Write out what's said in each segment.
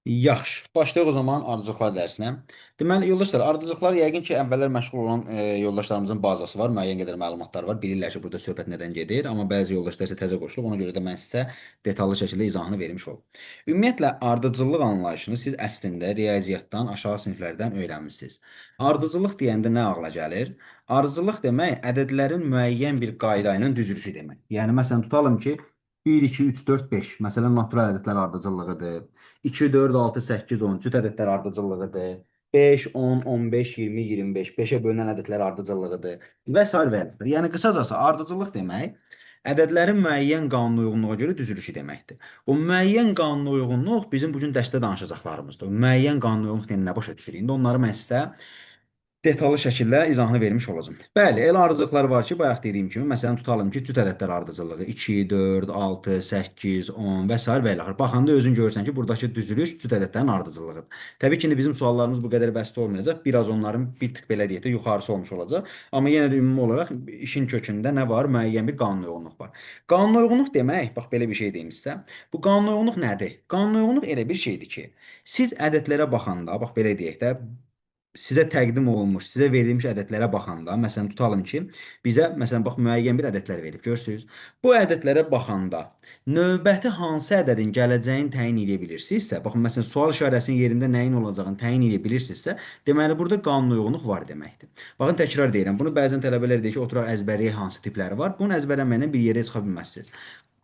Yaxşı. Başlayaq o zaman ardıcıqlar dərsinə. Deməli, yoldaşlar, ardıcıqlar yəqin ki, əvvəllər məşğul olan yoldaşlarımızın bazası var, müəyyən qədər məlumatlar var. Bilirlər ki, burada söhbət nədən gedir, amma bəzi yoldaşlar isə təzə qoşulub, ona görə də mən sizə detallı şəkildə izahını vermiş olum. Ümumiyyətlə, ardıcıllıq anlayışını siz əslində riyaziyyatdan, aşağı siniflərdən öyrənmisiniz. Ardıcıllıq deyəndə nə ağla gəlir? Ardıcıllıq demək, ədədlərin müəyyən bir qayda ilə düzülüşü demək. Yəni, məsələn, tutalım ki, 1, 2, 3, 4, 5. Məsələn, natural ədədlər ardıcıllığıdır. 2, 4, 6, 8, 10 cüt ədədlər ardıcıllığıdır. 5, 10, 15, 20, 25, 5-ə bölünən ədədlər ardıcıllığıdır və s. və belədir. Yəni qısacası ardıcıllıq demək ədədlərin müəyyən qanuna uyğunluğa görə düzülüşü deməkdir. O müəyyən qanuna uyğunluq bizim bu gün dərsdə danışacaqlarımızdır. O müəyyən qanuna uyğunluq deyəndə nə başa düşürük? İndi onları mən sizə detallı şəkildə izahını vermiş olacağım. Bəli, elə ardıcılıqlar var ki, bayaq dediyim kimi, məsələn tutalım ki, cüt ədədlər ardıcıllığı 2, 4, 6, 8, 10 və s. və ilə. Baxanda özün görürsən ki, buradakı düzülüş cüt ədədlərin ardıcıllığıdır. Təbii ki, indi bizim suallarımız bu qədər bəsit olmayacaq. Biraz onların bir tık belə deyək də yuxarısı olmuş olacaq. Amma yenə də ümumi olaraq işin kökündə nə var? Müəyyən bir qanuna uyğunluq var. Qanuna uyğunluq demək, bax belə bir şey deyim sizə. Bu qanuna uyğunluq nədir? Qanuna uyğunluq elə bir şeydir ki, siz ədədlərə baxanda, bax belə deyək də, sizə təqdim olunmuş, sizə verilmiş ədədlərə baxanda, məsələn tutalım ki, bizə məsələn bax müəyyən bir ədədlər verib, görürsüz? Bu ədədlərə baxanda növbəti hansı ədədin gələcəyini təyin edə bilirsinizsə, baxın məsələn sual işarəsinin yerində nəyin olacağını təyin edə bilirsinizsə, deməli burada qanuna uyğunluq var deməkdir. Baxın təkrar deyirəm, bunu bəzən tələbələr deyir ki, oturaq əzbərləyə hansı tipləri var. Bunu əzbərləməklə bir yerə çıxa bilməzsiniz.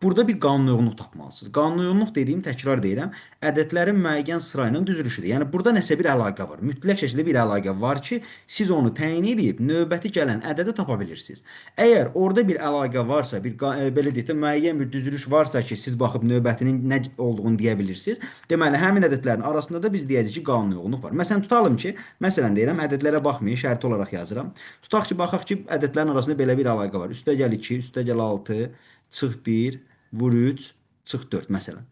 Burada bir qanunuyğunluq tapmalısınız. Qanunuyğunluq dediyim, təkrar deyirəm, ədədlərin müəyyən sıra ilə düzülüşüdür. Yəni burada nəsə bir əlaqə var. Mütləq şəkildə bir əlaqə var ki, siz onu təyin edib növbəti gələn ədədi tapa bilirsiniz. Əgər orada bir əlaqə varsa, belə deyək də müəyyən bir düzülüş varsa ki, siz baxıb növbətinin nə olduğunu deyə bilirsiniz. Deməli, həmin ədədlərin arasında da biz deyəcəyik ki, qanunuyğunluq var. Məsələn, tutalım ki, məsələn deyirəm, ədədlərə baxmayın, şərti olaraq yazıram. Tutaq ki, baxaq ki, ədədlərin arasında belə bir əlaqə var. Üstəgəl 2, üstəgəl 6, çıx 1, vur 3, çıx 4 məsələn.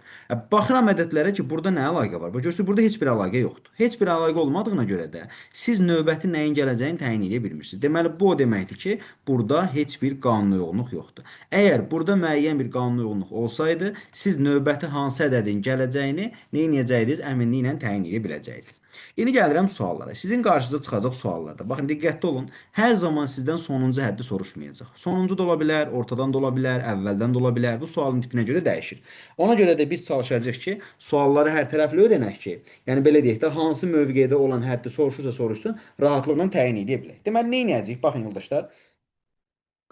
Baxıram ədədlərə ki, burada nə əlaqə var? Bax görürsüz, burada heç bir əlaqə yoxdur. Heç bir əlaqə olmadığına görə də siz növbəti nəyin gələcəyini təyin edə bilmirsiniz. Deməli, bu o deməkdir ki, burada heç bir qanuna uyğunluq yoxdur. Əgər burada müəyyən bir qanuna uyğunluq olsaydı, siz növbəti hansı ədədin gələcəyini nə edəcəydiniz? Əminliklə təyin edə biləcəydiniz. İndi gəlirəm suallara. Sizin qarşınıza çıxacaq suallarda. Baxın, diqqətli olun. Hər zaman sizdən sonuncu həddi soruşmayacaq. Sonuncu da ola bilər, ortadan da ola bilər, əvvəldən də ola bilər. Bu sualın tipinə görə dəyişir. Ona görə də biz çalışacağıq ki, sualları hər tərəfli öyrənək ki, yəni belə deyək də, hansı mövqedə olan həddi soruşursa soruşsun, rahatlıqla təyin edə bilək. Deməli, nə edəcəyik? Baxın yoldaşlar,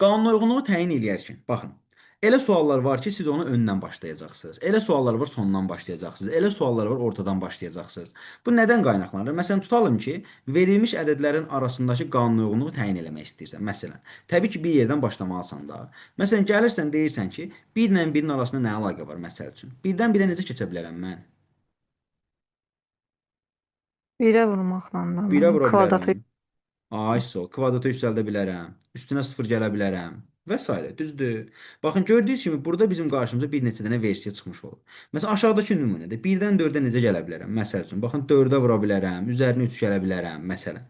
qanuna uyğunluğu təyin eləyərkən, baxın. Elə suallar var ki, siz onu öndən başlayacaqsınız. Elə suallar var sondan başlayacaqsınız. Elə suallar var ortadan başlayacaqsınız. Bu nədən qaynaqlanır? Məsələn, tutalım ki, verilmiş ədədlərin arasındakı qanuna uyğunluğu təyin eləmək istəyirsən. Məsələn, təbii ki, bir yerdən başlamalısan da. Məsələn, gəlirsən, deyirsən ki, 1 ilə 1-in arasında nə əlaqə var məsəl üçün? 1-dən 1-ə necə keçə bilərəm mən? Birə vurmaqla da 1-ə mən vura kvadratı bilərəm. Ay sol, kvadrata yüksəldə bilərəm. Üstünə 0 gələ bilərəm. Və s. Düzdür. Baxın, gördüyünüz kimi burada bizim qarşımıza bir neçə dənə versiya çıxmış olur. Məsələn, aşağıdakı nümunədə 1-dən 4-ə necə gələ bilərəm? Məsəl üçün, baxın 4-ə vura bilərəm, üzərinə 3 gələ bilərəm, məsələn.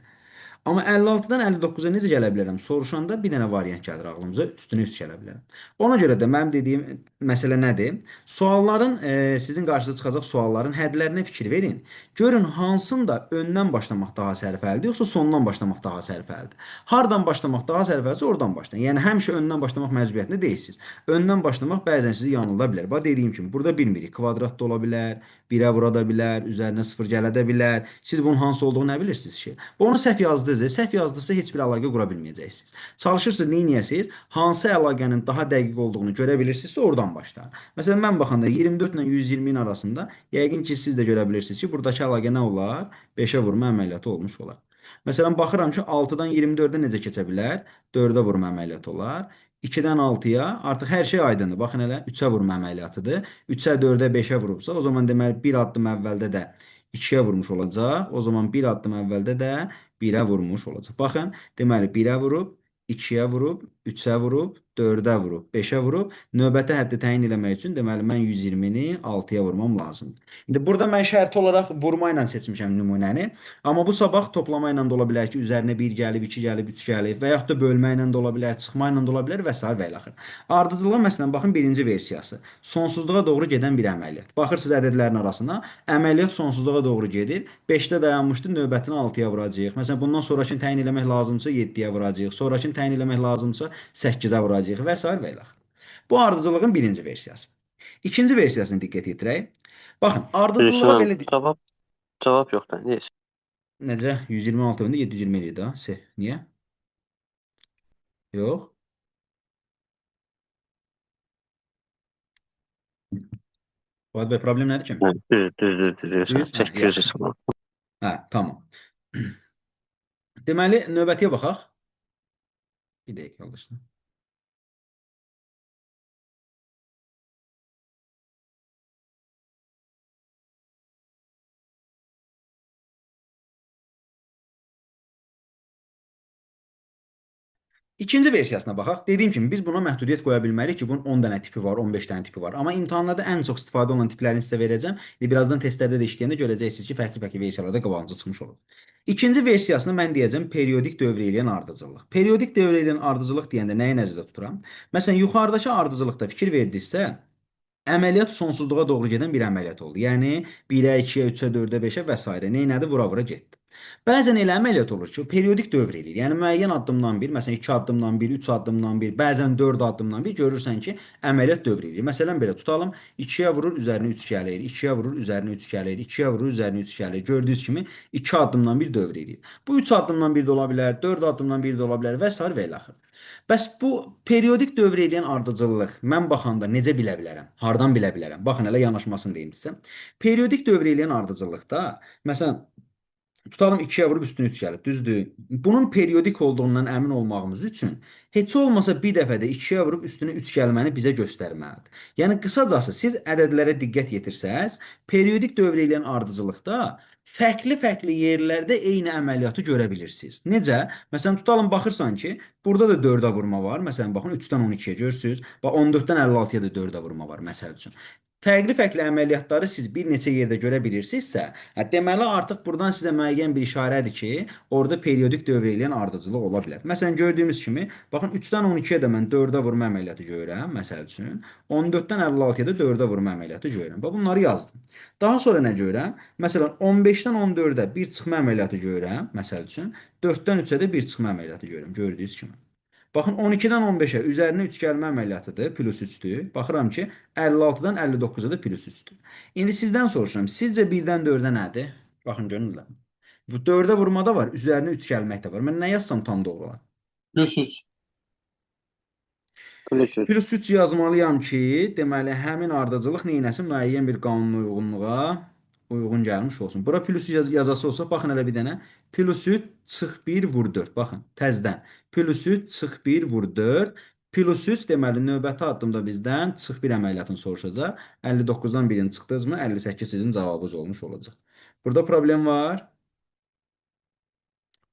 Amma 56-dan 59-a necə gələ bilərəm? Soruşanda bir dənə variant gəlir ağlımıza, üstünə 3 gələ bilərəm. Ona görə də mənim dediyim məsələ nədir? Sualların, sizin qarşınıza çıxacaq sualların hədlərinə fikir verin. Görün hansında öndən başlamaq daha sərfəlidir, yoxsa sondan başlamaq daha sərfəlidir. Hardan başlamaq daha sərfəlidirsə oradan başlayın. Yəni həmişə öndən başlamaq məcburiyyətində deyilsiniz. Öndən başlamaq bəzən sizi yanılda bilər. Bax dediyim kimi, burada bilmirik. Kvadrat da ola bilər, 1-ə vura da bilər, üzərinə 0 gələ də bilər. Siz bunun hansı olduğunu nə bilirsiniz ki? Bu onu səhv yazdınız. Səhv yazdınızsa heç bir əlaqə qura bilməyəcəksiniz. Çalışırsınız neyniyəsiniz? Hansı əlaqənin daha dəqiq olduğunu görə bilirsinizsə oradan başlayın. Məsələn, mən baxanda 24 ilə 120-nin arasında yəqin ki, siz də görə bilirsiniz ki, buradakı əlaqə nə olar? 5-ə vurma əməliyyatı olmuş olar. Məsələn, baxıram ki, 6-dan 24-ə necə keçə bilər? 4-ə vurma əməliyyatı olar. 2-dən 6-ya artıq hər şey aydındır. Baxın elə 3-ə vurma əməliyyatıdır. 3-ə 4-ə 5-ə vurubsa, o zaman deməli bir addım əvvəldə də 2-yə vurmuş olacaq. O zaman bir addım əvvəldə də 1-ə vurmuş olacaq. Baxın, deməli 1-ə vurub, 2-yə vurub, 3-ə vurub, 4-ə vurub, 5-ə vurub, növbəti həddi təyin eləmək üçün deməli mən 120-ni 6-ya vurmam lazımdır. İndi burada mən şərti olaraq vurma ilə seçmişəm nümunəni, amma bu sabah toplama ilə də ola bilər ki, üzərinə 1 gəlib, 2 gəlib, 3 gəlib və yaxud da bölmə ilə də ola bilər, çıxma ilə də ola bilər və s. və ilaxır. Ardıcılığa məsələn baxın birinci versiyası. Sonsuzluğa doğru gedən bir əməliyyat. Baxırsınız ədədlərin arasına, əməliyyat sonsuzluğa doğru gedir. 5-də dayanmışdı, növbətini 6-ya vuracağıq. Məsələn, bundan sonrakını təyin eləmək lazımsa 7-yə vuracağıq. Sonrakını təyin eləmək lazımsa 8-ə vuracağıq və s. və ilaxır. Bu ardıcılığın birinci versiyası. İkinci versiyasını diqqət yetirək. Baxın, ardıcılığa Gülsüm belə cevap yok da. Neyse. necə 126 bölündə 720 eləyir də. Niyə? Yox. Fuad bəy, problem nədir ki? Yani düz. Düz? Hə, 800 yaxşı. hesabı. Hə, tamam. Deməli, növbətiyə baxaq. Bir dəqiqə yoldaşlar. İkinci versiyasına baxaq. Dediyim kimi biz buna məhdudiyyət qoya bilmərik ki, bunun 10 dənə tipi var, 15 dənə tipi var. Amma imtahanlarda ən çox istifadə olunan tiplərini sizə verəcəm. Birazdan testlərdə də işləyəndə görəcəksiniz ki, fərqli-fərqli versiyalarda qabağınıza çıxmış olur. İkinci versiyasını mən deyəcəm periodik dövr eləyən ardıcıllıq. Periodik dövr eləyən ardıcıllıq deyəndə nəyi nəzərdə tuturam? Məsələn, yuxarıdakı ardıcıllıqda fikir verdinizsə, əməliyyat sonsuzluğa doğru gedən bir əməliyyat oldu. Yəni 1-ə, 2-yə, 3-ə, 4-ə, 5-ə və s. Neynədi? Vura-vura getdi. Bəzən elə əməliyyat olur ki, periodik dövr eləyir. Yəni müəyyən addımdan bir, məsələn 2 addımdan bir, 3 addımdan bir, bəzən 4 addımdan bir görürsən ki, əməliyyat dövr eləyir. Məsələn belə tutalım, 2-yə vurur, üzərinə 3 gəlir, 2-yə vurur, üzərinə 3 gəlir, 2-yə vurur, üzərinə 3 gəlir. Gördüyünüz kimi 2 addımdan bir dövr eləyir. Bu 3 addımdan bir də ola bilər, 4 addımdan bir də ola bilər və s. və ilaxır. Bəs bu periodik dövr eləyən ardıcıllıq mən baxanda necə bilə bilərəm? Hardan bilə bilərəm? Baxın, elə yanaşmasını deyim sizə. Periodik dövr eləyən ardıcıllıqda, məsələn, tutalım 2-yə vurub üstünə 3 gəlib, düzdür? Bunun periodik olduğundan əmin olmağımız üçün heç olmasa bir dəfə də 2-yə vurub üstünə 3 gəlməni bizə göstərməlidir. Yəni qısacası siz ədədlərə diqqət yetirsəz, periodik dövr eləyən ardıcıllıqda fərqli-fərqli yerlərdə eyni əməliyyatı görə bilirsiniz. Necə? Məsələn, tutalım baxırsan ki, burada da 4-ə vurma var. Məsələn, baxın 3-dən 12-yə görürsüz. Və 14-dən 56-ya da 4-ə vurma var, məsəl üçün. Fərqli-fərqli əməliyyatları siz bir neçə yerdə görə bilirsinizsə, deməli artıq buradan sizə müəyyən bir işarədir ki, orada periodik dövr eləyən ardıcıllıq ola bilər. Məsələn, gördüyümüz kimi, baxın 3-dən 12-yə də mən 4-ə vurma əməliyyatı görürəm, məsəl üçün. 14-dən 56-ya da 4-ə vurma əməliyyatı görürəm. Bax, bunları yazdım. Daha sonra nə görürəm? Məsələn, 15-dən 14-ə bir çıxma əməliyyatı görürəm, məsəl üçün. 4-dən 3-ə də bir çıxma əməliyyatı görürəm, gördüyünüz kimi. Baxın 12-dən 15-ə üzərinə 3 gəlmə əməliyyatıdır, plus 3-dür. Baxıram ki, 56-dan 59-a da plus 3-dür. İndi sizdən soruşuram, sizcə 1-dən 4-ə nədir? Baxın, görünürlər. Bu 4-ə vurmada var, üzərinə 3 gəlmək də var. Mən nə yazsam tam doğru olar? Plus 3. Plus 3 yazmalıyam ki, deməli həmin ardıcıllıq neynəsin? Müəyyən bir qanun uyğunluğa uyğun gəlmiş olsun. Bura plus yazası olsa, baxın elə bir dənə. Plus 3 çıx 1 vur 4. Baxın, təzdən. Plus 3 çıx 1 vur 4. Plus 3 deməli növbəti addımda bizdən çıx 1 əməliyyatını soruşacaq. 59-dan 1-ini çıxdınızmı? 58 sizin cavabınız olmuş olacaq. Burada problem var.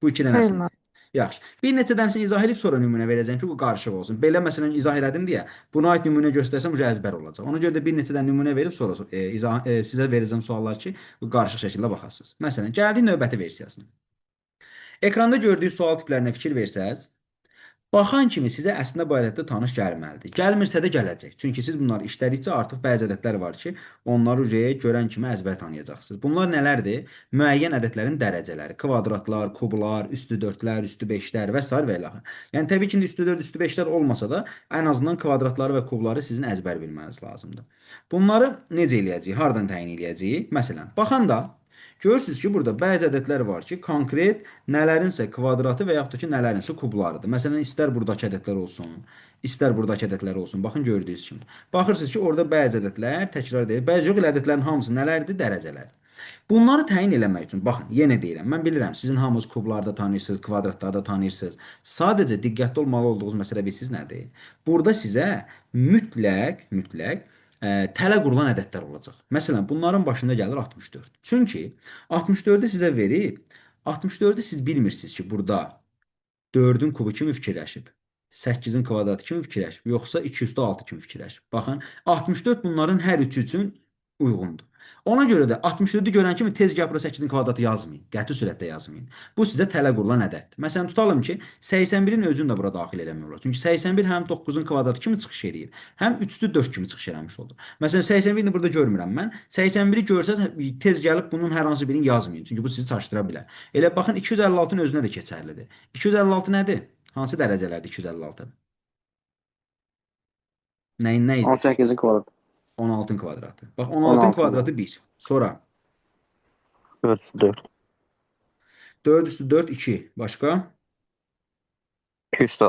Bu iki dənəsində. Sayılmaz. Yaxşı. Bir neçə dənəsini izah edib sonra nümunə verəcəm ki, bu qarışıq olsun. Belə məsələn izah elədim deyə buna aid nümunə göstərsəm əzbər olacaq. Ona görə də bir neçə dənə nümunə verib sonra sizə verəcəm suallar ki, bu qarışıq şəkildə baxasınız. Məsələn, gəldik növbəti versiyasına. Ekranda gördüyünüz sual tiplərinə fikir versəz, baxan kimi sizə əslində bu ədəddə tanış gəlməlidir. Gəlmirsə də gələcək. Çünki siz bunları işlədikcə artıq bəzi ədədlər var ki, onları görən kimi əzbər tanıyacaqsınız. Bunlar nələrdir? Müəyyən ədədlərin dərəcələri, kvadratlar, kublar, üstü 4-lər, üstü 5-lər və s. və ilaxır. Yəni təbii ki, üstü 4, üstü 5-lər olmasa da, ən azından kvadratları və kubları sizin əzbər bilməniz lazımdır. Bunları necə eləyəcəyik? Hardan təyin eləyəcəyik? Məsələn, baxanda görürsünüz ki, burada bəzi ədədlər var ki, konkret nələrinsə kvadratı və yaxud da ki, nələrinsə kublarıdır. Məsələn, istər buradakı ədədlər olsun, istər buradakı ədədlər olsun. Baxın, gördüyünüz kimi. Baxırsınız ki, orada bəzi ədədlər təkrar edir. Bəzi yox, ədədlərin hamısı nələrdir? Dərəcələr. Bunları təyin eləmək üçün, baxın, yenə deyirəm, mən bilirəm, sizin hamınız kublarda tanıyırsınız, kvadratlarda tanıyırsınız. Sadəcə diqqətli olmalı olduğunuz məsələ bilirsiniz nədir? Burada sizə mütləq tələ qurulan ədədlər olacaq. Məsələn, bunların başında gəlir 64. Çünki 64-ü sizə verib, 64-ü siz bilmirsiniz ki, burada 4-ün kubu kimi fikirləşib. 8-in kvadratı kimi fikirləş, yoxsa 2 üstü 6 kimi fikirləş. Baxın, 64 bunların hər üçü üçün uyğundur. Ona görə də 64-ü görən kimi tez gəlib bura 8-in kvadratı yazmayın. Qəti sürətdə yazmayın. Bu sizə tələ qurulan ədəddir. Məsələn, tutalım ki, 81-in özünü də bura daxil eləmək olar. Çünki 81 həm 9-un kvadratı kimi çıxış eləyir, həm 3-4 kimi çıxış eləmiş olur. Məsələn, 81-ni burada görmürəm mən. 81-i görsəz tez gəlib bunun hər hansı birini yazmayın. Çünki bu sizi çaşdıra bilər. Elə baxın 256-nın özünə də keçərlidir. 256 nədir? Hansı dərəcələrdir 256? Nə idi? 18-in kvadratı. 16-ın kvadratı. Bax 16-ın 16. kvadratı 1. Sonra 4. 4 üstü 4 2. Başqa? 2 üstü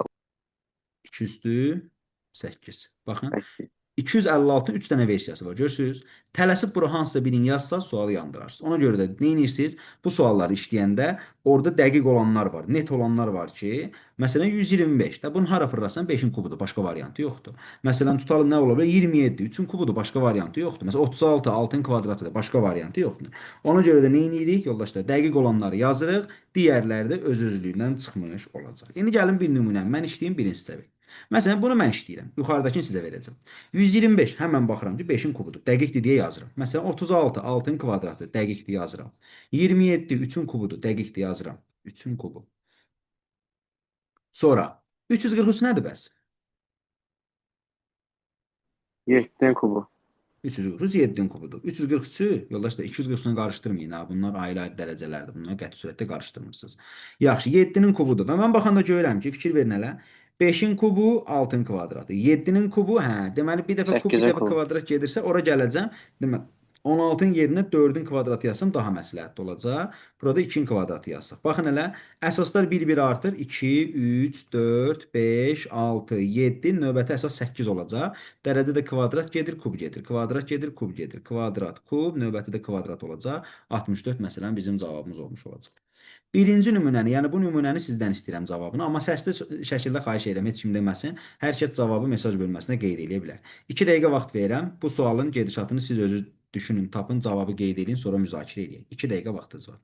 2 üstü 8. Baxın. 8. 256-nın 3 dənə versiyası var. Görürsüz? Tələsib bura hansısa birini yazsa sualı yandırarsınız. Ona görə də nə edirsiniz? Bu sualları işləyəndə orada dəqiq olanlar var, net olanlar var ki, məsələn 125. Də bunu hara fırlatsan 5-in kubudur, başqa variantı yoxdur. Məsələn tutalım nə ola bilər? 27, 3-ün kubudur, başqa variantı yoxdur. Məsələn 36, 6-ın kvadratıdır, başqa variantı yoxdur. Ona görə də nə edirik? Yoldaşlar, dəqiq olanları yazırıq, digərləri də öz-özlüyündən çıxmış olacaq. İndi gəlin bir nümunə. Mən işləyim, birini sizə verim. Məsələn, bunu mən işləyirəm. Yuxarıdakını sizə verəcəm. 125 həmən baxıram ki, 5-in kubudur. Dəqiqdir deyə yazıram. Məsələn, 36 6-ın kvadratı dəqiqdir yazıram. 27 3-ün kubudur. Dəqiqdir yazıram. 3-ün kubu. Sonra 343 nədir bəs? 7-in kubu. 347-nin kubudur. 343-ü yoldaşlar 243-lə qarışdırmayın ha. Bunlar ayrı-ayrı dərəcələrdir. Bunları qəti surətdə qarışdırmırsınız. Yaxşı, 7-nin kubudur. Və mən baxanda görürəm ki, fikir verin hələ. 5-in kubu 6-ın kvadratı. 7-nin kubu, deməli bir dəfə kub, bir 8-in dəfə kubu. kvadrat gedirsə, ora gələcəm. Deməli 16-ın yerinə 4-ün kvadratı yazsam daha məsləhətli olacaq. Burada 2-nin kvadratı yazsaq. Baxın hələ əsaslar bir-bir artır. 2, 3, 4, 5, 6, 7, növbəti əsas 8 olacaq. Dərəcədə kvadrat gedir, kub gedir. Kvadrat gedir, kub gedir. Kvadrat, kub, növbəti də kvadrat olacaq. 64 məsələn bizim cavabımız olmuş olacaq. Birinci nümunəni, yəni bu nümunəni sizdən istəyirəm cavabını, amma səsli şəkildə xahiş edirəm, heç kim deməsin. Hər kəs cavabı mesaj bölməsinə qeyd edə bilər. 2 dəqiqə vaxt verirəm. Bu sualın gedişatını siz özünüz düşünün, tapın, cavabı qeyd edin, sonra müzakirə edək. 2 dəqiqə vaxtınız var.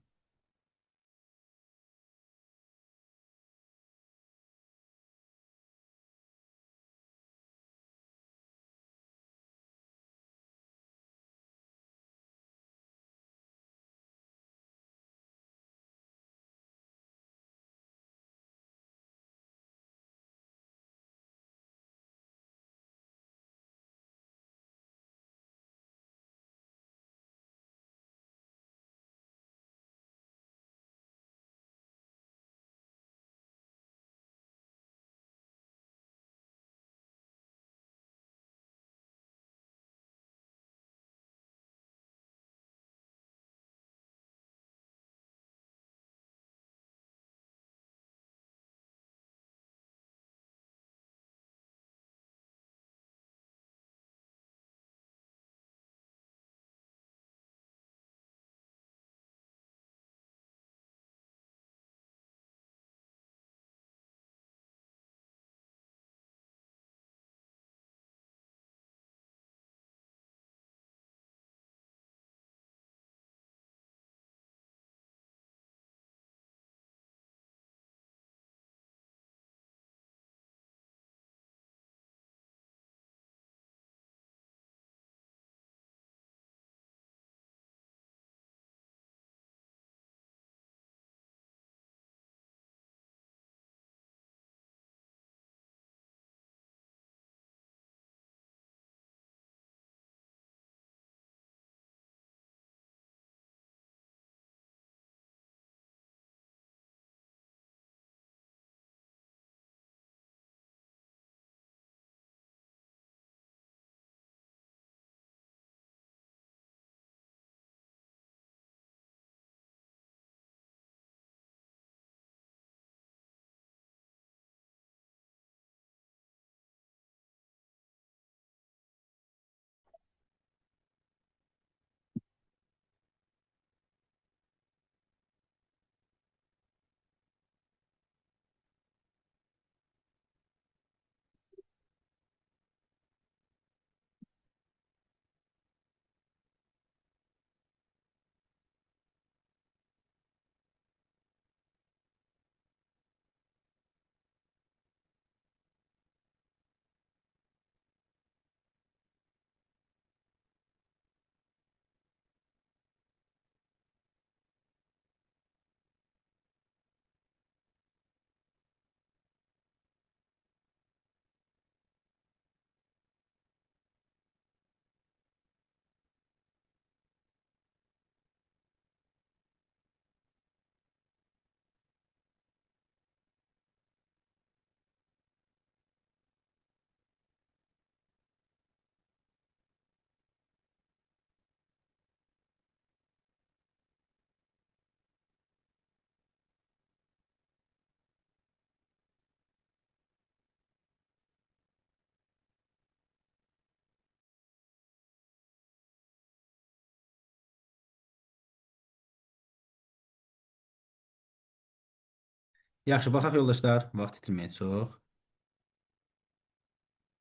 Yaxşı, baxaq yoldaşlar. Vaxt itirməyə çox.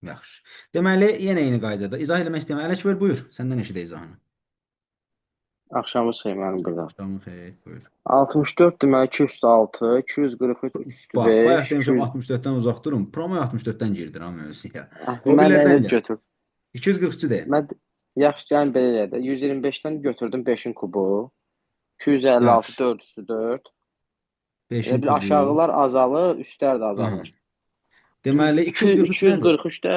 Yaxşı. Deməli, yenə eyni qaydada izah eləmək istəyirəm. Ələkbər, buyur. Səndən eşidə izahını. Axşamı sayım mənim burada. Axşamın xeyir, buyur. 64 deməli 2 üstü 6, 243 3 üstü Bax, bayaq 5, demişəm 200. 64-dən uzaq durun. Promo 64-dən girdir ha mövzuya. Mən elə Hobilərdən gəl. götür. 243-cü de. Mən yaxşı gəlin belə elə də. 125-dən götürdüm 5-in kubu. 256 Yaxşı. 4 üstü 4. 5-in Bir kubu. aşağılar azalır, üstlər də Aha. azalır. Deməli 243 nədir? 243-də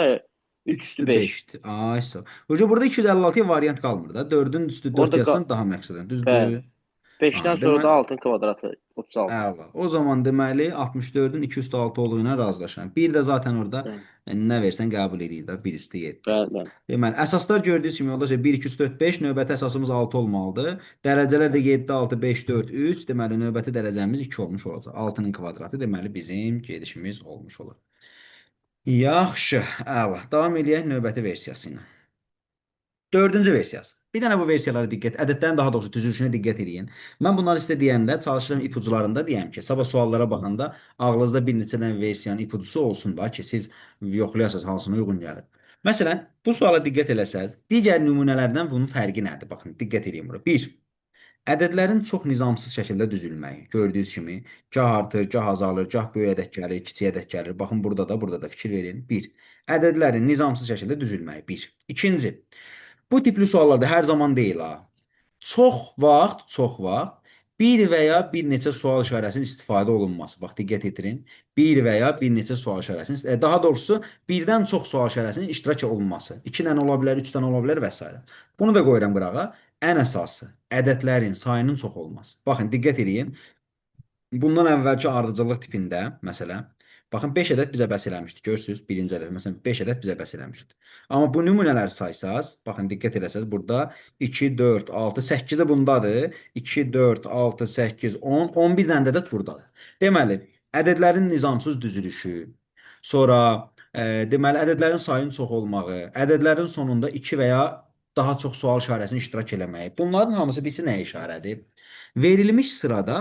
3 üstü 5. 5'ti. Ay sağ. Hoca burada 256'ya varyant kalmır da. 4'ün üstü 4 Orada yazsan daha məqsədən. Düzdür? bəli. 5-dən Ha, sonra da 6-ın kvadratı 36. əla. O zaman deməli 64'ün 2 üstü 6 olduğuna razılaşıram. Bir də zaten orada Bəli, nə versən qəbul edir də 1 üstü 7. bəli. Deməli, əsaslar gördüyünüz kimi yoldaşlar 1 2 3 4 5, növbəti əsasımız 6 olmalıdır. Dərəcələr də 7 6 5 4 3. Deməli növbəti dərəcəmiz 2 olmuş olacaq. 6-nın kvadratı deməli bizim gedişimiz olmuş olur. Yaxşı, əla. Davam eləyək növbəti versiyası ilə. Dördüncü versiyası. Bir dənə bu versiyalara diqqət, ədədlərin daha doğrusu düzülüşünə diqqət edin. Mən bunları sizə deyəndə çalışıram ipucularında deyəm ki, sabah suallara baxanda ağlınızda bir neçə dənə versiyanın ipucusu olsun da ki, siz yoxlayasınız hansına uyğun gəlir. Məsələn, bu suala diqqət eləsəz, digər nümunələrdən bunun fərqi nədir? Baxın, diqqət edin bura. 1. Ədədlərin çox nizamsız şəkildə düzülməyi. Gördüyünüz kimi, gah artır, gah azalır, gah böyük ədəd gəlir, kiçik ədəd gəlir. Baxın, burada da fikir verin. 1. Ədədlərin nizamsız şəkildə düzülməyi. 1. İkinci. Bu tipli suallarda hər zaman deyil ha. Çox vaxt bir və ya bir neçə sual işarəsinin istifadə olunması. Bax, diqqət etirin. Bir və ya bir neçə sual işarəsinin, daha doğrusu birdən çox sual işarəsinin iştirak olunması. 2 dənə ola bilər, 3 dənə ola bilər və s. Bunu da qoyuram qırağa. Ən əsası ədədlərin sayının çox olması. Baxın, diqqət edin. Bundan əvvəlki ardıcıllıq tipində, məsələn, baxın 5 ədəd bizə bəs eləmişdi. Görürsüz, birinci ədəd, məsələn 5 ədəd bizə bəs eləmişdi. Amma bu nümunələri saysaz, baxın diqqət eləsəz, burada 2, 4, 6, 8-i bundadır. 2, 4, 6, 8, 10, 11 dənə ədəd buradadır. Deməli, ədədlərin nizamsız düzülüşü, sonra deməli, ədədlərin sayının çox olmağı, ədədlərin sonunda 2 və ya daha çox sual işarəsini iştirak eləməyi. Bunların hamısı bilsin nəyə işarədir? Verilmiş sırada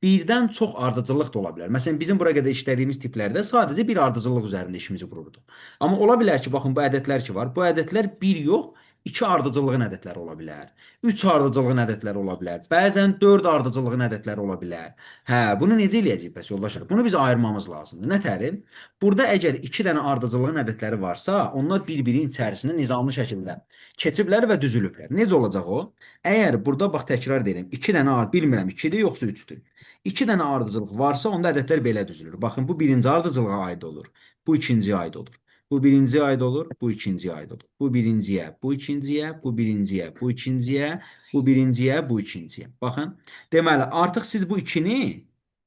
birdən çox ardıcıllıq da ola bilər. Məsələn, bizim bura qədər işlədiyimiz tiplərdə sadəcə bir ardıcıllıq üzərində işimizi vururdu. Amma ola bilər ki, baxın, bu ədədlər ki var, bu ədədlər bir yox, 2 ardıcıllığın ədədləri ola bilər. 3 ardıcıllığın ədədləri ola bilər. Bəzən 4 ardıcıllığın ədədləri ola bilər. Hə, bunu necə eləyəcəyik bəs yoldaşlar? Bunu biz ayırmamız lazımdır. Nətərin? Burada əgər 2 dənə ardıcıllığın ədədləri varsa, onlar bir-birinin içərisində nizamlı şəkildə keçiblər və düzülüblər. Necə olacaq o? Əgər burada bax təkrar edirəm, 2 dənə bilmirəm 2-dir yoxsa 3-dür. 2 dənə ardıcıllıq varsa, onda ədədlər belə düzülür. Baxın, bu birinci ardıcılığa aid olur. Bu ikinciyə aid olur. Bu birinciyə aid olur, bu ikinciyə aid olur. Bu birinciyə, bu ikinciyə, bu birinciyə, bu ikinciyə, bu birinciyə, bu ikinciyə. Baxın, deməli, artıq siz bu 2-ni,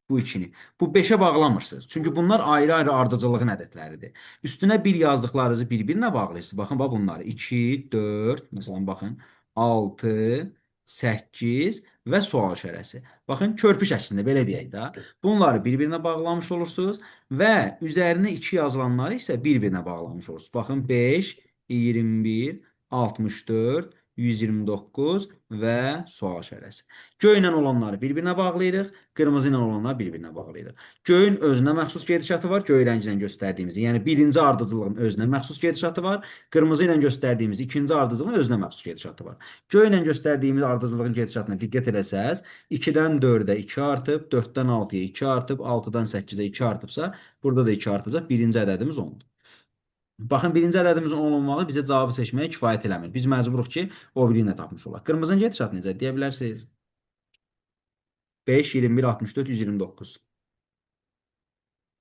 bu 5-ə bağlamırsınız. Çünki bunlar ayrı-ayrı ardıcıllığın ədədləridir. Üstünə 1 yazdıqlarınızı bir-birinə bağlayırsınız. Baxın, bax bunları. 2, 4, məsələn, baxın, 6, 8 və sual işarəsi. Baxın, körpü şəklində belə deyək də. Bunları bir-birinə bağlamış olursunuz və üzərinə 2 yazılanları isə bir-birinə bağlamış olursunuz. Baxın, 5, 21, 64, 129 və sual işarəsi. Göylə olanları bir-birinə bağlayırıq, qırmızı ilə olanları bir-birinə bağlayırıq. Göyün özünə məxsus gedişatı var, göy rəngi ilə göstərdiyimiz. Yəni birinci ardıcıllığın özünə məxsus gedişatı var, qırmızı ilə göstərdiyimiz ikinci ardıcıllığın özünə məxsus gedişatı var. Göy ilə göstərdiyimiz ardıcıllığın gedişatına diqqət eləsəz, 2-dən 4-ə 2 artıb, 4-dən 6-ya 2 artıb, 6-dan 8-ə 2 artıbsa, burada da 2 artacaq. Birinci ədədimiz 10-dur. Baxın, birinci ədədimizin 10 olmağı bizə cavabı seçməyə kifayət eləmir. Biz məcburuq ki, o biri ilə tapmış olaq. Qırmızının gedişatı necə? Deyə bilərsiniz. 5, 21, 64, 129.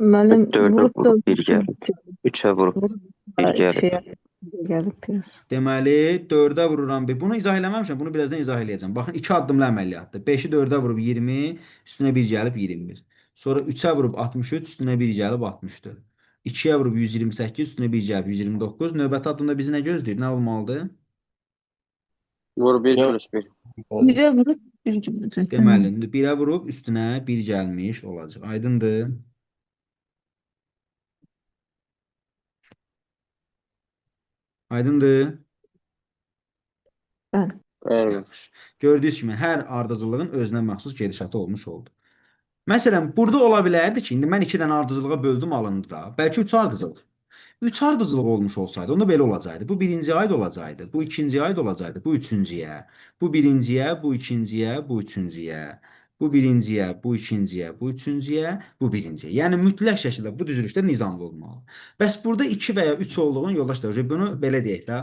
Müəllim 4-ə vurub vurub 1 gəlir. 3-ə vurub 1 gəlir. şeyə gəlib biraz. Deməli, 4-ə vururam. Bunu izah eləməmişəm. Bunu birazdan izah eləyəcəm. Baxın, 2 addımlı əməliyyatdır. 5-i 4-ə vurub 20, üstünə 1 gəlib 21. Sonra 3-ə vurub 63, üstünə 1 gəlib 64. 2-yə vurub 128, üstünə 1 gəlib 129. Növbəti addımda bizi nə gözləyir? Nə olmalıdır? Vur 1 plus 1. Birə vurub bir gələcək. Deməli, 1-ə vurub üstünə 1 gəlmiş olacaq. Aydındır? Aydındır? Bəli. Bəli. Yaxşı. Gördüyünüz kimi hər ardıcıllığın özünə məxsus gedişatı olmuş oldu. Məsələn, burada ola bilərdi ki, indi mən 2 dənə ardıcılığa böldüm alındı da. Bəlkə 3 ardıcılıq. 3 ardıcılıq olmuş olsaydı, onda belə olacaqdı. Bu birinciyə aid olacaqdı. Bu ikinciyə aid olacaqdı. Bu üçüncüyə. Bu birinciyə, bu ikinciyə, bu üçüncüyə. Bu birinciyə, bu ikinciyə, bu üçüncüyə, bu birinciyə. Yəni mütləq şəkildə bu düzülüşdə nizamlı olmalı. Bəs burada 2 və ya 3 olduğun yoldaşlar, bunu belə deyək də,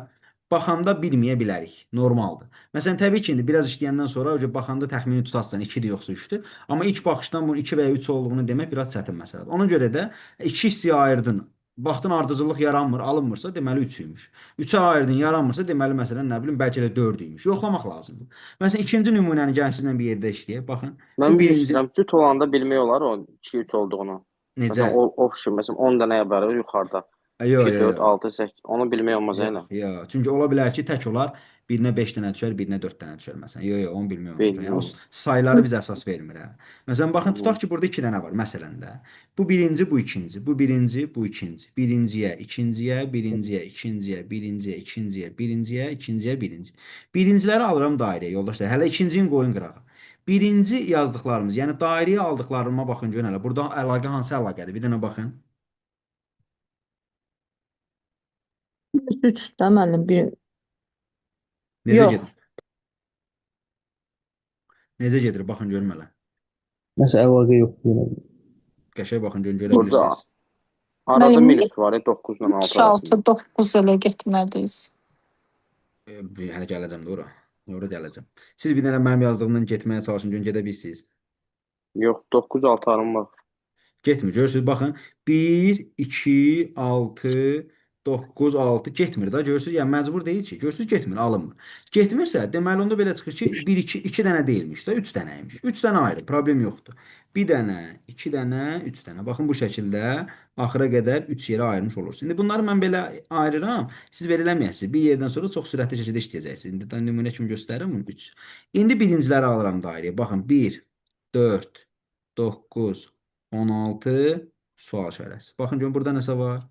baxanda bilməyə bilərik. Normaldır. Məsələn, təbii ki, indi biraz işləyəndən sonra baxanda təxmini tutarsan 2-dir yoxsa 3-dür. Amma ilk baxışdan bunun 2 və ya 3 olduğunu demək biraz çətin məsələdir. Ona görə də 2 hissəyə ayırdın. Baxdın ardıcıllıq yaranmır, alınmırsa deməli 3 imiş. 3-ə ayırdın, yaranmırsa deməli məsələn nə bilim bəlkə də 4 imiş. Yoxlamaq lazımdır. Məsələn, ikinci nümunəni gəlin sizlə bir yerdə işləyək. Baxın. Bu Mən bir birinci istəyirəm, cüt olanda bilmək olar o 2-3 olduğunu. necə? Məsələn, o şey, məsələn 10 dənə var yuxarıda. Yox, 2, yox, 4, yox. 6, 8. Onu bilmək olmaz Yox, elə. yox. Çünki ola bilər ki, tək olar, birinə 5 dənə düşər, birinə 4 dənə düşər məsələn. Yox, yox, onu bilmək olmaz. Yəni o Bilmirəm. sayları biz əsas vermir hə. Məsələn, baxın Hı. tutaq ki, burada 2 dənə var məsələn də. Bu birinci, bu ikinci, bu birinci, bu ikinci. Birinciyə, ikinciyə, birinciyə, ikinciyə, birinciyə, ikinciyə, birinciyə, ikinciyə, birinci. Birinciləri alıram dairəyə yoldaşlar. Hələ ikincini qoyun qırağa. Birinci yazdıqlarımız, yəni dairəyə aldıqlarıma baxın görün hələ. Burada əlaqə hansı əlaqədir? Bir dənə baxın. 3 də müəllim bir Necə yox. gedir? Necə gedir? Baxın görün hələ. Nəsə əlaqə yoxdur. Qəşəng baxın görün görə Burada bilirsiniz. arada Müəllim, minus var, 9 ilə 6 arasında. 3-6-9 elə getməliyiz. Hələ gələcəm də ora. Ora gələcəm. Siz bir dənə mənim yazdığımdan getməyə çalışın, görün gedə bilirsiniz. Yox, 9, 6 arım var. Getmir. Görürsüz, baxın. 1, 2, 6, 9, 6 getmir da. Görürsüz, yəni məcbur deyil ki. Görürsüz, getmir, alınmır. Getmirsə, deməli onda belə çıxır ki, 1, 2 dənə deyilmiş də, 3 dənəymiş. 3 dənə ayrı, problem yoxdur. 1 dənə, 2 dənə, 3 dənə. Baxın bu şəkildə axıra qədər 3 yerə ayırmış olursunuz. İndi bunları mən belə ayırıram. Siz belə eləməyəsiniz. Bir yerdən sonra çox sürətli şəkildə işləyəcəksiniz. İndi də nümunə kimi göstərirəm bunu 3. İndi birinciləri alıram dairəyə. Baxın 1, 4, 9, 16 sual işarəsi. Baxın görün burada nəsə var?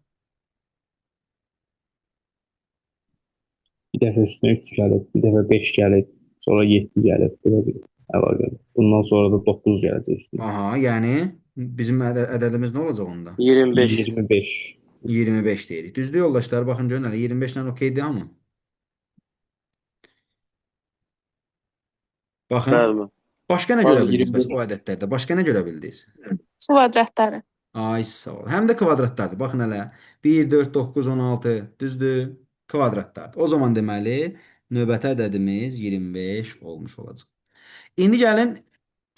Bir dəfə üstünə 3 gəlib, bir dəfə 5 gəlib, sonra 7 gəlib. Belə bir əlaqədir. Bundan sonra da 9 gələcək üstünə. Aha, yəni bizim ədədimiz nə olacaq onda? 25. 25. 25 deyirik. Düzdür yoldaşlar? Baxın görün hələ 25 ilə okeydir hamı. Baxın. Bəli. Başqa nə Bəli, görə bildiniz 25. bəs o ədədlərdə? Başqa nə görə bildiniz? Kvadratları. Ay sağ ol. Həm də kvadratlardır. Baxın hələ 1, 4, 9, 16 düzdür? Kvadratlardır. O zaman deməli növbəti ədədimiz 25 olmuş olacaq. İndi gəlin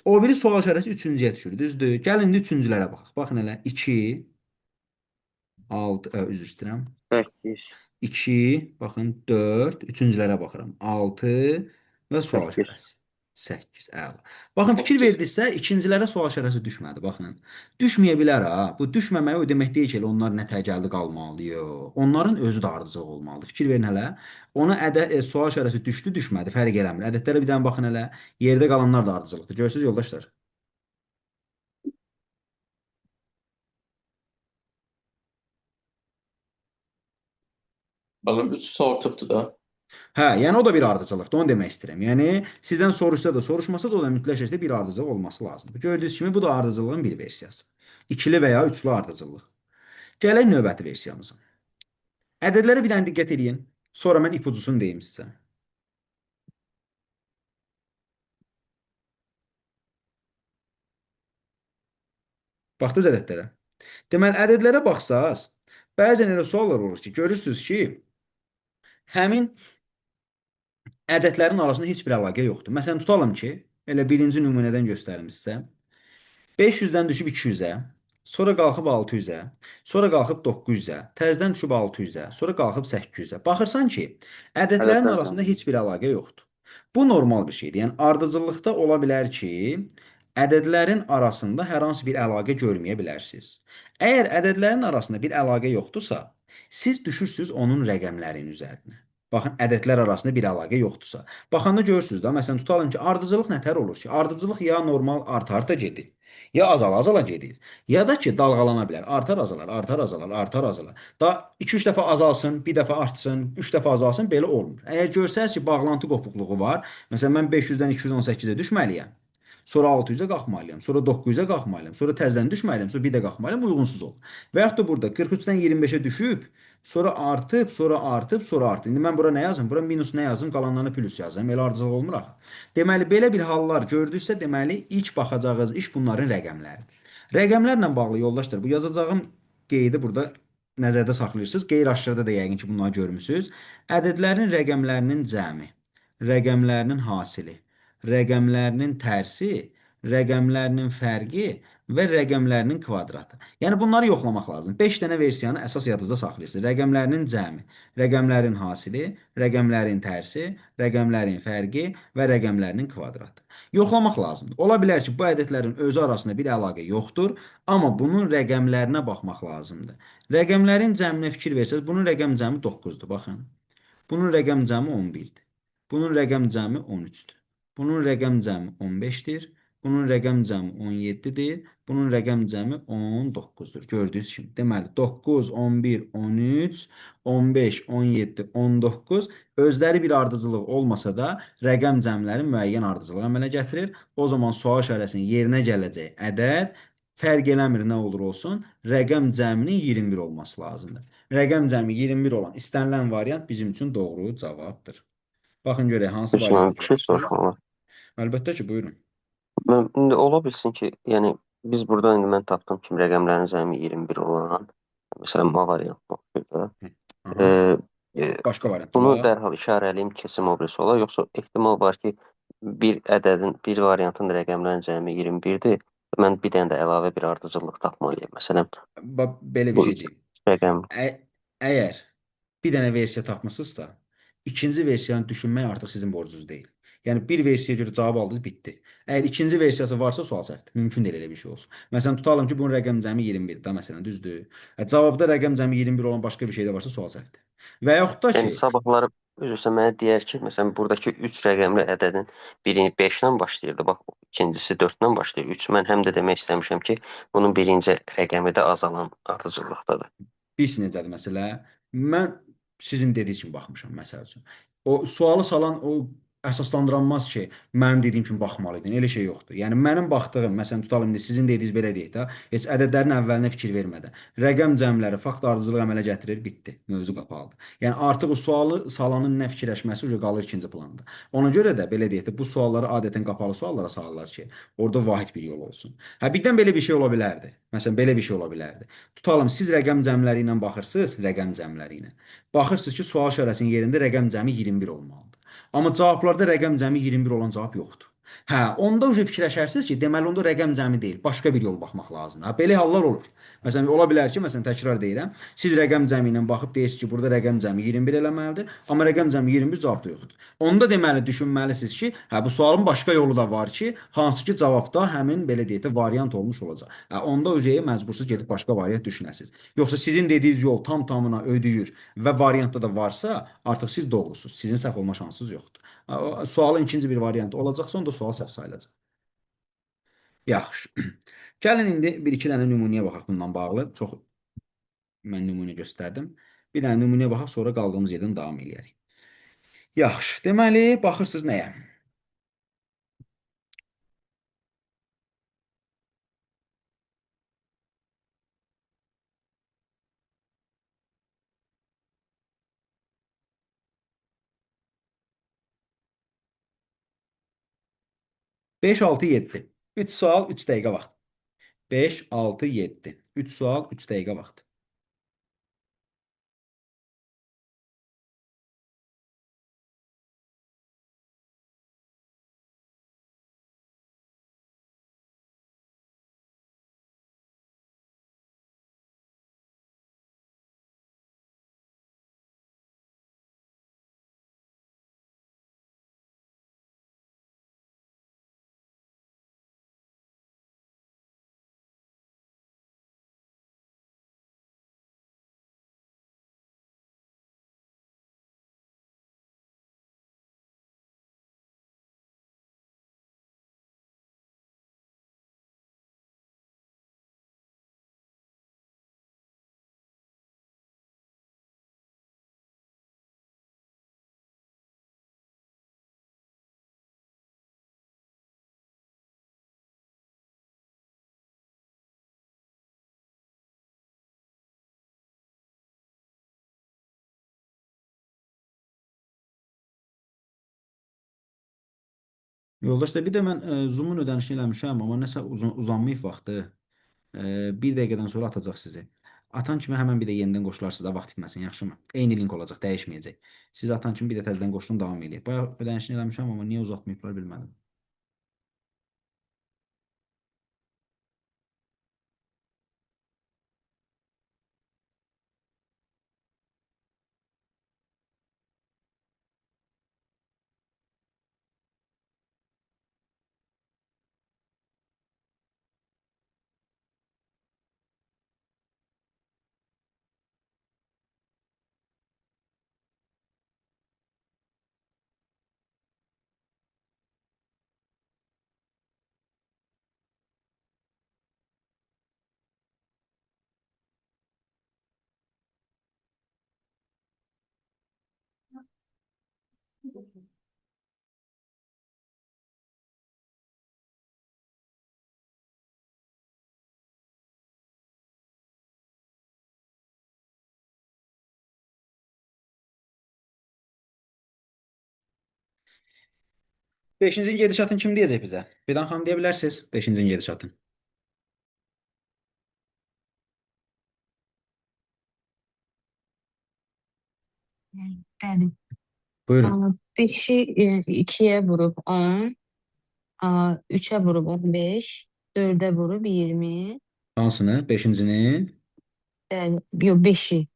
o biri sual işarəsi üçüncüyə düşür. Düzdür? Gəlin indi üçüncülərə baxaq. Baxın hələ 2, 6, üzr istəyirəm. 8. 2, baxın 4, üçüncülərə baxıram. 6 və sual 8. işarəsi. 8, əla. Baxın fikir verdinizsə, ikincilərə sual işarəsi düşmədi. Baxın. Düşməyə bilər ha. Bu düşməməyi o demək deyil ki, onlar nətə gəldi qalmalı. Yox. Onların özü də ardıcıl olmalıdır. Fikir verin hələ. Ona sual işarəsi düşdü, düşmədi. Fərq eləmir. Ədədlərə bir dənə baxın hələ. Yerdə qalanlar da ardıcılıqdır. Görürsüz yoldaşlar? Baxın 3 sortubdur da. Hə, yəni o da bir ardıcılıqdır, onu demək istəyirəm. Yəni sizdən soruşsa da, soruşmasa da o da mütləq şəkildə bir ardıcılıq olması lazımdır. Gördüyünüz kimi bu da ardıcılığın bir versiyası. İkili və ya üçlü ardıcıllıq. Gələk növbəti versiyamıza. Ədədlərə bir dənə diqqət edin. Sonra mən ipucusunu deyim sizə. Baxdınız ədədlərə. Deməli, ədədlərə baxsaz, bəzən elə suallar olur ki, görürsünüz ki, həmin ədədlərin arasında heç bir əlaqə yoxdur. Məsələn, tutalım ki, elə birinci nümunədən göstərim sizə. 500-dən düşüb 200-ə, sonra qalxıb 600-ə, sonra qalxıb 900-ə, təzədən düşüb 600-ə, sonra qalxıb 800-ə. Baxırsan ki, ədədlərin Ədədlərdən. arasında heç bir əlaqə yoxdur. Bu normal bir şeydir. Yəni ardıcıllıqda ola bilər ki, ədədlərin arasında hər hansı bir əlaqə görməyə bilərsiniz. Əgər ədədlərin arasında bir əlaqə yoxdursa, siz düşürsüz onun rəqəmlərinin üzərinə. Baxın, ədədlər arasında bir əlaqə yoxdursa. Baxanda görürsünüz də, məsələn, tutalım ki, ardıcılıq nətər olur ki, ardıcılıq ya normal arta-arta gedir, ya azala-azala gedir, ya da ki, dalğalana bilər. Artar, azalar, artar, azalar, artar, azalar. Da 2-3 dəfə azalsın, bir dəfə artsın, 3 dəfə azalsın, belə olmur. Əgər görsəniz ki, bağlantı qopuqluğu var, məsələn, mən 500-dən 218-ə düşməliyəm. Sonra 600-ə qalxmalıyam, sonra 900-ə qalxmalıyam, sonra təzədən düşməliyəm, sonra bir də qalxmalıyam, uyğunsuz olur. Və yaxud da burada 43-dən 25-ə düşüb, sonra artıb, sonra artıb, sonra artıb. İndi mən bura nə yazım? Bura minus nə yazım? Qalanlarını plus yazım. Elə ardıcıl olmur axı. Deməli, belə bir hallar gördüksə, deməli, ilk baxacağınız iş bunların rəqəmləridir. Rəqəmlərlə bağlı yoldaşlar, bu yazacağım qeydi burada nəzərdə saxlayırsınız. Qeyri-aşırıda da yəqin ki, bunları görmüsünüz. Ədədlərin rəqəmlərinin cəmi, rəqəmlərinin hasili, rəqəmlərinin tərsi, rəqəmlərinin fərqi və rəqəmlərinin kvadratı. Yəni bunları yoxlamaq lazım. 5 dənə versiyanı əsas yadınızda saxlayırsınız. Rəqəmlərinin cəmi, rəqəmlərin hasili, rəqəmlərin tərsi, rəqəmlərin fərqi və rəqəmlərinin kvadratı. Yoxlamaq lazımdır. Ola bilər ki, bu ədədlərin özü arasında bir əlaqə yoxdur, amma bunun rəqəmlərinə baxmaq lazımdır. Rəqəmlərin cəminə fikir versəz, bunun rəqəm cəmi 9-dur, baxın. Bunun rəqəm cəmi 11-dir. Bunun rəqəm cəmi 13-dür. Bunun rəqəm cəmi 15-dir. Bunun rəqəm cəmi 17-dir. Bunun rəqəm cəmi 19-dur. Gördüyünüz kimi. Deməli 9, 11, 13, 15, 17, 19 özləri bir ardıcıllıq olmasa da rəqəm cəmləri müəyyən ardıcılığı əmələ gətirir. O zaman sual işarəsinin yerinə gələcək ədəd fərq eləmir nə olur olsun, rəqəm cəminin 21 olması lazımdır. Rəqəm cəmi 21 olan istənilən variant bizim üçün doğru cavabdır. Baxın görək hansı Hüseyin abi, variantı bir şey görürsünüz. soruşmaq var. Əlbəttə ki, buyurun. İndi ola bilsin ki, yəni biz burada indi mən tapdım ki, rəqəmlərin cəmi 21 olan, məsələn, A variantı oxuyur da. Aha. Başqa variant Bunu var. dərhal işarəliyim, kesim obrisi olar, yoxsa ehtimal var ki, bir ədədin, bir variantın rəqəmlərin cəmi 21-dir. Mən bir dənə də əlavə bir ardıcıllıq tapmalıyım. Məsələn, Belə bir bu şey üç deyim. rəqəm. Əgər bir dənə versiya tapmısınızsa, ikinci versiyanı düşünmək artıq sizin borcunuz deyil. Yəni bir versiyaya görə cavab aldınız, bitdi. Əgər ikinci versiyası varsa sual səhvdir. Mümkün deyil elə bir şey olsun. Məsələn, tutalım ki, bunun rəqəm cəmi 21-dir da, məsələn, düzdür? Cavabda rəqəm cəmi 21 olan başqa bir şey də varsa sual səhvdir. Və yaxud da Yəni ki, sabahları üzrsə mənə deyər ki, məsələn, buradakı 3 rəqəmli ədədin birini 5-dən başlayırdı, bax, ikincisi 4-dən başlayır. 3 mən həm də demək istəmişəm ki, bunun birinci rəqəmi də azalan ardıcıllıqdadır. biz necədir məsələ? Mən sizin dediyiniz kimi baxmışam məsəl üçün. O sualı salan o əsaslandıranmaz ki, mənim dediyim kimi baxmalıydın. Elə şey yoxdur. Yəni mənim baxdığım, məsələn tutalım indi sizin dediyiniz belə deyək də, heç ədədlərin əvvəlinə fikir vermədən rəqəm cəmləri fakt ardıcılığı əmələ gətirir, bitdi. Mövzu qapalıdır. Yəni artıq o sualı salanın nə fikirləşməsi qalır ikinci planda. Ona görə də belə deyək də, bu sualları adətən qapalı suallara salırlar ki, orada vahid bir yol olsun. Hə birdən belə bir şey ola bilərdi. Məsələn, belə bir şey ola bilərdi. Tutalım siz rəqəm cəmləri ilə baxırsınız, rəqəm cəmləri ilə. Baxırsınız ki, sual işarəsinin yerində rəqəm cəmi 21 olmalıdır. Amma cavablarda rəqəm cəmi 21 olan cavab yoxdur. Hə, onda fikirləşərsiniz ki, deməli onda rəqəm cəmi deyil, başqa bir yol baxmaq lazımdır. Hə, belə hallar olur. Məsələn, ola bilər ki, məsələn təkrar deyirəm, siz rəqəm cəmi ilə baxıb deyirsiniz ki, burada rəqəm cəmi 21 eləməlidir, amma rəqəm cəmi 21 cavabda yoxdur. Onda deməli düşünməlisiniz ki, hə bu sualın başqa yolu da var ki, hansı ki cavabda həmin belə deyək də variant olmuş olacaq. Hə, onda məcbursuz gedib başqa variant düşünəsiniz. Yoxsa sizin dediyiniz yol tam-tamına ödəyir və variantda da varsa, artıq siz doğrusunuz. Sizin səhv olma şansınız yoxdur. Sualın ikinci bir variantı olacaqsa, onda sual səhv sayılacaq. Yaxşı. Gəlin indi bir-iki dənə nümunəyə baxaq bundan bağlı. Çox mən nümunə göstərdim. Bir dənə nümunəyə baxaq, sonra qaldığımız yerdən davam edərik. Yaxşı. Deməli, baxırsınız nəyə? Beş, altı, 7. 3 sual, 3 dəqiqə vaxt. 5, 6, 7. 3 sual, 3 dəqiqə vaxt. Yoldaşlar bir də mən Zoom-un ödənişini eləmişəm, amma nəsə uzanmayıb vaxtı. 1 dəqiqədən sonra atacaq sizi. Atan kimi həmən bir də yenidən qoşularsınız da vaxt itməsin, yaxşımı? Eyni link olacaq, dəyişməyəcək. Siz atan kimi bir də təzədən qoşulun, davam edin. Bayaq ödənişini eləmişəm, amma niyə uzatmayıblar bilmədim. Beşinci gedişatın kim deyəcək bizə? Fidan xanım deyə bilərsiniz? Beşinci gedişatın. Bəli. Buyurun. 5-i 2-yə vurub 10, 3-ə vurub 15, 4-ə vurub 20. Hansını? Beşincini? Bəli, yox 5-i.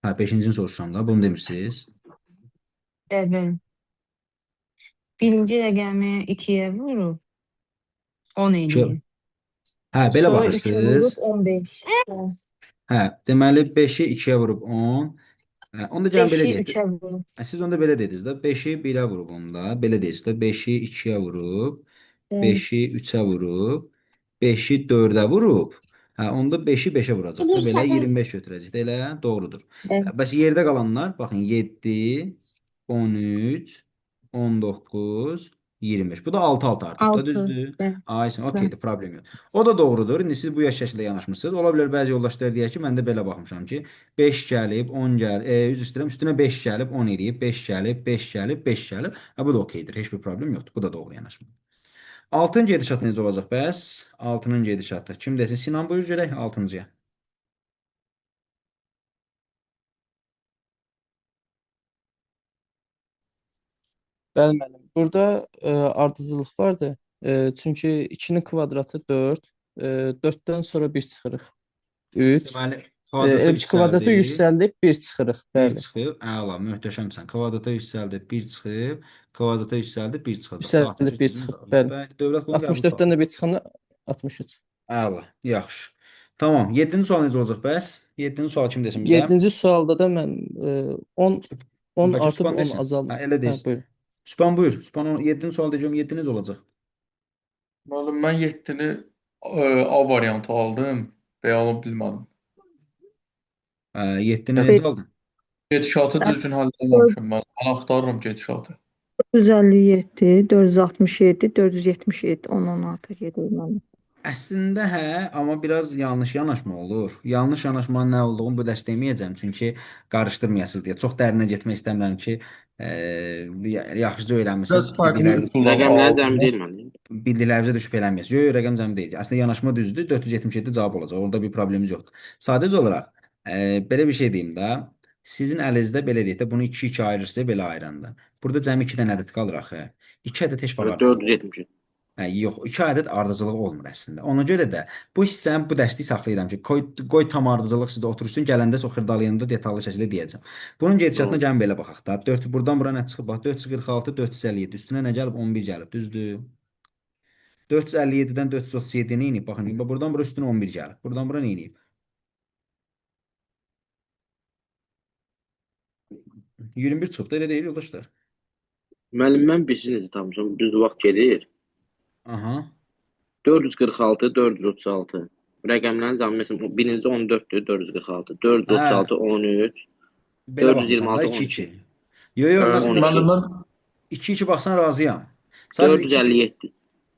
Hə, beşincini soruşuram da. Bunu demirsiniz. Bəli. Birinci rəqəmi 2-yə vurub 10 eləyir. Hə, belə Sonra 3-ə baxırsınız. vurub 15. Hə, deməli 5-i 2-yə vurub 10. Hə, onda gəlin belə 5-i deyək. 3-ə vurub. Siz onda belə dediniz də. 5-i 1-ə vurub onda. Belə deyirsiniz də. 5-i 2-yə vurub. Bəli. 5-i 3-ə vurub. 5-i 4-ə vurub. Hə, onda 5-i 5-ə vuracaq da. Belə 25 götürəcək də elə. Doğrudur. Bəli. Bəs yerdə qalanlar, baxın 7, 13, 19, 25. Bu da 6-6 artıq da, 6. düzdür? Bəli. Aysən, okeydir, problem yox. O da doğrudur. İndi siz bu yaş şəkildə yanaşmısınız. Ola bilər bəzi yoldaşlar deyər ki, mən də belə baxmışam ki, 5 gəlib, 10 gəlib, üzr istəyirəm, üstünə 5 gəlib, 10 eləyib, 5 gəlib, 5 gəlib, 5 gəlib. Hə, bu da okeydir. Heç bir problem yoxdur. Bu da doğru yanaşma. 6-cı gedişat necə olacaq bəs? 6-nın gedişatı. Kim desin? Sinan buyur görək 6-cıya. Bəli müəllim. Burada ardıcıllıq vardı. Çünki 2-nin kvadratı 4. 4-dən sonra 1 çıxırıq. 3. Deməli, Elə bir ki, kvadratı yüksəldib 1 çıxırıq. 1 Bəli. çıxıb, əla, möhtəşəmsən. Kvadrata yüksəldib 1 çıxıb, kvadrata yüksəldib 1 çıxacaq. Yüksəldib 1 çıxıb. Bəli. Dövlət pulu qəbul 64-dən də 1 çıxanda 63. Əla, yaxşı. Tamam, 7-ci sual necə olacaq bəs? 7-ci sual kim desin bizə? 7-ci sualda da mən 10 Bəlkə artıb Sübhan 10 desin. azalır. Hə, elə deyirsən. Buyurun. Sübhan buyur. Sübhan 7-ci sual deyəcəm, 7 necə olacaq? Müəllim, mən 7-ni A variantı aldım və ala bilmədim. 7-ni necə aldın? Gedişatı düzgün həll etməmişəm mən. Mən axtarıram gedişatı. 457, 467, 477, 10-16 gedir mənim. Əslində hə, amma biraz yanlış yanaşma olur. Yanlış yanaşmanın nə olduğunu bu dərs deməyəcəm, çünki qarışdırmayasınız deyə. Çox dərinə getmək istəmirəm ki, yaxşıca öyrənmisiniz. Biraz fərqli üsullar Rəqəmlərin aldım. cəmi deyil mənim. Bildiklərinizə düşüb eləməyəsiniz. Yox, rəqəm cəmi deyil. Əslində yanaşma düzdür, 477 cavab olacaq. Orada bir problemimiz yoxdur. Sadəcə olaraq belə bir şey deyim də. Sizin əlinizdə belə deyək də bunu 2-2 ayırırsınız belə ayıranda. Burada cəmi 2 dənə ədəd qalır axı. 2 ədəd heç vaxt ardıcılıq. 477. Hə, yox, 2 ədəd ardıcılıq olmur əslində. Ona görə də bu hissəni bu dərsdə saxlayıram ki, qoy tam ardıcılıq sizdə otursun, gələndə o xırdalayanda detallı şəkildə deyəcəm. Bunun gedişatına gəlin belə baxaq da. 4 buradan bura nə çıxıb? Bax 446, 457. Üstünə nə gəlib? 11 gəlib, düzdür? 457-dən 437 nə edib? Baxın, buradan bura üstünə 11 gəlib. Buradan bura nə edib? 21 çıxıb da elə deyil yoldaşlar. Müəllim, mən bilsin necə tapmışam. Düz vaxt gedir. Aha. 446, 436. Rəqəmlərin cəmi məsələn birinci 14-dür, 446. 436, 13. Belə baxırsan da 426, 2-2. Yox, məsələn Müəllim, mən 2-2 baxsan razıyam. Sadəcə 457.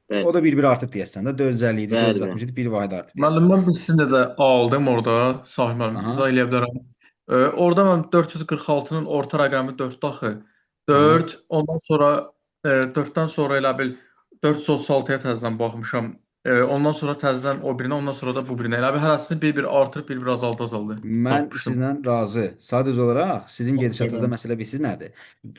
Bəli. o da bir artıq deyəsən də 457, Bəli, 467 bir vahid artıq müəllim, deyəsən. mən bilsin necə aldım orada. Sahib müəllim, Aha. izah eləyə bilərəm. Orada mən 446-nın orta rəqəmi 4-dür axı. 4, ondan sonra 4-dən sonra elə bil 436-ya təzədən baxmışam. Ondan sonra təzədən o birinə, ondan sonra da bu birinə. Elə bil hərəsini bir-bir artırıb, bir-bir azaldı. Mən Baxmışdım. sizlə razı. Sadəcə olaraq sizin gedişatınızda Dedim. məsələ bilirsiniz nədir?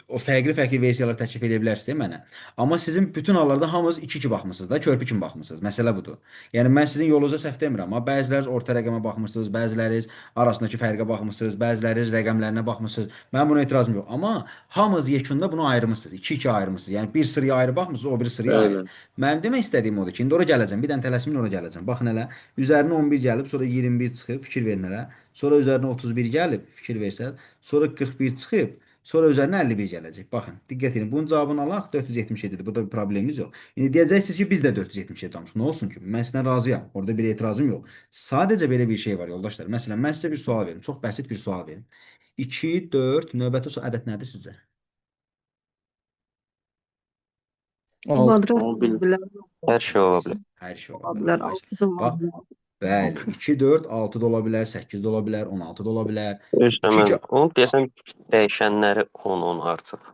O fərqli-fərqli versiyalar təklif edə bilərsiniz mənə. Amma sizin bütün hallarda hamınız 2-2 baxmısınız da, körpü kimi baxmısınız. Məsələ budur. Yəni mən sizin yolunuza səhv demirəm, amma bəziləriniz orta rəqəmə baxmısınız, bəziləriniz arasındakı fərqə baxmısınız, bəziləriniz rəqəmlərinə baxmısınız. Mənim buna etirazım yox. Amma hamınız yekunda bunu ayırmısınız. 2-2 ayırmısınız. Yəni bir sıraya ayrı baxmısınız, o biri sıraya ayrı. Bəli. Mənim demək istədiyim odur ki, indi ora gələcəm. Bir dənə tələsmin ora gələcəm. Baxın hələ. Üzərinə 11 gəlib, sonra 21 çıxıb, fikir verin hələ. Sonra üzərinə 31 gəlib, fikir versəz. Sonra 41 çıxıb, sonra üzərinə 51 gələcək. Baxın, diqqət edin. Bunun cavabını alaq 477-dir. Burada bir problemimiz yox. İndi deyəcəksiniz ki, biz də 477 almışıq. Nə olsun ki? Mən sizlə razıyam. Orada bir etirazım yox. Sadəcə belə bir şey var yoldaşlar. Məsələn, mən sizə bir sual verim. Çox bəsit bir sual verim. 2, 4, növbəti ədəd nədir sizcə? Altı. Kvadrat Onu ola bil- bilər. Hər şey ola bilər. Hər şey Ola ola bilər. bilər. Altı da ola Bax, bilər. bəli, 2, 4, 6 da ola bilər, 8 də ola bilər, 16 da ola bilər. Özdə 2, mən onu deyəsən dəyişənləri 10 artıq.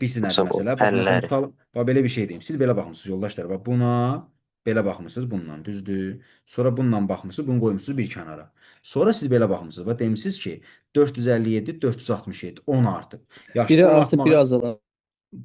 Bilirsiz nədir Məsələn, o məsələ? Bax, məsələn, həlləri. tutalım. Bax, belə bir şey deyim. Siz belə baxmısınız yoldaşlar. Bax, buna belə baxmısınız bundan, düzdür? Sonra bundan baxmısınız, bunu qoymusunuz bir kənara. Sonra siz belə baxmısınız. Bax, demisiniz ki, 457, 467, 10 artıb. Yaxşı, Biri 10 artıb, biri artmağa... azalar.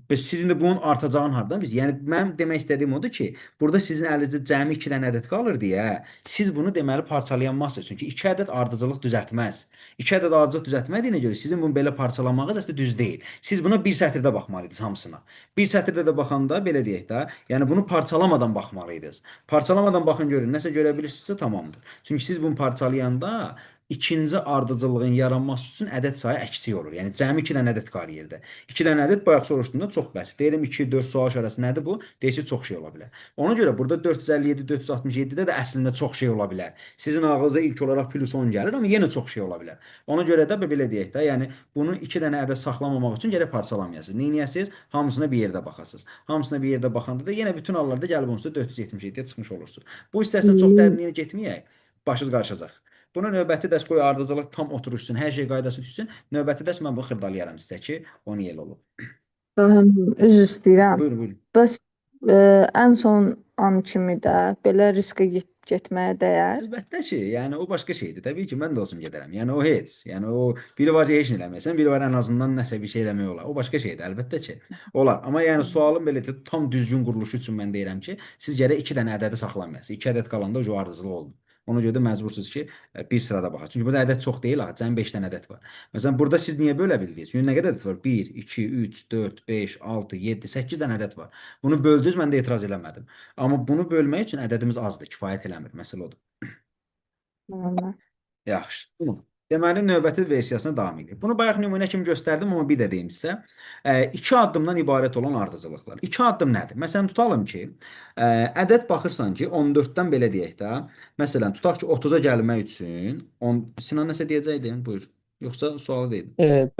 Bəs sizin də bunun artacağını hardan biz? Yəni mənim demək istədiyim odur ki, burada sizin əlinizdə cəmi 2 dənə ədəd qalır deyə, siz bunu deməli parçalayanmazsınız. Çünki 2 ədəd ardıcıllıq düzəltməz. 2 ədəd ardıcıllıq düzəltmədiyinə görə sizin bunu belə parçalamağınız əslində düz deyil. Siz buna bir sətirdə baxmalıydınız hamısına. Bir sətirdə də baxanda belə deyək də, yəni bunu parçalamadan baxmalıydınız. Parçalamadan baxın görün, nəsə görə bilirsinizsə tamamdır. Çünki siz bunu parçalayanda ikinci ardıcıllığın yaranması üçün ədəd sayı əksik olur. Yəni cəmi 2 dənə ədəd qalır yerdə. 2 dənə ədəd bayaq soruşduğumda çox bəsit. Deyirəm 2, 4 sual işarəsi nədir bu? Deyirsiz çox şey ola bilər. Ona görə burada 457, 467-də də əslində çox şey ola bilər. Sizin ağlınıza ilk olaraq plus 10 gəlir, amma yenə çox şey ola bilər. Ona görə də belə deyək də, yəni bunu 2 dənə ədəd saxlamamaq üçün gərək parçalamayasınız. Neyniyəsiniz? Hamısına bir yerdə baxasınız. Hamısına bir yerdə baxanda da yenə bütün hallarda gəlib onsuz da 477-yə çıxmış olursunuz. Bu istərsən çox dərinliyə getməyək, başınız qarışacaq. Buna növbəti dərs qoy ardıcıllıq tam oturuşsun, hər şey qaydası düşsün. Növbəti dərs mən bunu xırdalayaram sizə ki, onu yel olub. Üzr istəyirəm. Buyurun, buyurun. Bəs ən son an kimi də belə riskə getməyə dəyər. Əlbəttə ki, yəni o başqa şeydir. Təbii ki, mən də olsam gedərəm. Yəni o heç. Yəni o biri var ki, heç nə eləməyəsən, biri var ən azından nəsə bir şey eləmək olar. O başqa şeydir, əlbəttə ki. Olar. Amma yəni sualın belə tam düzgün quruluşu üçün mən deyirəm ki, siz gərək 2 dənə ədədi saxlamayasınız. 2 ədəd qalanda o ardıcıllıq olmur. Ona görə də məcbursunuz ki, bir sırada baxın. Çünki burada ədəd çox deyil, axı, cəmi 5 dənə ədəd var. Məsələn, burada siz niyə bölə bildiniz? Çünki nə qədər ədəd var? 1, 2, 3, 4, 5, 6, 7, 8 dənə ədəd var. Bunu böldünüz, mən də etiraz eləmədim. Amma bunu bölmək üçün ədədimiz azdır, kifayət eləmir. Məsələ odur. Yaxşı. Deməli, növbəti versiyasına davam edir. Bunu bayaq nümunə kimi göstərdim, amma bir də deyim sizə. 2 addımdan ibarət olan ardıcıllıqlar. 2 addım nədir? Məsələn, tutalım ki, ədəd baxırsan ki, 14-dən belə deyək də, məsələn, tutaq ki, 30-a gəlmək üçün, Sinan nəsə deyəcəkdin, buyur. Yoxsa sualı deyil.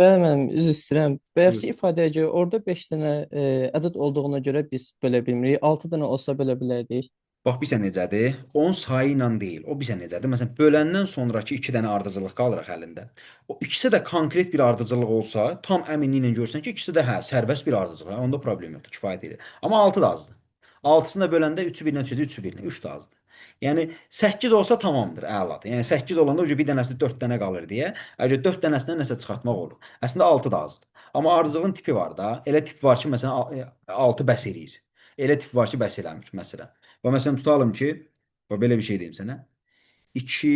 Bəli, mən üzr istəyirəm. Bayaqki Buyur. ifadəyə görə orada 5 dənə ədəd olduğuna görə biz bölə bilmirik. 6 dənə olsa bölə bilərdik. Bax, bilsən necədir? 10 sayı ilə deyil. O bilsən necədir? Məsələn, böləndən sonraki 2 dənə ardıcıllıq qalır əlində. O ikisi də konkret bir ardıcıllıq olsa, tam əminliklə görsən ki, ikisi də sərbəst bir ardıcıllıq. Onda problem yoxdur, kifayət edir. Amma 6 da azdır. 6-sını da böləndə 3-ü 1-lə düşəcək, 3-ü 1-lə, 3 də azdır. Yəni 8 olsa tamamdır, əladır. Yəni 8 olanda ucu bir dənəsi 4 dənə qalır deyə, əgər 4 dənəsindən nəsə çıxartmaq olur. Əslində 6 da azdır. Amma ardıcıllığın tipi var da. Elə tip var ki, məsələn 6 bəs eləyir. Elə tip var ki, bəs eləmir məsələn. Və məsələn tutalım ki, belə bir şey deyim sənə. 2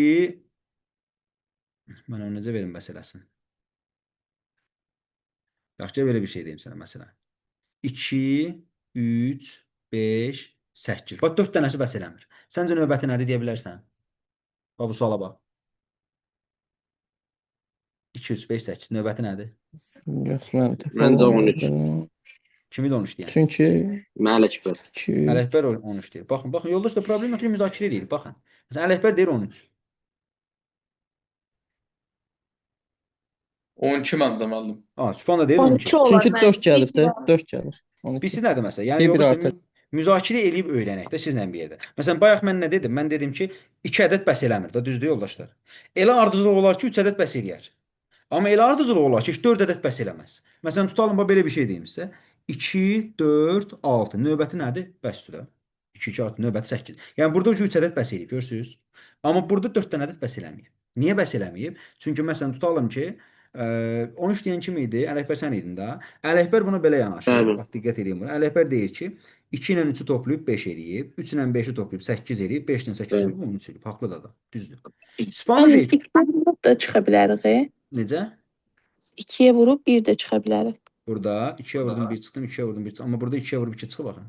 mən onu necə verim məsələsin? Yaxşı, belə bir şey deyim sənə məsələn. 2 3 5 8. Bax 4 dənəsi bəs eləmir. Səncə növbəti nədir deyə bilərsən? Bax bu suala bax. 2 3 5 8 növbəti nədir? Yox, mən Məncə 13. Kimi də 13 deyən? Çünki Mən Ələkbər. 2 Ələkbər 13 deyir. Baxın, yoldaşlar problem yoxdur, müzakirə edirik. Baxın. Məsələn, Ələkbər deyir 13. 12 məncə müəllim. Sübhan da deyir 12. çünki 4 gəlib də, 4 gəlir. 12. Bilirsiz nədir məsələ? Yəni Bir yoldaşlar artır. müzakirə eləyib öyrənək də sizlə bir yerdə. Məsələn, bayaq mən nə dedim? Mən dedim ki, 2 ədəd bəs eləmir də, düzdür yoldaşlar? Elə ardıcıllıq olar ki, 3 ədəd bəs eləyər. Amma elə ardıcıllıq olar ki, 4 ədəd bəs eləməz. Məsələn, tutalım belə bir şey deyim sizə. 2, 4, 6. Növbəti nədir? Bəsdir də. 2, 2, 6, növbəti 8. Yəni burada 3 ədəd bəs eləyib, görürsünüz? Amma burada 4 dənə ədəd bəs eləməyib. Niyə bəs eləməyib? Çünki məsələn tutalım ki, 13 deyən kim idi? Ələkbər sən idin də. Ələkbər buna belə yanaşır. Bəli. Bax diqqət edin buna. Ələkbər deyir ki, 2 ilə 3-ü toplayıb 5 eləyib, 3 ilə 5-i toplayıb 8 eləyib, 5 ilə 8 Bəli. toplayıb 13 eləyib. Haqlıdır da. Düzdür. Sübhanda deyir ki, da çıxa bilərik. necə? 2-yə vurub 1 də çıxa bilərik. Burada 2-yə vurdum 1 çıxdım, 2-yə vurdum 1 çıxdım. Amma burada 2-yə vurub 2 çıxıb axı.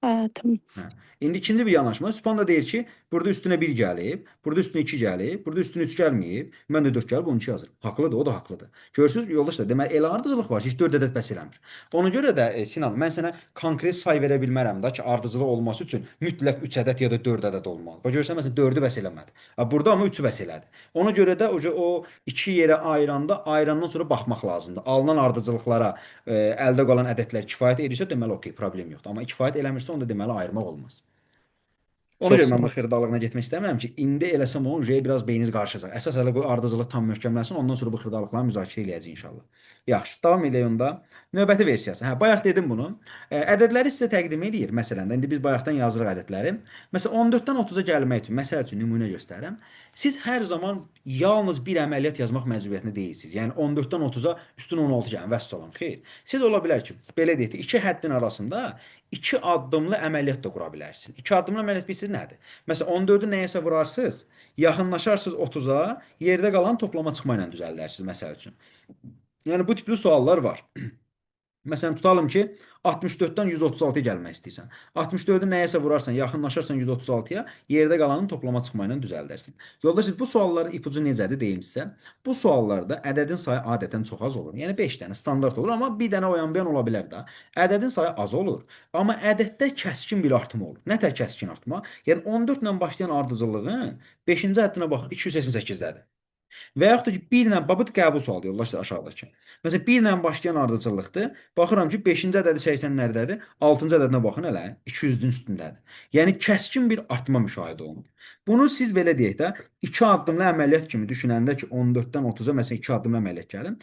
Hə, tamam. Hə. İndi ikinci bir yanaşma. Sübhan da deyir ki, burada üstünə 1 gəlib, burada üstünə 2 gəlib, burada üstünə 3 gəlməyib. Mən də 4 gəlib 12 yazıram. Haqlıdır, o da haqlıdır. Görürsüz, yoldaşlar, deməli elə ardıcılıq var ki, heç 4 ədəd bəs eləmir. Ona görə də Sinan, mən sənə konkret say verə bilmərəm da ki, ardıcılıq olması üçün mütləq 3 ədəd ya da 4 ədəd olmalı. Bax görürsən məsələn 4-ü bəs eləmədi. Burada amma 3-ü bəs elədi. Ona görə də o 2 yerə ayıranda ayırandan sonra baxmaq lazımdır. Alınan ardıcılıqlara əldə qalan ədədlər kifayət edirsə, deməli okey, problem yoxdur. Amma kifayət eləmirsə, onda deməli ayırmaq olmaz. Ona Çox görə sağ mən bu ol. xırdalığına getmək istəmirəm ki, indi eləsəm onun biraz beyniniz qarışacaq. Əsas hələ qoy ardıcılıq tam möhkəmlənsin, ondan sonra bu xırdalıqları müzakirə eləyəcəyik inşallah. Yaxşı, davam eləyək onda. Növbəti versiyası. Hə, bayaq dedim bunu. Ədədləri sizə təqdim eləyir. Məsələn, indi biz bayaqdan yazırıq ədədləri. Məsələn, 14-dən 30-a gəlmək üçün, məsəl üçün nümunə göstərirəm. Siz hər zaman yalnız bir əməliyyat yazmaq məcburiyyətində deyilsiniz. Yəni 14-dən 30-a üstün 16 gəlin, vəssalam. Xeyr. Siz ola bilər ki, belə deyək, iki həddin arasında 2 addımlı əməliyyat da qura bilərsin. 2 addımlı əməliyyat bilirsiniz nədir? Məsələn, 14-ü nəyəsə vurarsınız, yaxınlaşarsınız 30-a, yerdə qalan toplama çıxma ilə düzəldərsiniz məsəl üçün. Yəni bu tipli suallar var. Məsələn, tutalım ki, 64-dən 136-ya gəlmək istəyirsən. 64-ü nəyəsə vurarsan, yaxınlaşarsan 136-ya, yerdə qalanın toplama çıxma ilə düzəldərsən. Yoldaşlar, bu sualların ipucu necədir deyim sizə. Bu suallarda ədədin sayı adətən çox az olur. Yəni 5 dənə standart olur, amma bir dənə oyan-beyan ola bilər də. Ədədin sayı az olur, amma ədəddə kəskin bir artım olur. Nə tər kəskin artma? Yəni 14 ilə başlayan ardıcıllığın 5-ci həddinə baxın 288-dədir. Və yaxud da ki, 1 ilə babıt qəbul sualı yoldaşlar aşağıdakı. Məsələn, 1 ilə başlayan ardıcıllıqdır. Baxıram ki, 5-ci ədədi 80-lərdədir, 6-cı ədədinə baxın hələ 200-ün üstündədir. Yəni kəskin bir artma müşahidə olunur. Bunu siz belə deyək də, 2 addımlı əməliyyat kimi düşünəndə ki, 14-dən 30-a məsələn 2 addımlı əməliyyat gəlin,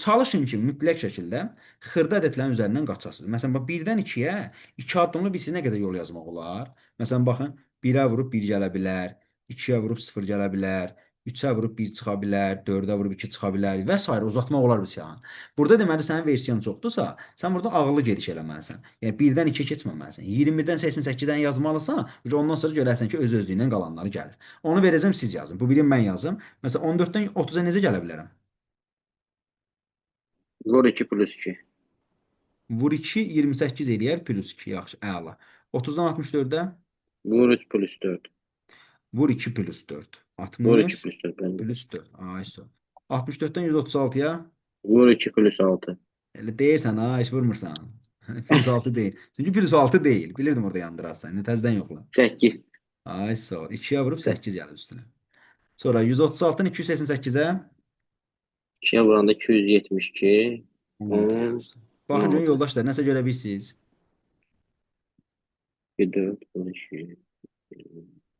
çalışın ki, mütləq şəkildə xırda ədədlərin üzərindən qaçasınız. Məsələn, 1-dən 2-yə 2 addımlı bilsiniz nə qədər yol yazmaq olar? Məsələn, baxın, 1-ə vurub 1 gələ bilər, 2-yə vurub 0 gələ bilər, 3-ə vurub 1 çıxa bilər, 4-ə vurub 2 çıxa bilər və s. uzatmaq olar bu siyahını. Burada deməli sənin versiyan çoxdursa, sən burada ağıllı gediş eləməlisən. Yəni 1-dən 2-yə keçməməlisən. 21-dən 88-dən yazmalısan, ondan sonra görərsən ki, öz-özlüyündən qalanları gəlir. Onu verəcəm siz yazın. Bu birini mən yazım. Məsələn 14-dən 30-a necə gələ bilərəm? Vur 2 plus 2. Vur 2 28 eləyər plus 2. Yaxşı, əla. 30-dan 64-də Vur 3 plus 4. vur 2 plus 4. Vur 2 60 plus 4. Bəli. plus 4. Ay, 64-dən 136-ya Vur 2 plus 6. elə deyirsən ha, heç vurmursan. Plus 6 deyil. Çünki plus 6 deyil. Bilirdim orada yandırarsan. İndi təzədən yoxla. 8. Ay sağ ol. 2-yə vurub 8 gəlir üstünə. Sonra 136-dan 288-ə 2-yə vuranda 272. 16 gəlir üstünə. Baxın görün yoldaşlar, nəsə görə bilirsiniz. 4, 12.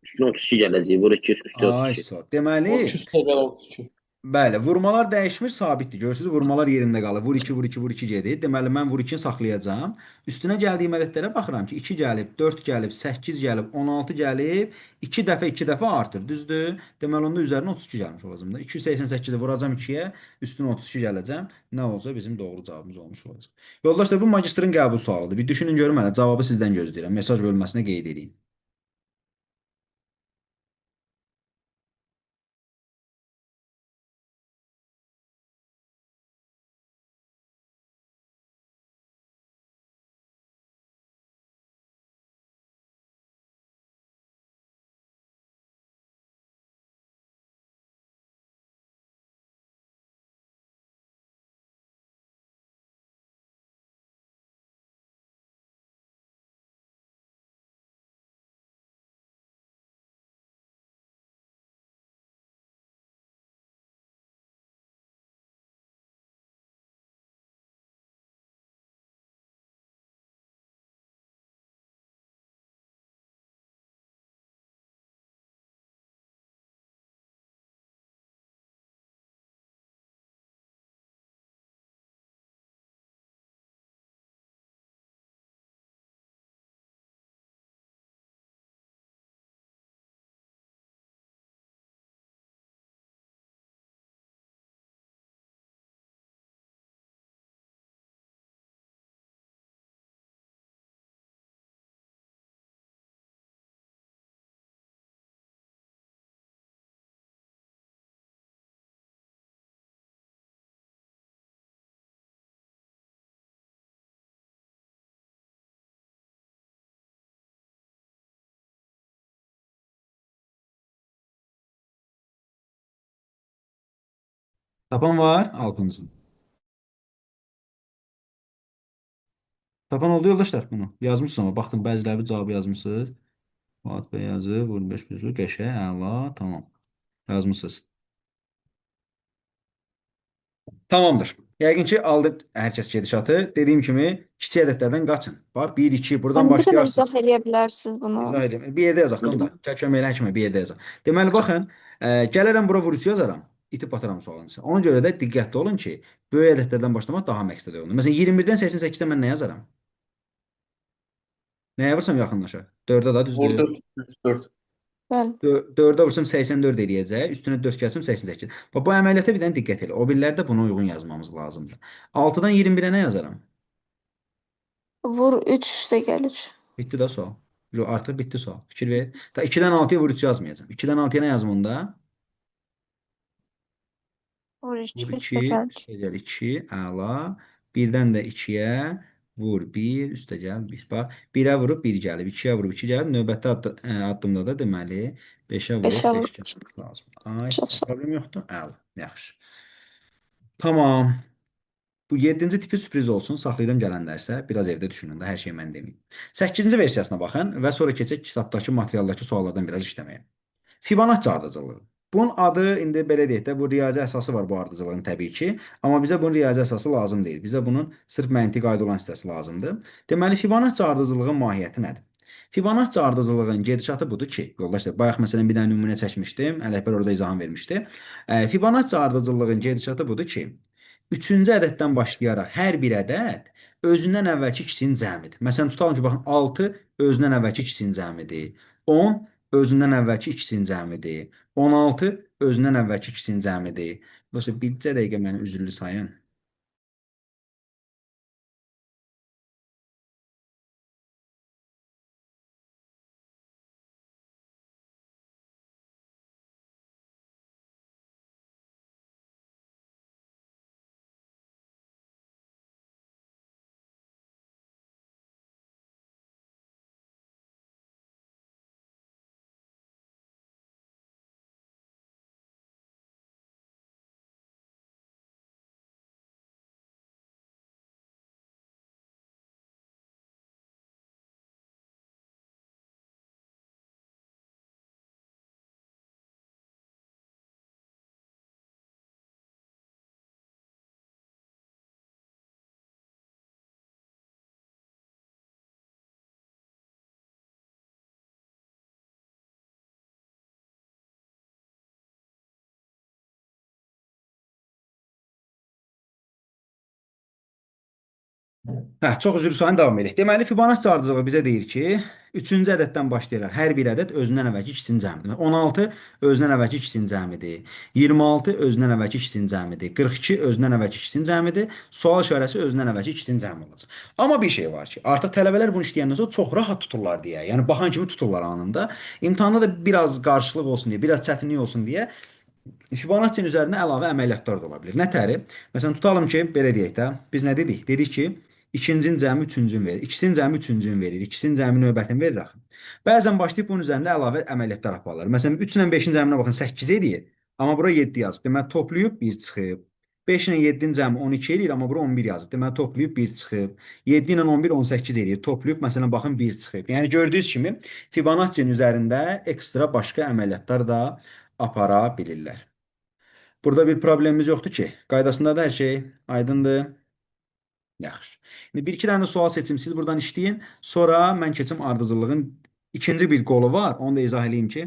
Üstünə 32 gələcək. Vur 2 üstə Ay 32. sağ ol. Deməli, 32. bəli, vurmalar dəyişmir, sabitdir. Görürsüz, vurmalar yerində qalır. Vur 2, vur 2, vur 2 gedir. Deməli, mən vur 2-ni saxlayacağam. Üstünə gəldiyim ədədlərə baxıram ki, 2 gəlib, 4 gəlib, 8 gəlib, 16 gəlib, 2 dəfə artır, düzdür? Deməli, onda üzərinə 32 gəlmiş olacaq da. 288-i vuracam 2-yə, üstünə 32 gələcəm. Nə olsa bizim doğru cavabımız olmuş olacaq. Yoldaşlar, bu magistrın qəbul sualıdır. Bir düşünün görün mənə, cavabı sizdən gözləyirəm. Mesaj bölməsinə qeyd edin. Tapan var 6-cı. Tapan oldu yoldaşlar bunu. Yazmışsınız ama baxdım bəziləri cavabı yazmışsınız. Fuat Bey yazır. Vurun 5 1 qəşəng. Əla. Tamam. Yazmışsınız. Tamamdır. Yəqin ki aldı hər kəs gedişatı. Dediyim kimi kiçik ədədlərdən qaçın. Bax 1 2 buradan Hani bir dənə başlayarsınız. izah eləyə bilərsiniz bunu? İzah edeyim. Bir yerdə yazaq da onda. Kömək həkimə bir yerdə yazaq. Deməli baxın, gələrəm bura vurucu yazaram. İtib bataram sualın içində. Ona görə də diqqətli olun ki, böyük ədədlərdən başlamaq daha məqsədə olunur. Məsələn 21-dən 88-ə mən nə yazaram? Nəyə vursam yaxınlaşar? 4-ə da düzdür. Vurdu 4. Bəli. 4-ə vursam 84 eləyəcək. Üstünə 4 gəlsəm 88. Bax bu əməliyyata bir dənə diqqət elə. O birlərdə buna uyğun yazmamız lazımdır. 6-dan 21-ə nə yazaram? Vur 3 üstə gəl 3. Bitdi də sual. Yo, artıq bitdi sual. Fikir ver. Ta 2-dən 6-ya vur 3 yazmayacağam. 2-dən 6-ya nə yazım onda? Vur Vur 2 2, üstə gəl 3. üstə gəl 2, əla. 1-dən də 2-yə vur 1, üstə gəl 1. Bax, 1-ə vurub 1 gəlib, 2-yə vurub 2 gəlib. Növbəti addımda da deməli 5-ə vurub 5-ə 5 vur. gəlmək lazım. Ay, Çox sağ ol. problem yoxdur. Əla, yaxşı. Tamam. Bu 7-ci tipi sürpriz olsun. Saxlayıram gələn dərsə. Biraz evdə düşünün də, hər şey mən deməyim. 8-ci versiyasına baxın və sonra keçək kitabdakı materialdakı suallardan biraz işləməyə. Fibonacci ardıcıllığı. Bunun adı indi belə deyək də, bu riyazi əsası var bu ardıcıllığın təbii ki, amma bizə bunun riyazi əsası lazım deyil. Bizə bunun sırf məntiq qayda olan hissəsi lazımdır. Deməli, Fibonacci ardıcıllığın mahiyyəti nədir? Fibonacci ardıcıllığın gedişatı budur ki, yoldaşlar, bayaq məsələn bir dənə nümunə çəkmişdim, Ələkbər orada izahını vermişdi. Fibonacci ardıcıllığın gedişatı budur ki, 3-cü ədəddən başlayaraq hər bir ədəd özündən əvvəlki ikisinin cəmidir. Məsələn, tutalım ki, baxın 6 özündən əvvəlki ikisinin cəmidir. 10 özündən əvvəlki ikisinin cəmidir. 16 özündən əvvəlki ikisinin cəmidir. Dostlar, bircə dəqiqə məni üzrlü sayın. Çox üzr sayın davam edək. Deməli, Fibonacci ardıcılığı bizə deyir ki, 3-cü ədəddən başlayaraq hər bir ədəd özündən əvvəlki ikisinin cəmidir. 16 özündən əvvəlki ikisinin cəmidir. 26 özündən əvvəlki ikisinin cəmidir. 42 özündən əvvəlki ikisinin cəmidir. Sual işarəsi özündən əvvəlki ikisinin cəmi olacaq. Amma bir şey var ki, artıq tələbələr bunu işləyəndən sonra çox rahat tuturlar deyə. Yəni baxan kimi tuturlar anında. İmtahanda da biraz qarşılıq olsun deyə, biraz çətinlik olsun deyə Fibonacci-nin üzərinə əlavə əməliyyatlar da ola bilər. Nətəri? Məsələn, tutalım ki, belə deyək də, biz nə dedik? Dedik ki, ikincinin cəmi üçüncünü verir. İkisinin cəmi üçüncünü verir. İkisinin cəmi növbətini verir axı. Bəzən başlayıb bunun üzərində əlavə əməliyyatlar aparırlar. Məsələn, 3 ilə 5-in cəminə baxın 8 eləyir. Amma bura 7 yazıb. Deməli, toplayıb 1 çıxıb. 5 ilə 7-nin cəmi 12 eləyir, amma bura 11 yazıb. Deməli, toplayıb 1 çıxıb. 7 ilə 11 18 eləyir. Toplayıb, məsələn, baxın 1 çıxıb. Yəni, gördüyünüz kimi Fibonacci-nin üzərində ekstra başqa əməliyyatlar da apara bilirlər. Burada bir problemimiz yoxdur ki. Qaydasında da hər şey aydındır. Yaxşı. İndi bir-iki dənə sual seçim. Siz buradan işləyin. Sonra mən keçim ardıcıllığın ikinci bir qolu var. Onu da izah edeyim ki,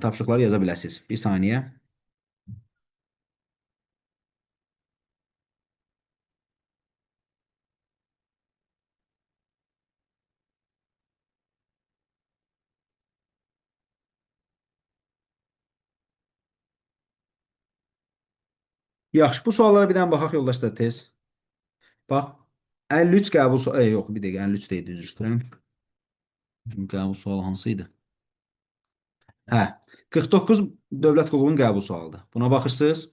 tapşırıqları yaza biləsiniz. Bir saniyə. Yaxşı. Bu suallara bir dənə baxaq yoldaşlar tez. Bax. 53 qəbul sualı. Yox, bir dəqiqə 53 deyil, düz istəyirəm. Qəbul sualı hansı idi? Hə. 49 dövlət qulluğunun qəbul sualıdır. Buna baxırsınız.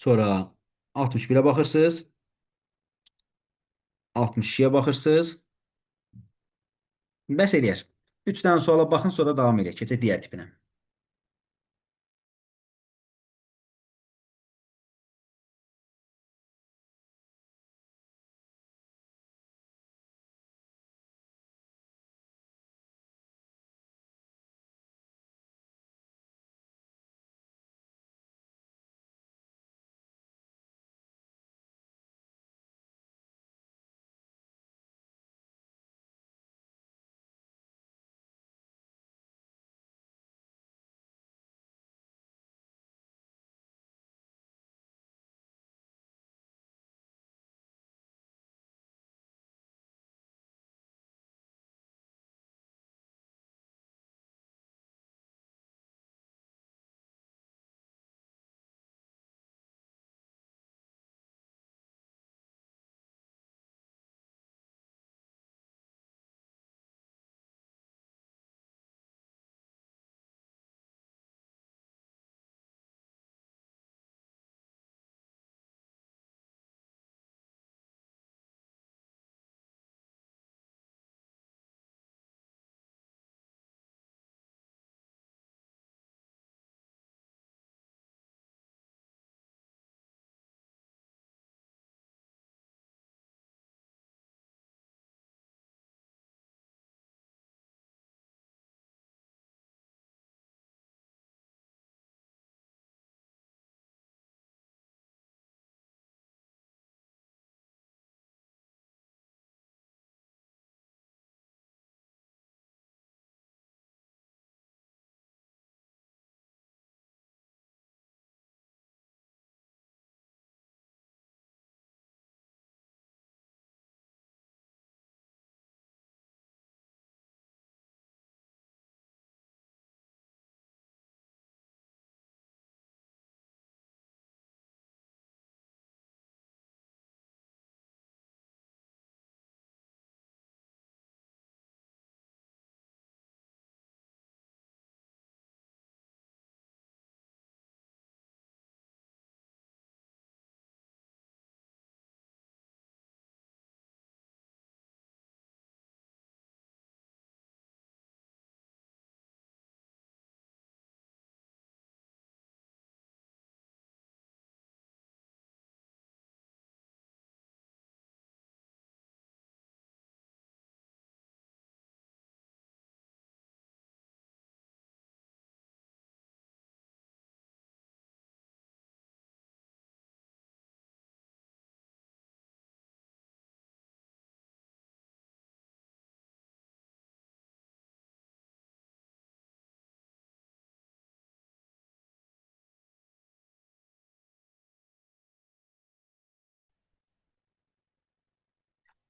Sonra 61-ə baxırsınız. 62-yə baxırsınız. Bəs eləyər. 3 dənə suala baxın, sonra davam edək. Keçək digər tipinə.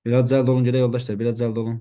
Biraz cəld olun gedək yoldaşlar, biraz cəld olun.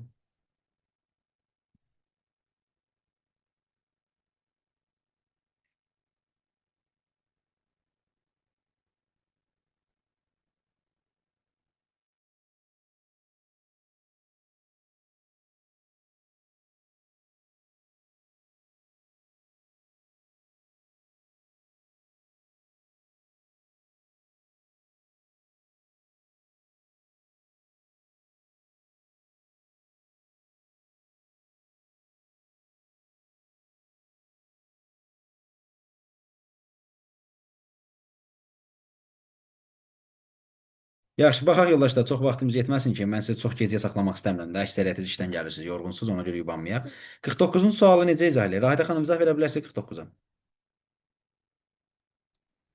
Yaxşı, baxaq yoldaşlar, çox vaxtımız yetməsin ki, mən sizi çox gecəyə saxlamaq istəmirəm də. Əksəriyyətiniz işdən gəlirsiniz, yorğunsunuz, ona görə yubanmayaq. 49-cu sualı necə izah eləyir? Rahidə xanım izah verə bilərsə 49-a.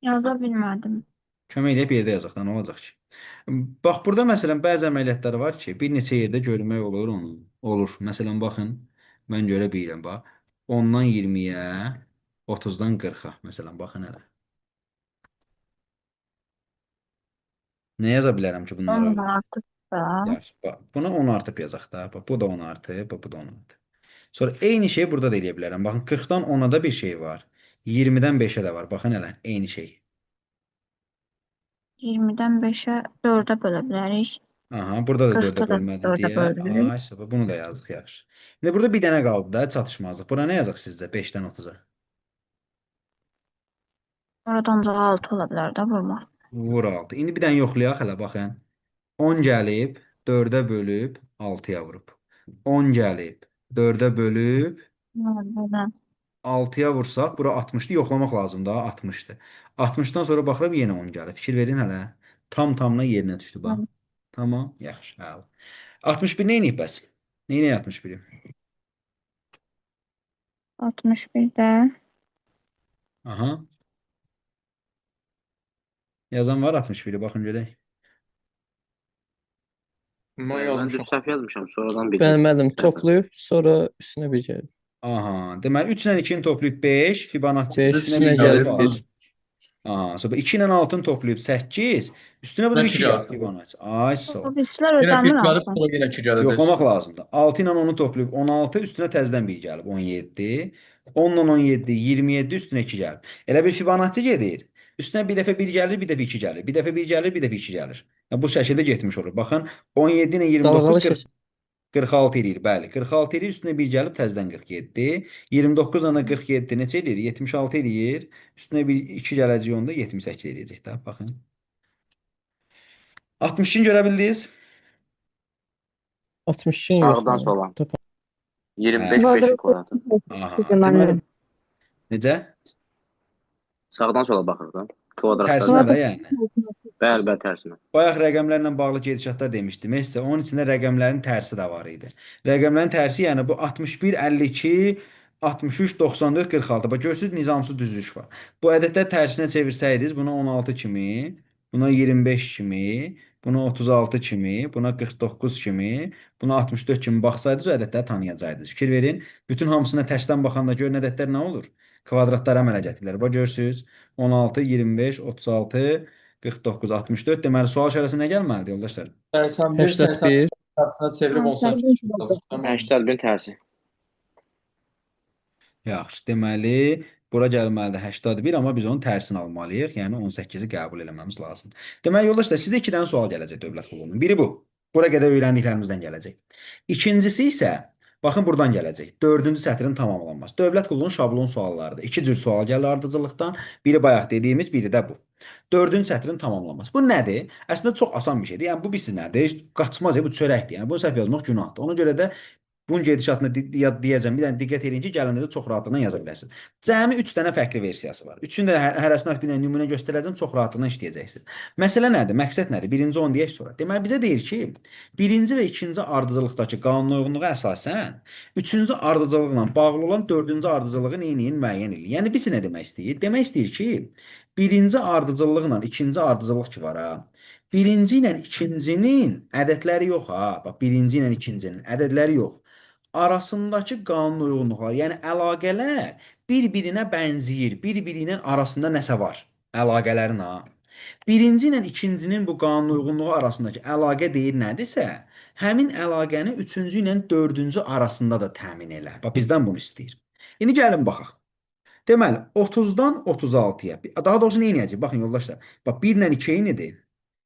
Yaza bilmədim. Kömək eləyib yerdə yazaq da, nə olacaq ki? Bax, burada məsələn bəzi əməliyyatlar var ki, bir neçə yerdə görmək olur onu. Olur. Məsələn, baxın, mən görə bilirəm, bax. 10-dan 20-yə, 30-dan 40-a. Məsələn, baxın hələ. Nə yaza bilərəm ki, bunlara? 10 artıq da. Yaxşı, bax, bunu 10 artıb yazaq da. Bax, bu da 10 artıb, bax, bu da 10 artıb. Sonra eyni şey burada da eləyə bilərəm. Baxın, 40-dan 10-a da bir şey var. 20-dən 5-ə də var. Baxın hələ, eyni şey. 20-dən 5-ə 4-ə bölə bilərik. Aha, burada da 4-ə 40-da da bölmədi 4-ə deyə. bölürük. Ay, super, bunu da yazdıq, yaxşı. İndi burada bir dənə qaldı da, çatışmazlıq. Bura nə yazaq sizcə? 5-dən 30-a. Orada ancaq 6 ola bilər də vurma. Vur 6. İndi bir dənə yoxlayaq hələ, baxın. 10 gəlib, 4-ə bölüb, 6-ya vurub. 10 gəlib, 4-ə bölüb, Belə. 6-ya vursaq, bura 60-dır, yoxlamaq lazımdır, 60-dır. 60-dan sonra baxırıq, yenə 10 gəlir. Fikir verin hələ. Tam-tamına yerinə düşdü, bax. Tamam, yaxşı, əla. 61 nə edib bəs? Nə edib 61-i? 61-də Aha. Yazan var 61-i, baxın görək. Mən Mən yazmışam. düz səhv yazmışam, sonradan bir Bəli, müəllim, toplayıb sonra üstünə bir gəlib. Aha, deməli 3 ilə 2-ni toplayıb 5, Fibonacci 5 üstünə üstünə bir gəlib gəlib 1. 6. Aha, sonra 2 ilə 6-nı toplayıb 8, üstünə bu da 2 2 gəlib gəlib. Fibonacci. Ay, sağ ol. bu bizlər Yenə bir ödəmir gəlib, alsın. sonra yenə 2 gələcək. Yoxlamaq lazımdır. 6 ilə 10-u toplayıb 16, üstünə təzədən 1 gəlib 17. 10 ilə 17, 27, üstünə 2 gəlib. Elə bir Fibonacci gedir. Üstünə bir dəfə 1 gəlir, bir dəfə 2 gəlir. Bir dəfə 1 gəlir, bir dəfə 2 gəlir. Yəni, bu şəkildə getmiş olur. Baxın, 17 ilə 29, Dalğalı 40, şəkil. 46 eləyir, bəli. 46 eləyir, üstünə 1 gəlib, təzədən 47. 29 ilə 47 neçə eləyir? 76 eləyir. Üstünə 2 gələcək onda 78 eləyəcək də. Baxın. 60-ını görə bildiniz? 62-ni yox. Sağdan sola. Tapa. 25 Hə. 5-in kvadraты. Aha, deməli, necə? Sağdan sola baxırdım. Kvadratlar. Tərsinə də yəni. Bəli, bəli, tərsinə. Bayaq rəqəmlərlə bağlı gedişatlar demişdim. Isə onun içində rəqəmlərin tərsi də var idi. Rəqəmlərin tərsi yəni bu 61, 52, 63, 94, 46. Bax görürsüz nizamsız düzülüş var. Bu ədədlər tərsinə çevirsəydiniz buna 16 kimi, buna 25 kimi, buna 36 kimi, buna 49 kimi, buna 64 kimi baxsaydınız o ədədləri tanıyacaqdınız. Fikir verin. Bütün hamısına tərsdən baxanda görün ədədlər nə olur? Kvadratlara əmələ gətirirlər. Bax görürsüz 16, 25, 36, 49, 64. Deməli, sual şərəsi nə gəlməlidir, yoldaşlar? 81, 81. tersine çevirip 18 yazıp tamam. 81 tərsi. Yaxşı, deməli, bura gəlməlidir 81, amma biz onun tərsini almalıyıq. Yəni 18-i qəbul eləməmiz lazımdır. Deməli, yoldaşlar, sizə 2 dənə sual gələcək dövlət qulluğundan. Biri bu. Bura qədər öyrəndiklərimizdən gələcək. İkincisi isə, baxın buradan gələcək. 4-cü sətrin tamamlanması. Dövlət qulluğunun şablon suallarıdır. 2 cür sual gəlir ardıcıllıqdan. Biri bayaq dediyimiz, biri də bu. 4-cü sətrin tamamlanması. Bu nədir? Əslində çox asan bir şeydir. Yəni bu bilirsiz nədir? Qaçmaz, bu çörəkdir. Yəni bunu səhv yazmaq günahdır. Ona görə də bunun gedişatını deyəcəm. Bir dənə diqqət edin ki, gələndə də çox rahatlıqla yaza bilərsiniz. Cəmi 3 dənə fərqli versiyası var. Üçünü də hərəsinə bir dənə nümunə göstərəcəm, çox rahatlıqla işləyəcəksiniz. Məsələ nədir? Məqsəd nədir? Birinci onu deyək sonra. Deməli bizə deyir ki, birinci və ikinci ardıcıllıqdakı qanun uyğunluğa əsasən, üçüncü ardıcıllıqla bağlı olan dördüncü ardıcılığı neyinin müəyyən edin. Yəni biz nə demək istəyir? Demək istəyir ki, birinci ardıcıllıqla ikinci ardıcıllıq ki var ha. Birinci ilə ikincinin ədədləri yox ha. Bax, birinci ilə ikincinin ədədləri yox. Arasındakı qanun uyğunluqlar, yəni əlaqələr bir-birinə bənzəyir, bir-birinin arasında nəsə var. Əlaqələrin ha. Birinci ilə ikincinin bu qanun uyğunluğu arasındakı əlaqə deyir nədirsə, həmin əlaqəni üçüncü ilə dördüncü arasında da təmin elə. Bax, bizdən bunu istəyir. İndi gəlin baxaq. Deməli, 30-dan 36-ya, daha doğrusu nə edəcək? Baxın yoldaşlar, bax 1 ilə 2 eynidir,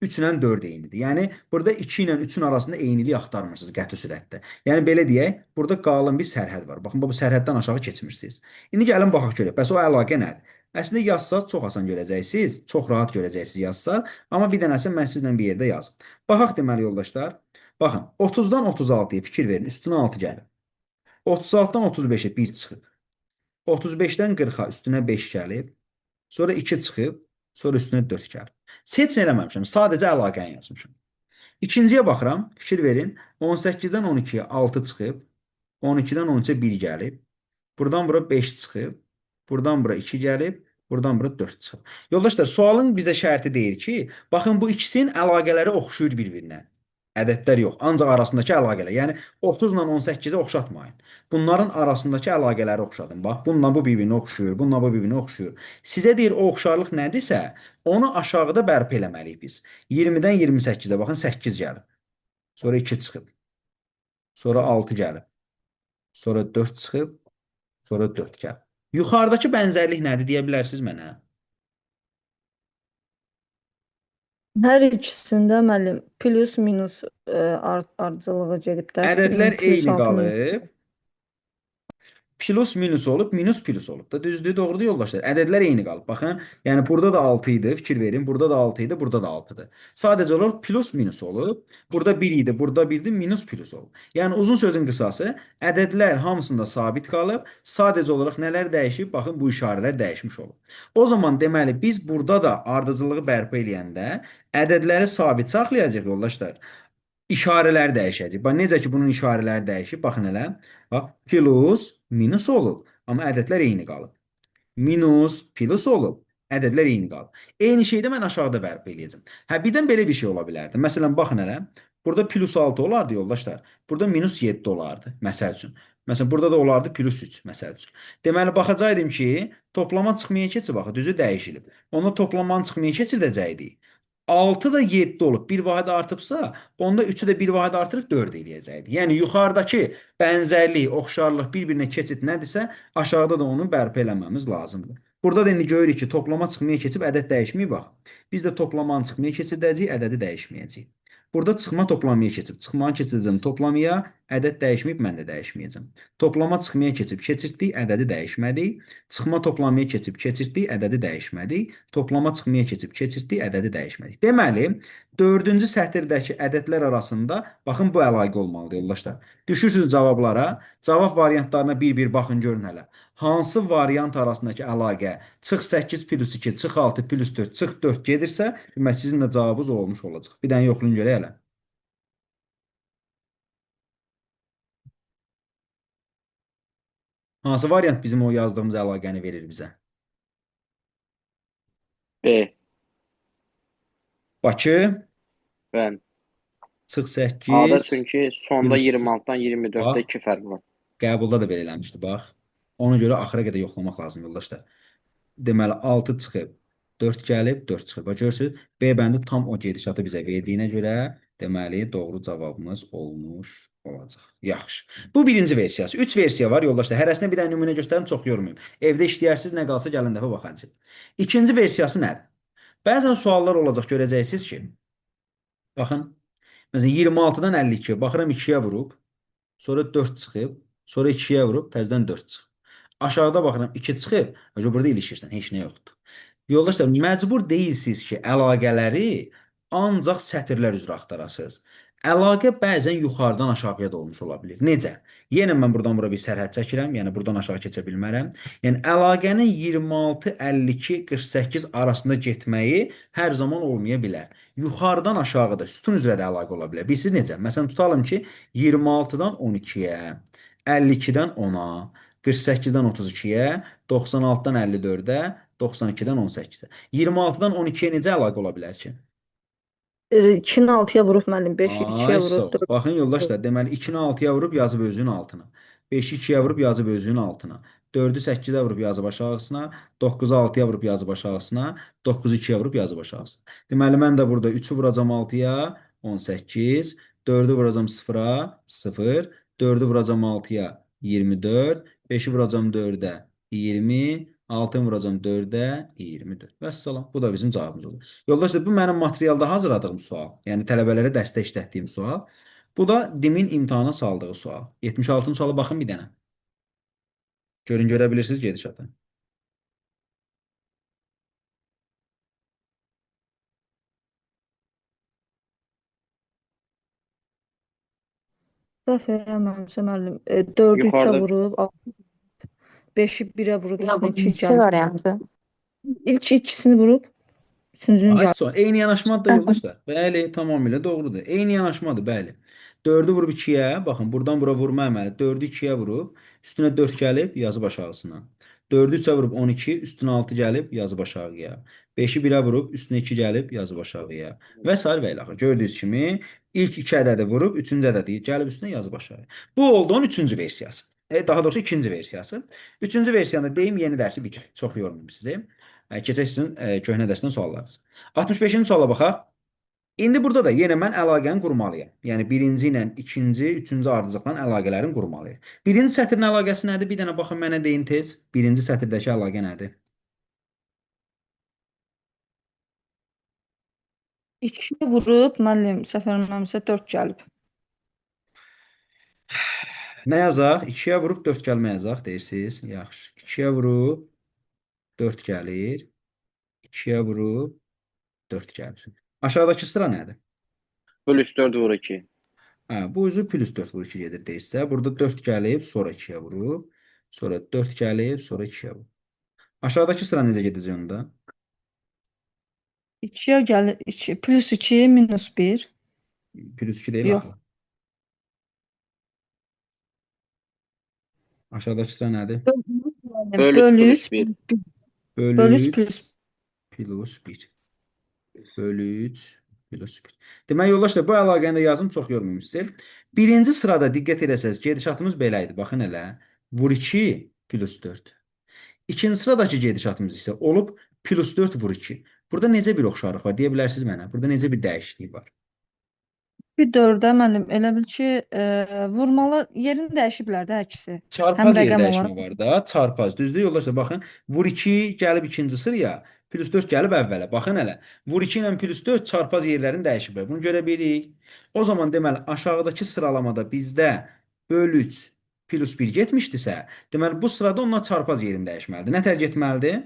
3 ilə 4 eynidir. Yəni, burada 2 ilə 3-ün arasında eyniliyi axtarmırsınız qəti sürətdə. Yəni, belə deyək, burada qalın bir sərhəd var. Baxın, bu sərhəddən aşağı keçmirsiniz. İndi gəlin baxaq görək, bəs o əlaqə nədir? Əslində yazsaz çox asan görəcəksiniz, çox rahat görəcəksiniz yazsaz, amma bir dənəsi mən sizlə bir yerdə yazım. Baxaq deməli yoldaşlar, baxın, 30-dan 36-ya fikir verin, üstünə 6 gəlir. 36-dan 35-ə 1 çıxıb. 35-dən 40-a üstünə 5 gəlib, sonra 2 çıxıb, sonra üstünə 4 gəlib. Heç nə eləməmişəm, sadəcə əlaqəni yazmışam. İkinciyə baxıram, fikir verin, 18-dən 12-yə 6 çıxıb, 12-dən 13-ə 1 gəlib, buradan bura 5 çıxıb, buradan bura 2 gəlib, buradan bura 4 çıxıb. Yoldaşlar, sualın bizə şərti deyir ki, baxın bu ikisinin əlaqələri oxşuyur bir-birinə. Ədədlər yox, ancaq arasındakı əlaqələr. Yəni 30 ilə 18-i oxşatmayın. Bunların arasındakı əlaqələri oxşadın. Bax, bununla bu bir-birinə oxşuyur, bununla bu bir-birinə oxşuyur. Sizə deyir o oxşarlıq nədirsə, onu aşağıda bərpa eləməliyik biz. 20-dən 28-ə baxın 8 gəlib. Sonra 2 çıxıb. Sonra 6 gəlib. Sonra 4 çıxıb. Sonra 4 gəlib. Yuxarıdakı bənzərlik nədir deyə bilərsiniz mənə? Hər ikisində müəllim plus minus ardıcılığı gedib də. Ədədlər Plus eyni altı qalıb. Plus minus olub, minus plus olub da. Düzdür, doğrudur yoldaşlar. Ədədlər eyni qalıb. Baxın, yəni burada da 6 idi, fikir verin. Burada da 6 idi, burada da 6-dır. Sadəcə olaraq plus minus olub. Burada 1 idi, burada 1 idi, minus plus olub. Yəni uzun sözün qısası, ədədlər hamısında sabit qalıb. Sadəcə olaraq nələr dəyişib? Baxın, bu işarələr dəyişmiş olub. O zaman deməli biz burada da ardıcılığı bərpa eləyəndə ədədləri sabit saxlayacağıq yoldaşlar. İşarələr dəyişəcək. Bax, necə ki, bunun işarələri dəyişib, baxın elə. Bax, plus, minus olub, amma ədədlər eyni qalıb. Minus, plus olub, ədədlər eyni qalıb. Eyni şeydə mən aşağıda bərpa eləyəcəm. Hə, birdən belə bir şey ola bilərdi. Məsələn, baxın elə, burada plus 6 olardı yoldaşlar, burada minus 7 olardı, məsəl üçün. Məsələn, burada da olardı plus 3, məsəl üçün. Deməli, baxacaqdım ki, toplama çıxmaya keçib, baxı, düzü dəyişilib. Onda toplamanın çıxmaya keçirdəcəkdik. 6 da 7 olub, bir vahid artıbsa, onda 3-ü də bir vahid artırıb 4 eləyəcəkdir. Yəni, yuxarıdakı bənzərlik, oxşarlıq bir-birinə keçid nədirsə, aşağıda da onu bərpa eləməmiz lazımdır. Burada da indi görürük ki, toplama çıxmaya keçib ədəd dəyişməyib, bax. Biz də toplamanı çıxmaya keçirdəcəyik, ədədi dəyişməyəcəyik. Burada çıxma toplamaya keçib, çıxmanı keçirəcəm toplamaya, ədəd dəyişməyib, mən də dəyişməyəcəm. Toplama çıxmaya keçib, keçirtdik, ədədi dəyişmədik. Çıxma toplamaya keçib, keçirtdik, ədədi dəyişmədik. Toplama çıxmaya keçib, keçirtdik, ədədi dəyişmədik. Deməli, 4-cü sətirdəki ədədlər arasında, baxın, bu əlaqə olmalıdır, yoldaşlar. Düşürsünüz cavablara, cavab variantlarına bir-bir baxın, görün hələ. Hansı variant arasındakı əlaqə çıx 8 plus 2, çıx 6 plus 4, çıx 4 gedirsə, demək sizin də cavabınız olmuş olacaq. Bir dənə yoxlayın görək hələ. Hansı variant bizim o yazdığımız əlaqəni verir bizə? B. Bakı, Ben. çıx 8. A'da çünki sonda plus 26-dan 24-də Bax. 2 fərq var. Qəbulda da belə eləmişdi, bax. Ona görə axıra qədər yoxlamaq lazım, yoldaşlar. Deməli, 6 çıxıb, 4 gəlib, 4 çıxıb. Bax, görürsünüz, B bəndi tam o gedişatı bizə verdiyinə görə, deməli, doğru cavabımız olmuş olacaq. Yaxşı. Bu birinci versiyası. 3 versiya var, yoldaşlar. Hərəsinə bir dənə nümunə göstərim, çox yormayayım. Evdə işləyərsiniz, nə qalsa gəlin dəfə baxacaq. İkinci versiyası nədir? Bəzən suallar olacaq, görəcəksiniz ki, baxın, məsələn, 26-dan 52-yə, baxıram 2-yə vurub, sonra 4 çıxıb, sonra 2-yə vurub, təzədən 4 çıxıb. Aşağıda baxıram 2 çıxıb, burada ilişirsən, heç nə yoxdur. Yoldaşlar, məcbur deyilsiniz ki, əlaqələri ancaq sətirlər üzrə axtarasınız. Əlaqə bəzən yuxarıdan aşağıya da olmuş ola bilir. Necə? Yenə mən buradan bura bir sərhəd çəkirəm, yəni buradan aşağı keçə bilmərəm. Yəni əlaqənin 26, 52, 48 arasında getməyi hər zaman olmaya bilər. Yuxarıdan aşağıda sütun üzrə də əlaqə ola bilər. Bilirsiniz necə? Məsələn, tutalım ki, 26-dan 12-yə, 52-dən 10-a, 48-dən 32-yə, 96-dan 54-ə, 92-dən 18-ə. 26-dan 12-yə necə əlaqə ola bilər ki? 2-ni 6-ya vurub müəllim, 5-i 2-yə Ay, sağ vurub ol. 4. Baxın yoldaşlar, deməli 2-ni 6-ya vurub yazıb özünün altına. 5-i 2-yə vurub yazıb özünün altına. 4-ü 8-ə vurub yazıb aşağısına, 9-u 6-ya vurub yazıb aşağısına, 9-u 2-yə vurub yazıb aşağısına. Deməli, mən də burada 3-ü vuracam 6-ya, 18, 4-ü vuracam 0-a, 0, 4-ü vuracam 6-ya, 24, 5-i vuracam 4-ə, 20, 6-nı vuracam 4-ə, 24. Vəssalam. Bu da bizim cavabımız olur. Yoldaşlar, bu mənim materialda hazırladığım sual. Yəni tələbələrə dəstək işlətdiyim sual. Bu da DİM-in imtahana saldığı sual. 76-cı suala baxın bir dənə. Görün, görə bilirsiniz gedişatı. Səhv eləmirəmsə müəllim, 4-ü 3-ə Yuxarıda vurub, 5-i 1-ə vurub, üstünə 2 İkinci gəlib. variantı. İlk ikisini vurub, üçüncünü Ay, gəlib. eyni yanaşmadır da yoldaşlar. Bəli, tamamilə doğrudur. Eyni yanaşmadır, bəli. 4-ü vurub 2-yə, baxın, buradan bura vurma əməli. 4-ü 2-yə vurub, üstünə 4 gəlib, yazıb aşağısına. 4-ü 3-ə vurub 12, üstünə 6 gəlib, yazıb aşağıya. 5-i 1-ə vurub, üstünə 2 gəlib, yazıb aşağıya. Və s. və ilaxır. Gördüyünüz kimi, ilk 2 ədədi vurub, 3-cü ədədi gəlib üstünə yazıb aşağıya. Bu oldu onun 3-cü versiyası. Daha doğrusu 2-ci versiyası. 3-cü versiyanı deyim, yeni dərsi bitir. Çox yormayım sizi. Keçək sizin köhnə dərsdən suallarınız. 65-ci suala baxaq. İndi burada da yenə mən əlaqəni qurmalıyam. Yəni birinci ilə ikinci, üçüncü ardıcıqla əlaqələrini qurmalıyam. Birinci sətrin əlaqəsi nədir? Bir dənə baxın mənə deyin tez. Birinci sətirdəki əlaqə nədir? 2-yə vurub, müəllim, səhv eləmirəmsə 4 gəlib. Nə yazaq? 2-yə vurub 4 gəlmə yazaq deyirsiniz. Yaxşı. 2-yə vurub 4 gəlir. 2-yə vurub 4 gəlir. Aşağıdakı sıra nədir? bölü 4 vur 2. Bu üzü plus 4 vur 2 gedir deyirsə. Burada 4 gəlib, sonra 2-yə vurub. Sonra 4 gəlib, sonra 2-yə vurub. Aşağıdakı sıra necə gedəcək onda? 2-yə gəlir, 2, plus 2, minus 1. Plus 2 deyil Yox. axı. Aşağıdakı sıra nədir? Bölü 3 plus 1. Bölü 3 plus plus 1. Bölü 3 plus 1. Demək, yoldaşlar, bu əlaqəni də yazım, çox yormayım sizi. Birinci sırada diqqət edəsəz, gedişatımız belə idi. Baxın elə. Vur 2 plus 4. İkinci sıradakı gedişatımız isə olub plus 4 vur 2. Burada necə bir oxşarlıq var? Deyə bilərsiniz mənə. Burada necə bir dəyişiklik var? bir 4-ə müəllim, elə bil ki, vurmalar yerini dəyişiblər də hər ikisi. Çarpaz Həm yeri rəqəm dəyişmə olaraq. var da. Çarpaz. Düzdür, yoldaşlar, baxın. Vur 2 gəlib ikinci sıraya. Plus 4 gəlib əvvələ. Baxın hələ. Vur 2 ilə plus 4 çarpaz yerlərini dəyişiblər. Bunu görə bilirik. O zaman deməli aşağıdakı sıralamada bizdə bölü 3 plus 1 getmişdisə, deməli bu sırada onunla çarpaz yerini dəyişməlidir. Nə tər getməlidir?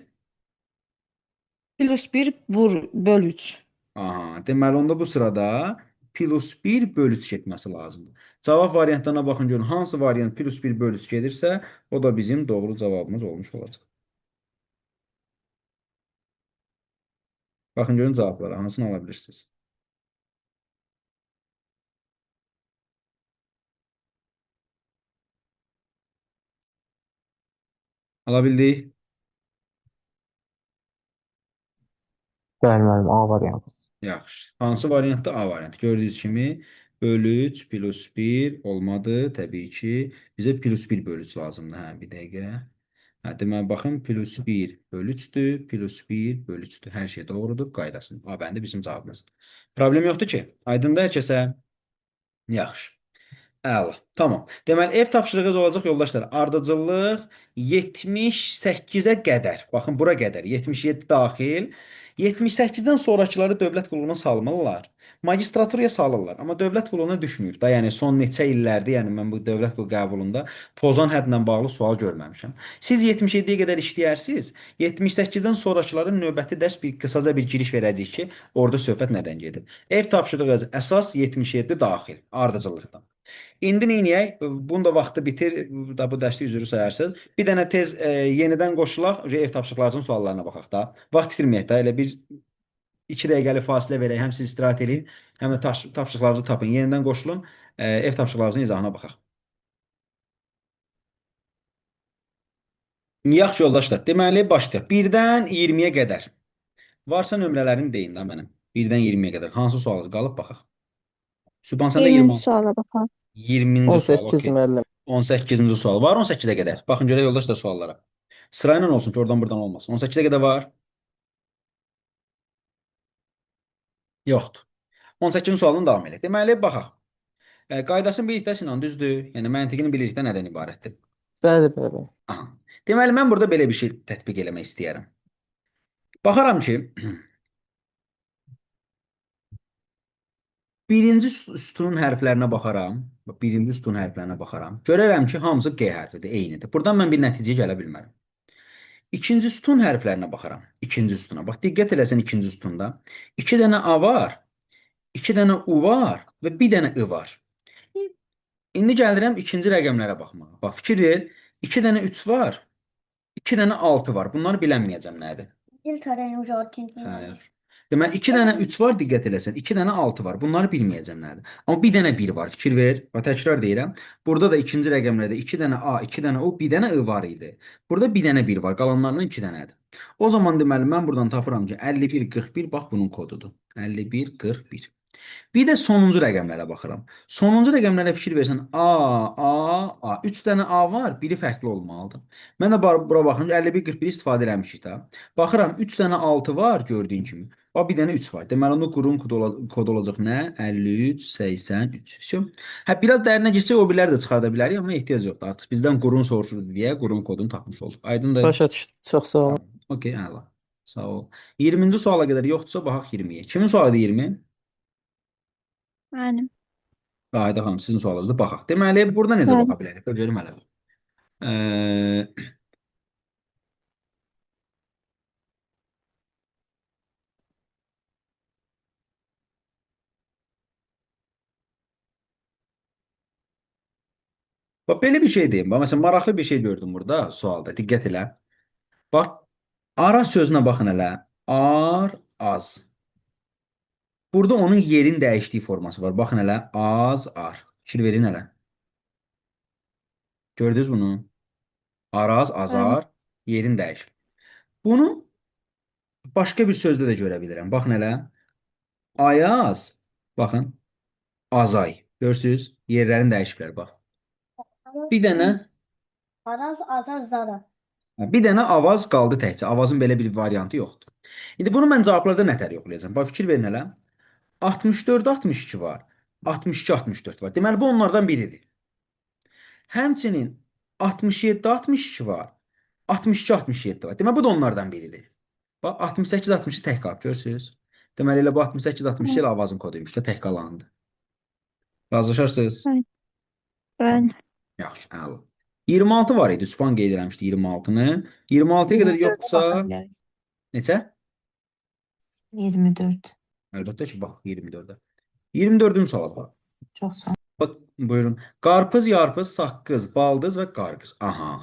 Plus 1 vur, böl 3. Aha, deməli onda bu sırada plus 1 bölü 3 getməsi lazımdır. Cavab variantlarına baxın görün hansı variant plus 1 bölü 3 gedirsə, o da bizim doğru cavabımız olmuş olacaq. Baxın görün cavablara hansını ala bilirsiniz. Ala bildik. Bəli, müəllim, A variantı. Yaxşı. Hansı variantda? A variantı. Gördüyünüz kimi bölü 3 plus 1 olmadı. Təbii ki bizə plus 1 bölü 3 lazımdır. Hə, bir dəqiqə. Hə, deməli baxın plus 1 bölü 3'dür. Plus 1 bölü 3'dür. Hər şey doğrudur. Qaydasında. A bəndə bizim cavabımızdır. Problem yoxdur ki. Aydındır hər kəsə? Yaxşı. Əla. Tamam. Deməli ev tapşırığınız olacaq yoldaşlar. Ardıcıllıq 78-ə qədər. Baxın bura qədər. 77 daxil. 78-dən sonrakıları dövlət qulluğuna salmırlar. Magistraturaya salırlar. Amma dövlət qulluğuna düşməyib da. Yəni son neçə illərdir, yəni mən bu dövlət qulluğu qəbulunda pozan həddlə bağlı sual görməmişəm. Siz 77-yə qədər işləyərsiniz. 78-dən sonrakıların növbəti dərs bir qısaca bir giriş verəcəyik ki, orada söhbət nədən gedir. Ev tapşırığı əsas 77 daxil ardıcıllıqdan. İndi neyniyək? Bunun da vaxtı bitir. Da bu dərsi üzrü sayarsınız. Bir dənə tez yenidən qoşulaq. Ev tapşırıqlarının suallarına baxaq da. Vaxt itirməyək da. Elə bir 2 dəqiqəlik fasilə verək. Həm siz istirahət edin, həm də tapşırıqlarınızı tapın. Yenidən qoşulun. Ev tapşırıqlarınızın izahına baxaq. Yaxşı yoldaşlar. Deməli başlayaq. 1-dən 20-yə qədər. Varsa nömrələrini deyin də mənə. 1-dən 20-yə qədər. Hansı sualınız qalıb baxaq. Sübhan səndə 20-ci 20. suala baxaq. 20-ci sual. 18 okey. müəllim. 18-ci sual var 18-ə qədər. Baxın görək yoldaşlar suallara. Sırayla olsun ki, oradan buradan olmasın. 18-ə qədər var? Yoxdur. 18-ci sualdan davam edək. Deməli, baxaq. Qaydasını bilirik də Sinan, düzdür? Yəni məntiqini bilirik də nədən ibarətdir. Bəli, bəli, bəli. Aha. Deməli, mən burada belə bir şey tətbiq eləmək istəyərəm. Baxaram ki, birinci sütunun hərflərinə baxaram. Birinci sütunun hərflərinə baxaram. Görərəm ki, hamısı G hərfidir, eynidir. Buradan mən bir nəticəyə gələ bilmərəm. İkinci sütun hərflərinə baxaram. İkinci sütuna. Bax, diqqət eləsən ikinci sütunda. 2 dənə A var, 2 dənə U var və bir dənə I var. İndi gəlirəm ikinci rəqəmlərə baxmağa. Bax, fikir ver. 2 dənə 3 var, 2 dənə 6 var. Bunları bilənməyəcəm nədir? Hayır. Deməli, 2 dənə 3 var, diqqət eləsən. 2 dənə 6 var. Bunları bilməyəcəm nədir? Amma bir dənə 1 var. Fikir ver. Və təkrar deyirəm. Burada da ikinci rəqəmlərdə 2 dənə A, 2 dənə O, bir dənə I var idi. Burada bir dənə 1 var. Qalanlarından 2 dənədir. O zaman deməli, mən buradan tapıram ki, 51, 41, bax bunun kodudur. 51, 41. Bir də sonuncu rəqəmlərə baxıram. Sonuncu rəqəmlərə fikir versən A, A, A. 3 dənə A var, biri fərqli olmalıdır. Mən də bura baxın, 51, 41 istifadə eləmişik də. Baxıram, 3 dənə 6 var, gördüyün kimi. Bax, bir dənə 3 var. Deməli, onda qurun kodu olacaq nə? 53, 83. Hə, biraz dərinə girsək, o birləri də çıxarda bilərik, amma ehtiyac yoxdur. Artıq bizdən qurun soruşurdu deyə qurun kodunu tapmış olduq. Aydındır? Başa düşdüm. Çox sağ olun. Tamam. Okey, əla. Sağ ol. 20-ci suala qədər yoxdursa, baxaq 20-yə. Kimin sualıdır 20? Mənim. Rahidə xanım, sizin sualınızdır. Baxaq. Deməli, burada necə baxa bilərik? Görüm hələ. Bax, belə bir şey deyim. Bax, məsələn, maraqlı bir şey gördüm burada sualda. Diqqət elə. Bax, ara sözünə baxın elə. Ar, az. Burada onun yerin dəyişdiyi forması var. Baxın elə. Az, ar. Fikir verin elə. Gördünüz bunu? Araz, azar, yerin dəyişir. Bunu başqa bir sözdə də görə bilirəm. Baxın elə. Ayaz, baxın. Azay. Görürsünüz? Yerlərini dəyişiblər, bax. Bir dənə Araz, azar, zara. bir dənə avaz qaldı təkcə. Avazın belə bir variantı yoxdur. İndi bunu mən cavablarda nətər yoxlayacağam? Bax, fikir verin elə. 64, 62 var. 62, 64 var. Deməli, bu onlardan biridir. Həmçinin 67, 62 var. 62, 67 var. Deməli, bu da onlardan biridir. Bax, 68, 60 tək qalıb, görürsünüz? Deməli, elə bu 68, 60 elə avazın koduymuş da tək qalandı. Razılaşarsınız? Bəli. Yaxşı, əla. 26 var idi, Sübhan qeyd eləmişdi 26-nı. 26-ya qədər yoxdursa, neçə? 24. Əlbəttə ki, bax, 24-ə. 24-ün suala bax. Çox sağ ol. Bax, buyurun. Qarpız, yarpız, saqqız, baldız və qarqız. Aha,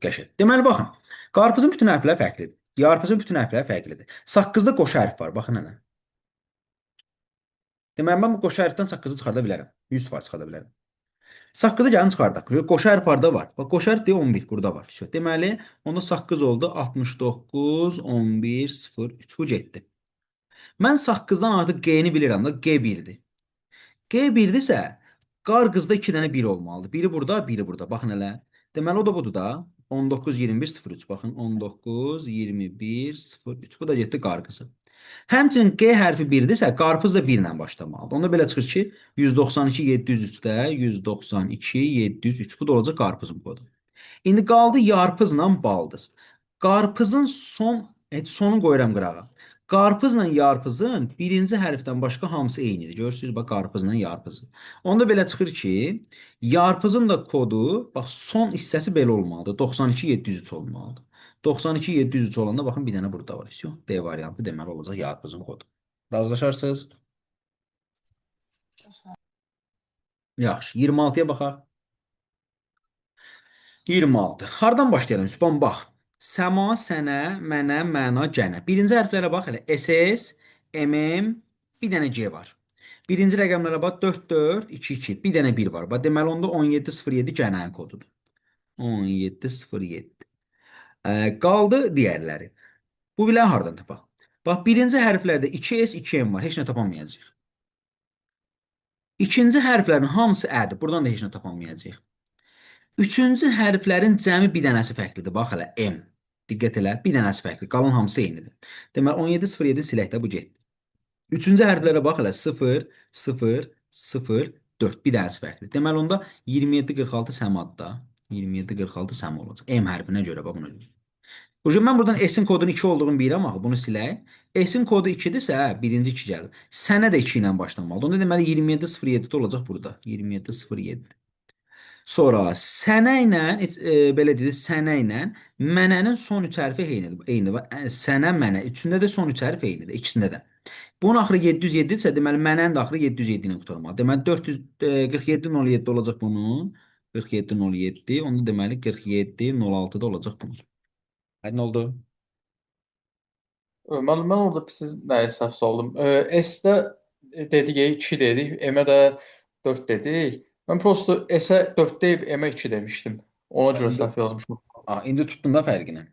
qəşəng. Deməli, baxın. Qarpızın bütün hərfləri fərqlidir. Yarpızın bütün hərfləri fərqlidir. Saqqızda qoşu hərf var, baxın hələ. Deməli, mən bu qoşu hərfdən saqqızı çıxarda bilərəm. 100% çıxarda bilərəm. Saqqızı gəlin çıxardaq. Qoşu hərf harda var? Bax, qoşu hərf deyə 11 burada var. Deməli, onda saqqız oldu 69, 11, 0, 3 bu getdi. Mən saqqızdan artıq G-ni bilirəm da, G1-dir. G1-dirsə, qarqızda 2 dənə 1 olmalıdır. Biri burada, biri burada. Baxın elə. Deməli, o da budur da. 19, 21, 03. Baxın, 19, 21, 03. Bu da getdi qarqızı. Həmçinin G hərfi 1-dirsə, qarpız da 1 ilə başlamalıdır. Onda belə çıxır ki, 192, 703-də 192, 703. Bu da olacaq qarpızın kodu. İndi qaldı yarpızla baldız. Qarpızın sonu qoyuram qırağa. Qarpızla yarpızın birinci hərfdən başqa hamısı eynidir. Görürsünüz, bax, qarpızla yarpızı. Onda belə çıxır ki, yarpızın da kodu, bax, son hissəsi belə olmalıdır. 92, 703 olmalıdır. 92, 703 olanda, baxın, bir dənə burada var. D variantı deməli olacaq yarpızın kodu. Razılaşarsınız? Yaxşı, 26-ya baxaq. 26. Hardan başlayalım? Sübhan, bax. Səma, sənə, mənə, məna, gənə. Birinci hərflərə bax, elə SS, MM, bir dənə G var. Birinci rəqəmlərə bax, 4, 4, 2, 2. Bir dənə 1 var. Bax, deməli, onda 17, 07 gənənin kodudur. 17, 07. Qaldı digərləri. Bu bilən hardan tapaq? Bax, birinci hərflərdə 2S, 2M var. Heç nə tapamayacaq. İkinci hərflərin hamısı ədir. Buradan da heç nə tapamayacaq. Üçüncü hərflərin cəmi bir dənəsi fərqlidir. Bax hələ M. Diqqət elə, bir dənəsi fərqli. Qalan hamısı eynidir. Deməli 1707 silək də bu getdi. Üçüncü hərflərə bax hələ 0, 0, 0, 4 bir dənəsi fərqli. Deməli onda 2746 səmadda. 2746 səm olacaq. M hərfinə görə bax buna görə. Hocam mən buradan S-in kodunun 2 olduğunu bilirəm axı, bunu silək. S-in kodu 2-dirsə, birinci 2 gəlir. Sənə də 2 ilə başlamalıdır. Onda deməli 2707 olacaq burada. 2707. Sonra sənə ilə, belə dedik, sənə ilə mənənin son üç hərfi eynidir. Sənə, mənə. Üçündə də son üç hərf eynidir. İkisində də. Bunun axırı 707 isə deməli mənənin də axırı 707 ilə qurtarmalı. Deməli 44707 olacaq bunun. 4707. Onda deməli 4706 da olacaq bunun. Hadi nə oldu? Mən orada siz nəyə səhv saldım? S-də dedik 2 dedik, M-ə də 4 dedik. Mən prosto S-ə 4 deyib M-ə 2 demişdim. Ona görə səhv yazmışım. İndi tutdun da fərqini.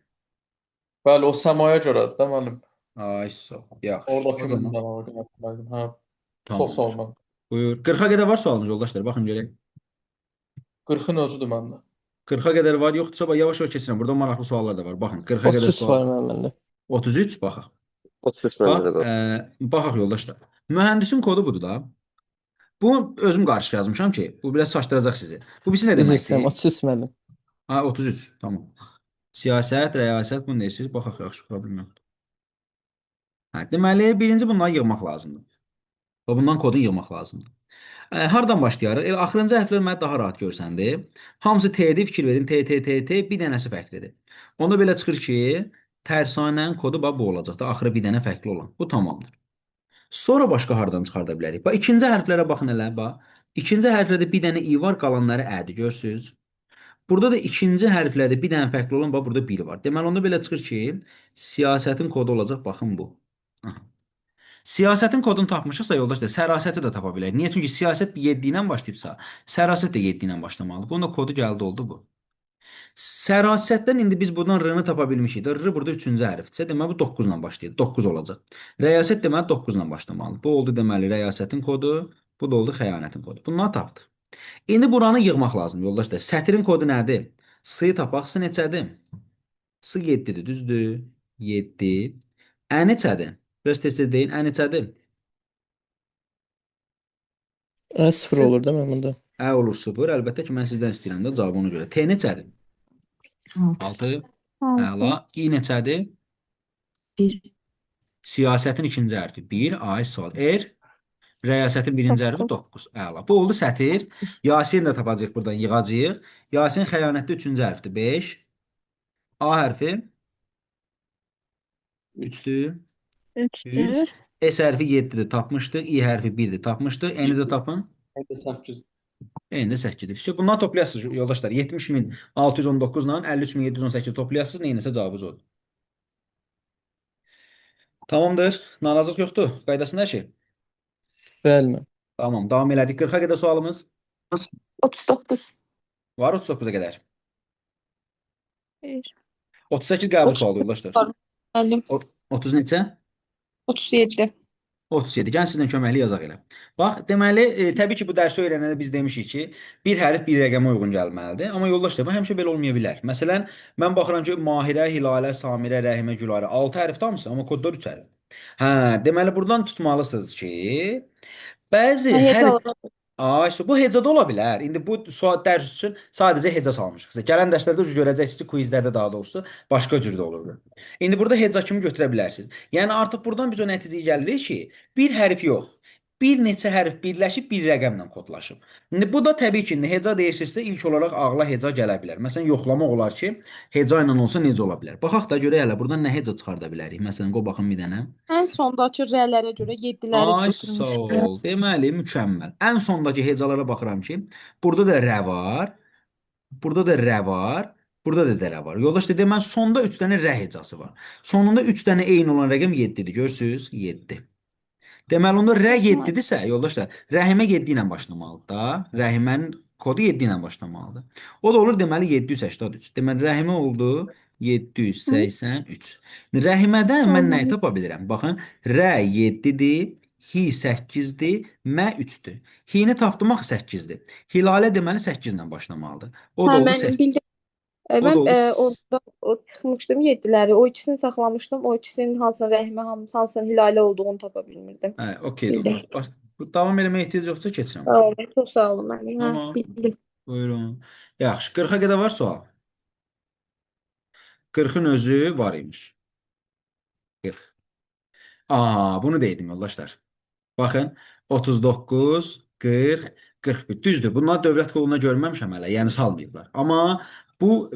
Bəli, o səmaya görədir də mənim. Ay sağ ol. Yaxşı. Oradakı O zaman mənim. Hə. tamam. Çox sağ ol mən. Buyur. 40-a qədər var sualınız yoldaşlar. Baxın görək. 40-ın özüdür məndə. 40-a qədər var. Yoxdursa yavaş-yavaş keçirəm. Burada maraqlı suallar da var. Baxın 40-a qədər 33 var sual. məndə. 33 baxaq. 33 məndə də Bax, qalır. baxaq yoldaşlar. Mühəndisin kodu budur da. Bu özüm qarışıq yazmışam ki, bu biraz saçdıracaq sizi. Bu bilsin nə Üzr deməkdir? istəyirəm, 33 mənim. Ha 33. Tamam. Siyasət, rəyasət bunu deyirsiniz. Baxaq yaxşı problem yoxdur. Hə, deməli birinci bunları yığmaq lazımdır. Və bundan kodunu yığmaq lazımdır. Hardan başlayarıq? Elə axırıncı hərflər mənə daha rahat görsəndir. Hamısı T-dir, fikir verin. T, T, T, T, bir dənəsi fərqlidir. Onda belə çıxır ki, tərsanənin kodu bax bu olacaq da, axırı bir dənə fərqli olan. Bu tamamdır. Sonra başqa hardan çıxarda bilərik? Bax, ikinci hərflərə baxın elə, bax. İkinci hərflərdə bir dənə i var, qalanları ədir, görürsünüz? Burada da ikinci hərflərdə bir dənə fərqli olan, bax, burada 1 var. Deməli, onda belə çıxır ki, siyasətin kodu olacaq, baxın bu. Aha. Siyasətin kodunu tapmışıqsa yoldaşlar, sərasəti də tapa bilərik. Niyə? Çünki siyasət 7 ilə başlayıbsa, sərasət də 7 ilə başlamalıdır. Bunun da kodu gəldi oldu bu. Sərasətdən indi biz buradan r-nı tapa bilmişik. R burada 3-cü hərfdirsə, deməli bu 9 ilə başlayır. 9 olacaq. Rəyasət deməli 9 ilə başlamalıdır. Bu oldu deməli rəyasətin kodu, bu da oldu xəyanətin kodu. Bunları tapdıq. İndi buranı yığmaq lazım yoldaşlar. Sətrin kodu nədir? S-yı tapaq. S neçədir? S 7-dir, düzdür? 7. Ə neçədir? Biraz tez-tez deyin. Ə neçədir? 0 olur da məndə. Ə olur 0. Əlbəttə ki, mən sizdən istəyirəm də cavabı ona görə. T neçədir? 6. Əla. İ neçədir? 1. Siyasətin ikinci hərfi 1. Ay sual. Rəyasətin birinci hərfi 9. Əla. Bu oldu sətir. Yasin də tapacaq buradan yığacağıq. Yasin xəyanətdə üçüncü hərfdir 5. A hərfi 3-dür. 3. S hərfi 7-dir, tapmışdıq. İ hərfi 1-dir, tapmışdıq. N-i də tapın. 8. N-i də 8-dir. Bundan toplayasınız yoldaşlar. 70.619 ilə 53.718 toplayasınız. Neynəsə cavabınız odur. Tamamdır. Narazılıq yoxdur. Qaydasında hər şey. Bəli mən. Tamam. Davam elədik. 40-a qədər sualımız 39. var. 39-a qədər. 1. 38 qəbul sualı yoldaşlar. Müəllim 30 neçə? 37. 37. Gəlin sizlə köməkli yazaq elə. Bax, deməli, təbii ki, bu dərsi öyrənəndə biz demişik ki, bir hərf bir rəqəmə uyğun gəlməlidir. Amma yoldaşlar, bu həmişə belə olmaya bilər. Məsələn, mən baxıram ki, Mahirə, Hilalə, Samirə, Rəhimə, Gülarə 6 hərfdir hamısı, amma kodlar 3 hərf. Hə, deməli, buradan tutmalısınız ki, bəzi hərf... Ay, bu hecada ola bilər. İndi bu dərs üçün sadəcə heca salmışıq. Gələn dərslərdə görəcəksiniz ki, quizlərdə daha doğrusu başqa cür də olur. İndi burada heca kimi götürə bilərsiniz. Yəni artıq buradan biz o nəticəyə gəlirik ki, bir hərf yox, bir neçə hərf birləşib bir rəqəmlə kodlaşıb. İndi bu da təbii ki, heca deyirsinizsə ilk olaraq ağla heca gələ bilər. Məsələn, yoxlamaq olar ki, heca ilə olsa necə ola bilər? Baxaq da görək hələ buradan nə heca çıxarda bilərik. Məsələn, qoy baxın bir dənə. Ən sondakı rələrə görə 7-ləri Ay sağ ol. Deməli, mükəmməl. Ən sondakı hecalara baxıram ki, burada da rə var, burada da rə var, burada da dərə var. Yoldaş dedi, mən sonda 3 dənə rə hecası var. Sonunda 3 dənə eyni olan rəqəm 7-dir. Görürsünüz? 7. Deməli, onda rə 7-dirsə, yoldaşlar, rəhimə 7 ilə başlamalıdır da. Rəhimənin kodu 7 ilə başlamalıdır. O da olur, deməli, 783. Deməli, rəhimə oldu 783. Rəhimədən mən nəyi tapa bilirəm? Baxın, rə 7-dir, Hi 8-dir, mə 3-dür. Hi-ni tapdım axı 8-dir. Hilalə deməli 8 ilə başlamalıdır. O da Hə, oldu müəllim 8. bildim. O da Mən oldu orada çıxmışdım 7-ləri. O ikisini saxlamışdım. O ikisinin hansının Rəhimə, hansının Hilalə olduğunu tapa bilmirdim. hə, okeydir Bildim. onda. Davam eləməyə ehtiyac yoxsa keçirəm. Sağ olun. Çox sağ olun müəllim. Hə, Tamam. bildim. Buyurun. Yaxşı, 40-a qədər var sual. 40-ın özü var imiş. 40. Aha, bunu deydim yoldaşlar. Baxın, 39, 40, 41. Düzdür. Bunlar dövlət quluna görməmişəm hələ, yəni salmayıblar. Amma bu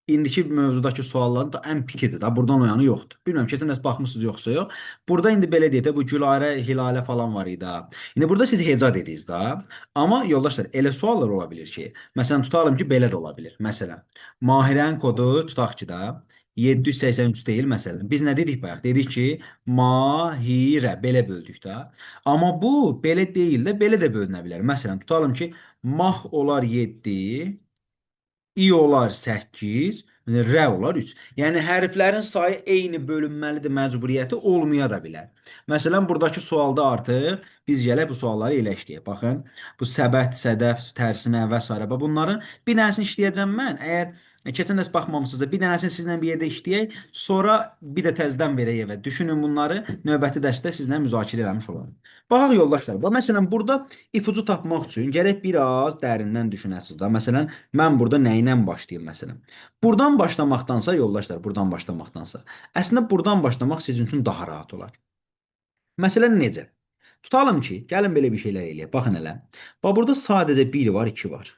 indiki mövzudakı sualların da ən pikidir da. Buradan o yanı yoxdur. Bilmirəm, keçən dəfə baxmısınız yoxsa yox. Burada indi belə deyək də, bu Gülarə, Hilalə falan var idi. Ha. İndi burada siz heca dediniz da. Amma yoldaşlar, elə suallar ola bilir ki, məsələn, tutalım ki, belə də ola bilir. Məsələn, Mahirənin kodu tutaq ki da 783 deyil məsələn. Biz nə dedik bayaq? Dedik ki, Mahirə belə böldük də. Amma bu belə deyil də, belə də bölünə bilər. Məsələn, tutalım ki, mah olar 7, i olar 8, rə olar 3. Yəni hərflərin sayı eyni bölünməlidir məcburiyyəti olmaya da bilər. Məsələn, buradakı sualda artıq biz gələk bu sualları elə işləyək. Baxın, bu səbət, sədəf, tərsinə və s. Bunların bir dənəsini işləyəcəm mən. Əgər keçən dərs baxmamısınızsa, bir dənəsini sizlə bir yerdə işləyək, sonra bir də təzədən verək evə. Düşünün bunları növbəti dərsdə sizlə müzakirə eləmiş olarıq. Baxaq yoldaşlar, məsələn, burada ipucu tapmaq üçün gərək biraz dərindən düşünəsiniz da. Məsələn, mən burada nə ilə başlayım məsələn? Buradan başlamaqdansa yoldaşlar, buradan başlamaqdansa, əslində buradan başlamaq sizin üçün daha rahat olar. Məsələn, necə? Tutalım ki, gəlin belə bir şeylər eləyək. Baxın elə. Bax burada sadəcə 1 var, 2 var.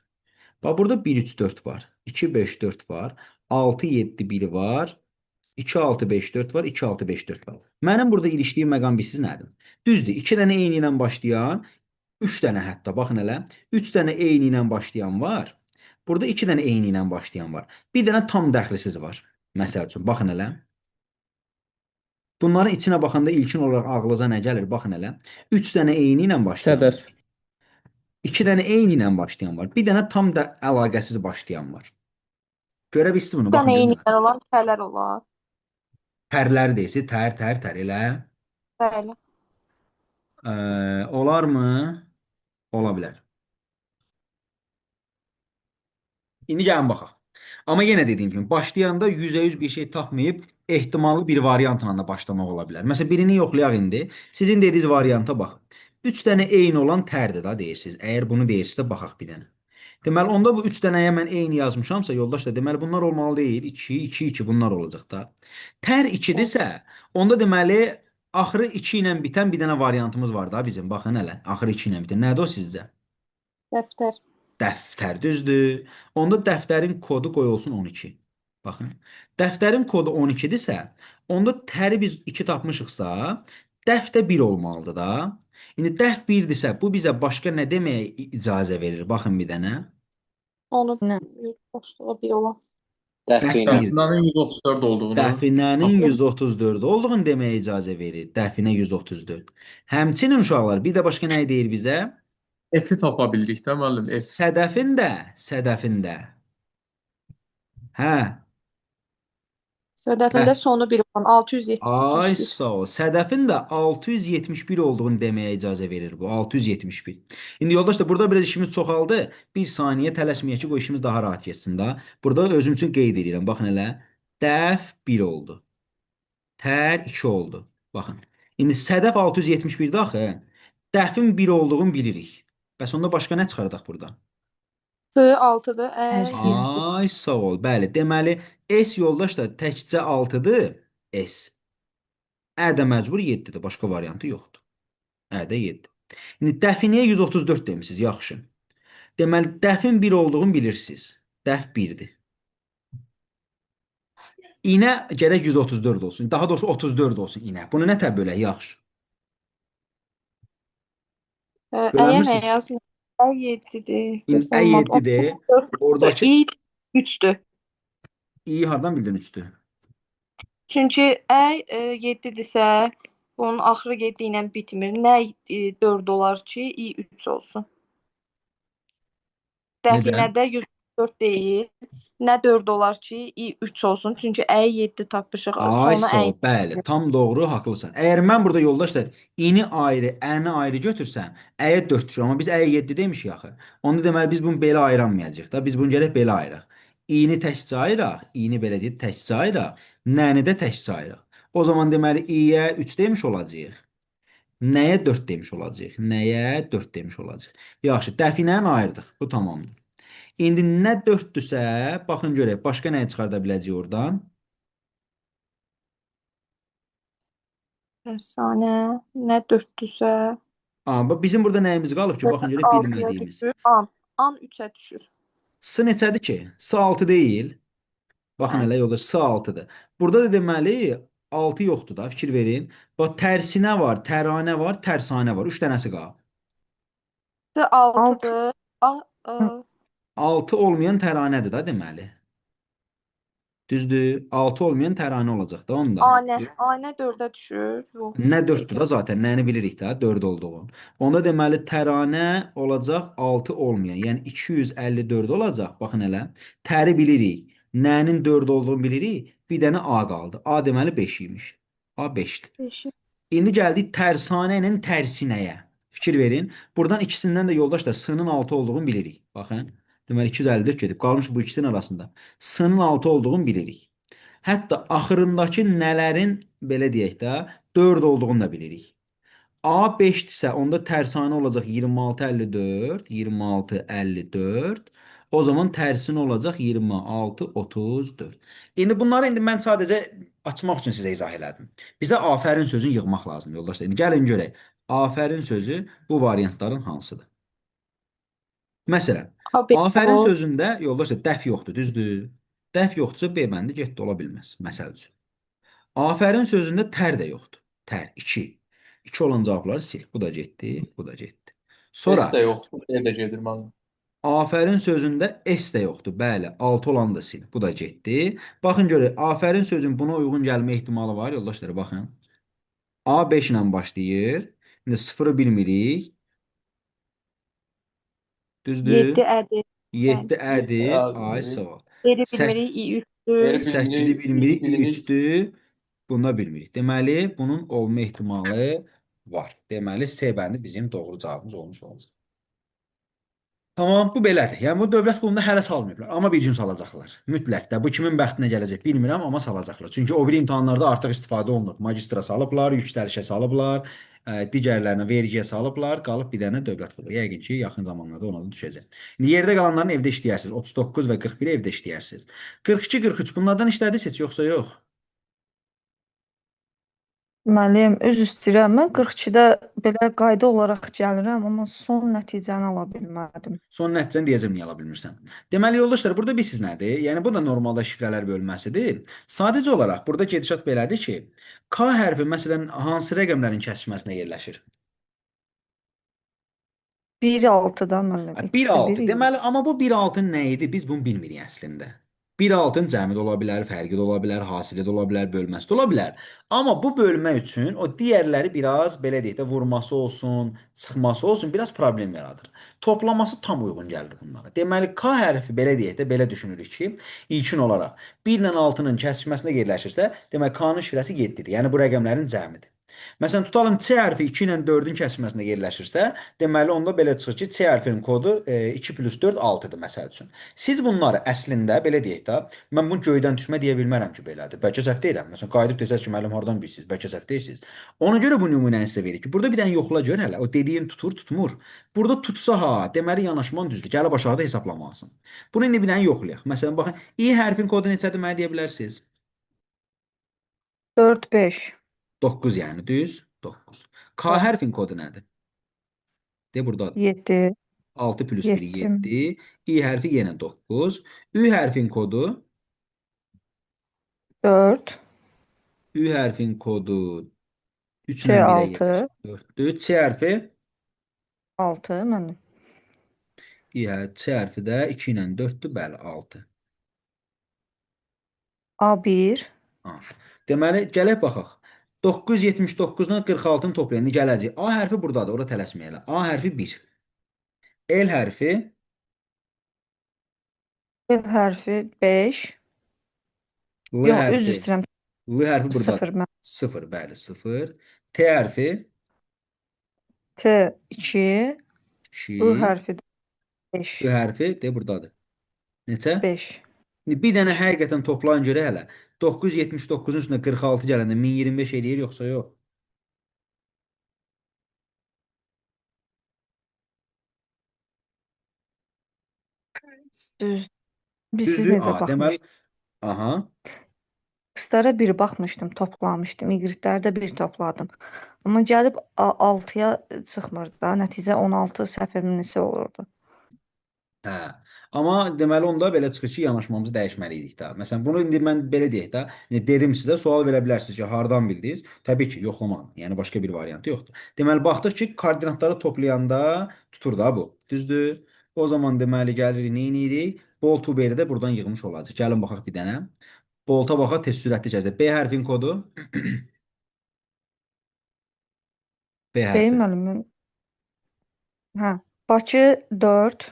Bax burada 1 3 4 var. 2 5 4 var. 6 7 1 var. 2 6 5 4 var. 2 6 5 4 var. Mənim burada ilişdiyim məqam bilirsiz nədir? Düzdür. 2 dənə eyni ilə başlayan, 3 dənə hətta baxın elə. 3 dənə eyni ilə başlayan var. Burada 2 dənə eyni ilə başlayan var. Bir dənə tam dəxlisiz var. Məsəl üçün baxın elə. Bunların içinə baxanda ilkin olaraq ağlınıza nə gəlir? Baxın elə. 3 dənə eyni ilə başlayan Sədəf. var. 2 dənə eyni ilə başlayan var. Bir dənə tam da əlaqəsiz başlayan var. Görə bilirsiniz bunu? Bir Baxın dənə eyni görün. olan tərlər olar. Tərləri deyilsin. Tər elə. Bəli. Olarmı? Ola bilər. İndi gəlin baxaq. Amma yenə dediyim kimi başlayanda %100 bir şey tapmayıb ehtimallı bir variantla da başlamaq ola bilər. Məsələn, birini yoxlayaq indi. Sizin dediyiniz varianta bax. 3 dənə eyni olan tərdir da deyirsiniz. Əgər bunu deyirsinizsə baxaq bir dənə. Deməli, onda bu 3 dənəyə mən eyni yazmışamsa, yoldaşlar, deməli bunlar olmalı deyil. 2, 2, 2 bunlar olacaq da. Tər 2-dirsə, onda deməli axırı 2 ilə bitən bir dənə variantımız var da bizim. Baxın hələ. Axırı 2 ilə bitən. Nədir o sizcə? Dəftər. Dəftər düzdür. Onda dəftərin kodu qoy olsun 12. Baxın. Dəftərin kodu 12-dirsə, onda təri biz 2 tapmışıqsa, dəf də 1 olmalıdır da. İndi dəf 1-dirsə, bu bizə başqa nə deməyə icazə verir? Baxın bir dənə. Onu Nə? başlığa bir olan. Dəf Dəfinə. 1. Dəfinənin 134 olduğunu. Dəfinənin 134 olduğunu deməyə icazə verir. Dəfinə 134. Həmçinin uşaqlar, bir də başqa nə deyir bizə? F-i tapa bildik də müəllim. F. Sədəfin də. Hə, Sədəfində sonu bir olan ay 671. sağ ol. Sədəfin də 671 olduğunu deməyə icazə verir bu. 671. İndi yoldaşlar burada biraz işimiz çoxaldı. Bir saniyə tələsməyək ki, bu işimiz daha rahat keçsin da. Burada özüm üçün qeyd edirəm. Baxın elə. Dəf 1 oldu. Tər 2 oldu. Baxın. İndi sədəf 671-də axı. Dəfin 1 olduğunu bilirik. Bəs onda başqa nə çıxardaq buradan? 6-dır. Tərsi. Ay sağ ol. Bəli. Deməli S yoldaşlar təkcə 6-dır. S. Ə də məcbur 7-dir. Başqa variantı yoxdur. Ə də 7. İndi dəfiniyə 134 demisiniz. Yaxşı. Deməli dəfin 1 olduğunu bilirsiniz. Dəf 1-dir. İnə gərək 134 olsun. Daha doğrusu 34 olsun inə. Bunu nə tə bölək? Yaxşı. Əyə nə Bölənmirsiniz. yazmır? Ə 7-dir. Ə 7-dir. Oradakı İ 3-dür. i hardan bildin 3-dür? Çünki ə 7-dirsə, bunun axırı 7 ilə bitmir. Nə 4 olar ki, i 3 olsun. Necə? Dəfinədə 104 deyil. Nə 4 olar ki, i 3 olsun. Çünki əyi 7 tapmışıq. Ay Sona sağ ol, əyi. bəli, tam doğru, haqlısan. Əgər mən burada yoldaşlar ini ayrı, əni ayrı götürsəm, əyə 4 düşür. Amma biz əyə 7 demişik axı. Onda deməli biz bunu belə ayıramayacağıq da. Biz bunu gərək belə ayıraq. İni təkcə ayıraq, ini belə deyək, təkcə ayıraq, nəni də təkcə ayıraq. O zaman deməli i-yə 3 demiş olacağıq. Nəyə 4 demiş olacağıq? Nəyə 4 demiş olacaq? Yaxşı, dəfinəni ayırdıq. Bu tamamdır. İndi nə 4-dürsə, baxın görək, başqa nəyi çıxarda biləcəyik oradan? Əfsanə. Nə 4-dürsə. Amma bizim burada nəyimiz qalıb ki, baxın görək 6-ya bilmədiyimiz. düşür. An. An 3-ə düşür. S neçədir ki? S 6 deyil. Baxın Hə. elə yolda S 6-dır. Burada da deməli 6 yoxdur da, fikir verin. Bax tərsinə var, təranə var, tərsanə var. 3 dənəsi qalıb. 6-dır. 6 olmayan təranədir da deməli. Düzdür? 6 olmayan təranə olacaq da onda. Anə 4-ə düşür. Yox. Nə 4-dür da zaten, nəyini bilirik də 4 olduğunu. Onda deməli təranə olacaq 6 olmayan, yəni 254 olacaq. Baxın elə. Təri bilirik. Nənin 4 olduğunu bilirik. Bir dənə A qaldı. A deməli 5 imiş. A 5-dir. 5. İndi gəldik tərsanə ilə tərsinəyə. Fikir verin. Buradan ikisindən də yoldaşlar S-nın 6 olduğunu bilirik. Baxın. Deməli 254 gedib. Qalmış bu ikisinin arasında. S-nın 6 olduğunu bilirik. Hətta axırındakı nələrin belə deyək də 4 olduğunu da bilirik. A 5-dirsə onda tərsanə olacaq 26 54, 26 54. O zaman tərsinə olacaq 26 34. İndi bunları mən sadəcə açmaq üçün sizə izah elədim. Bizə afərin sözünü yığmaq lazımdır yoldaşlar. İndi gəlin görək. Afərin sözü bu variantların hansıdır? Məsələn, afərin sözündə yoldaşlar dəf yoxdur, düzdür? Dəf yoxdursa B bəndi getdi ola bilməz. Məsəl üçün. Afərin sözündə tər də yoxdur. Tər 2. 2 olan cavabları sil. Bu da getdi, bu da getdi. Sonra S də yoxdur, E də gedir mənim. afərin sözündə S də yoxdur. Bəli, 6 olanı da sil. Bu da getdi. Baxın görək, afərin sözün buna uyğun gəlmə ehtimalı var. Yoldaşlar baxın. A 5 ilə başlayır. İndi 0-ı bilmirik. Düzdür? 7 ədir. 7 ədir. Yeddi Ay ədir. sağ ol. Yeri bilmirik. i3-dür. Yeri 8-i bilmirik, 3-dür. Bunu da bilmirik. Deməli, bunun olma ehtimalı var. Deməli, C bəndi bizim doğru cavabımız olmuş olacaq. Tamam, bu belədir. Yəni, bu dövlət pulunda hələ salmayıblar. Amma bir gün salacaqlar. Mütləq də. Bu kimin bəxtinə gələcək bilmirəm, amma salacaqlar. Çünki o biri imtahanlarda artıq istifadə olunur. Magistra salıblar, yüksəlişə salıblar, digərlərinə vergiyə salıblar. Qalıb bir dənə dövlət pulu. Yəqin ki, yaxın zamanlarda ona da düşəcək. İndi yerdə qalanların evdə işləyərsiniz. 39 və 41 evdə işləyərsiniz. 42, 43 bunlardan işlədiniz yoxsa yox? Müəllim, üzr istəyirəm. Mən 42-də belə qayda olaraq gəlirəm, amma son nəticəni ala bilmədim. Son nəticəni deyəcəm niyə ala bilmirsən. Deməli yoldaşlar, burada bilirsiniz nədir? Yəni bu da normalda şifrələr bölməsidir. Sadəcə olaraq burada gedişat belədir ki, K hərfi məsələn hansı rəqəmlərin kəsişməsinə yerləşir? 1-6-da müəllim. 1-6. Deməli, amma bu 1-6-ın nə idi? Biz bunu bilmirik əslində. 1-6-ın cəmi də ola bilər, fərqi də ola bilər, hasili də ola bilər, bölməsi də ola bilər. Amma bu bölmə üçün o digərləri biraz belə deyək də vurması olsun, çıxması olsun, biraz problem yaradır. Toplaması tam uyğun gəlir bunlara. Deməli, K hərfi belə deyək də belə düşünürük ki, ilkin olaraq 1 ilə 6-nın kəsişməsində yerləşirsə, deməli K-nın şifrəsi 7-dir. Yəni bu rəqəmlərin cəmidir. Məsələn, tutalım C hərfi 2 ilə 4-ün kəsişməsində yerləşirsə, deməli onda belə çıxır ki, C hərfinin kodu 2 plus 4 6-dır məsəl üçün. Siz bunları əslində belə deyək də, mən bunu göydən düşmə deyə bilmərəm ki, belədir. Bəlkə səhv deyirəm. Məsələn, qayıdıb desəz ki, müəllim hardan bilirsiniz? Bəlkə səhv deyirsiniz. Ona görə bu nümunəni sizə verir ki, burada bir dənə yoxla gör hələ. O dediyin tutur, tutmur. Burada tutsa ha, deməli yanaşman düzdür. Gəlib aşağıda hesablamalısın. Bunu indi bir dənə yoxlayaq. Məsələn, baxın, I hərfin kodu neçədir mənə deyə bilərsiniz? 4 5. 9 yəni düz 9. K hərfin kodu nədir? De burada 7. 6 plus 1 7. İ hərfi yenə 9. Ü hərfin kodu 4. Ü hərfin kodu 3 C ilə 1-ə 6. 4-dür. C hərfi 6 müəllim. C hərfi də 2 ilə 4-dür, bəli 6. A1. Deməli, gələk baxaq. 979-dan 46-nı toplayın, gələcək. A hərfi buradadır, ora tələsməyələ. A hərfi 1. L hərfi L hərfi 5. L Yox, üzr hərfi. istəyirəm. L hərfi 0 buradadır. mən. 0, bəli, 0. T hərfi T 2. 2. I hərfi 5. I hərfi de buradadır. Neçə? 5. Bir dənə həqiqətən toplayın görə hələ. 979-un üstünə 46 gələndə 1025 eləyir, yoxsa yox? Düz. Siz Düzdür? necə A, deməli, baxmışdınız? aha. X-lara bir baxmışdım, toplamışdım. Y-ləri də bir topladım. Amma gəlib 6-ya çıxmırdı da. Nəticə 16 səhvimlisi olurdu. Hə. Amma deməli onda belə çıxır ki, yanaşmamızı dəyişməliydik də. Məsələn, bunu indi mən belə deyək də, dedim sizə, sual verə bilərsiniz ki, hardan bildiniz? Təbii ki, yoxlama. Yəni başqa bir variantı yoxdur. Deməli baxdıq ki, koordinatları toplayanda tutur da bu. Düzdür? O zaman deməli gəlirik, nə edirik? Bol tuberi də buradan yığmış olacaq. Gəlin baxaq bir dənə. Bolta baxaq tez sürətli gələcək. B hərfin kodu B hərfi. Deyim müəllim. Hə. Bakı 4.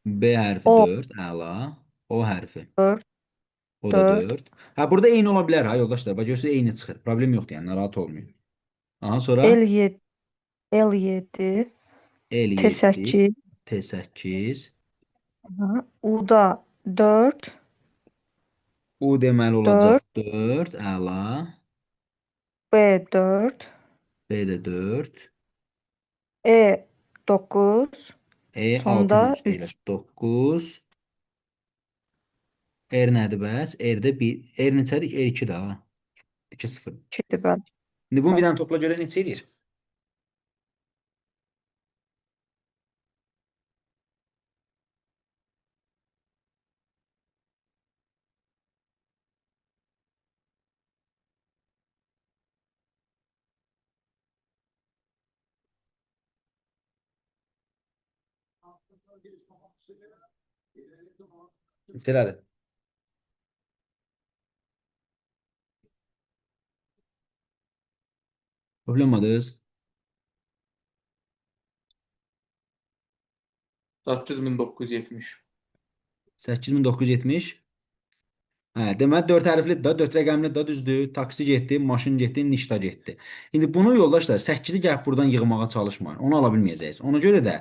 B hərfi O 4, əla. O hərfi. 4. O da 4. 4. Ha burada eyni ola bilər ha yoldaşlar. Bax görürsüz eyni çıxır. Problem yoxdur yəni narahat olmayın. Aha sonra L7. L7. L7 T8. T8 U-da 4. U deməli 4. olacaq 4. Əla. B4. B də 4. E9. E 6 Sonda ilə üstə 3. 9. R nədir bəs? R-də 1. R neçədir? R2 də ha. 2 0. 2-dir bəli. İndi bunu bir dənə topla görə neçə eləyir? Neçədir? Problemadınız? 8970. 8970. Hə, deməli 4 hərflidir də, 4 rəqəmli də düzdür. Taksi getdi, maşın getdi, nişta getdi. İndi bunu yoldaşlar 8-i gəlib buradan yığmağa çalışmayın. Onu ala bilməyəcəksiniz. Ona görə də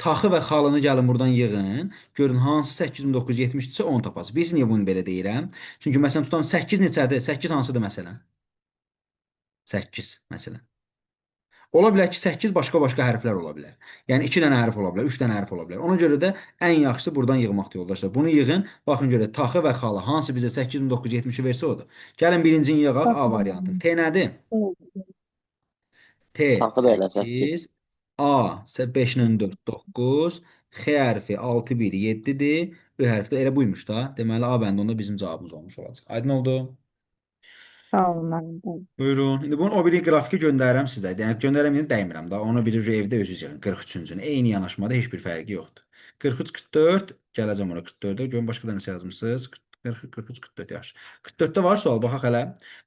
taxı və xalını gəlin buradan yığın. Görün hansı 8970-dirsə onu tapasınız. Biz niyə bunu belə deyirəm? Çünki məsələn tutalım 8 neçədir? 8 hansıdır məsələn? 8 məsələn. Ola bilər ki, 8 başqa-başqa hərflər ola bilər. Yəni 2 dənə hərf ola bilər, 3 dənə hərf ola bilər. Ona görə də ən yaxşısı buradan yığmaqdır yoldaşlar. Bunu yığın. Baxın görə taxı və xalı hansı bizə 8970-i versə odur. Gəlin birincini yığaq A variantını. T nədir? T Taxı da elə 8. 8, A 5-lə 4 9, X hərfi 6 1 7-dir. Ö hərfi də elə buymuş da. Deməli A bəndi onda bizim cavabımız olmuş olacaq. Aydın oldu? Sağ olun müəllim. Buyurun. İndi bunu o biri qrafiki göndərirəm sizə. Yəni göndərəm yəni dəymirəm da. Onu bir evdə özünüz yığın. 43-cünü. Eyni yanaşmada heç bir fərqi yoxdur. 43 44 gələcəm ora 44-də. Görün başqa da nəsə yazmısınız? 40 43 44 yaxşı. 44-də var sual baxaq hələ.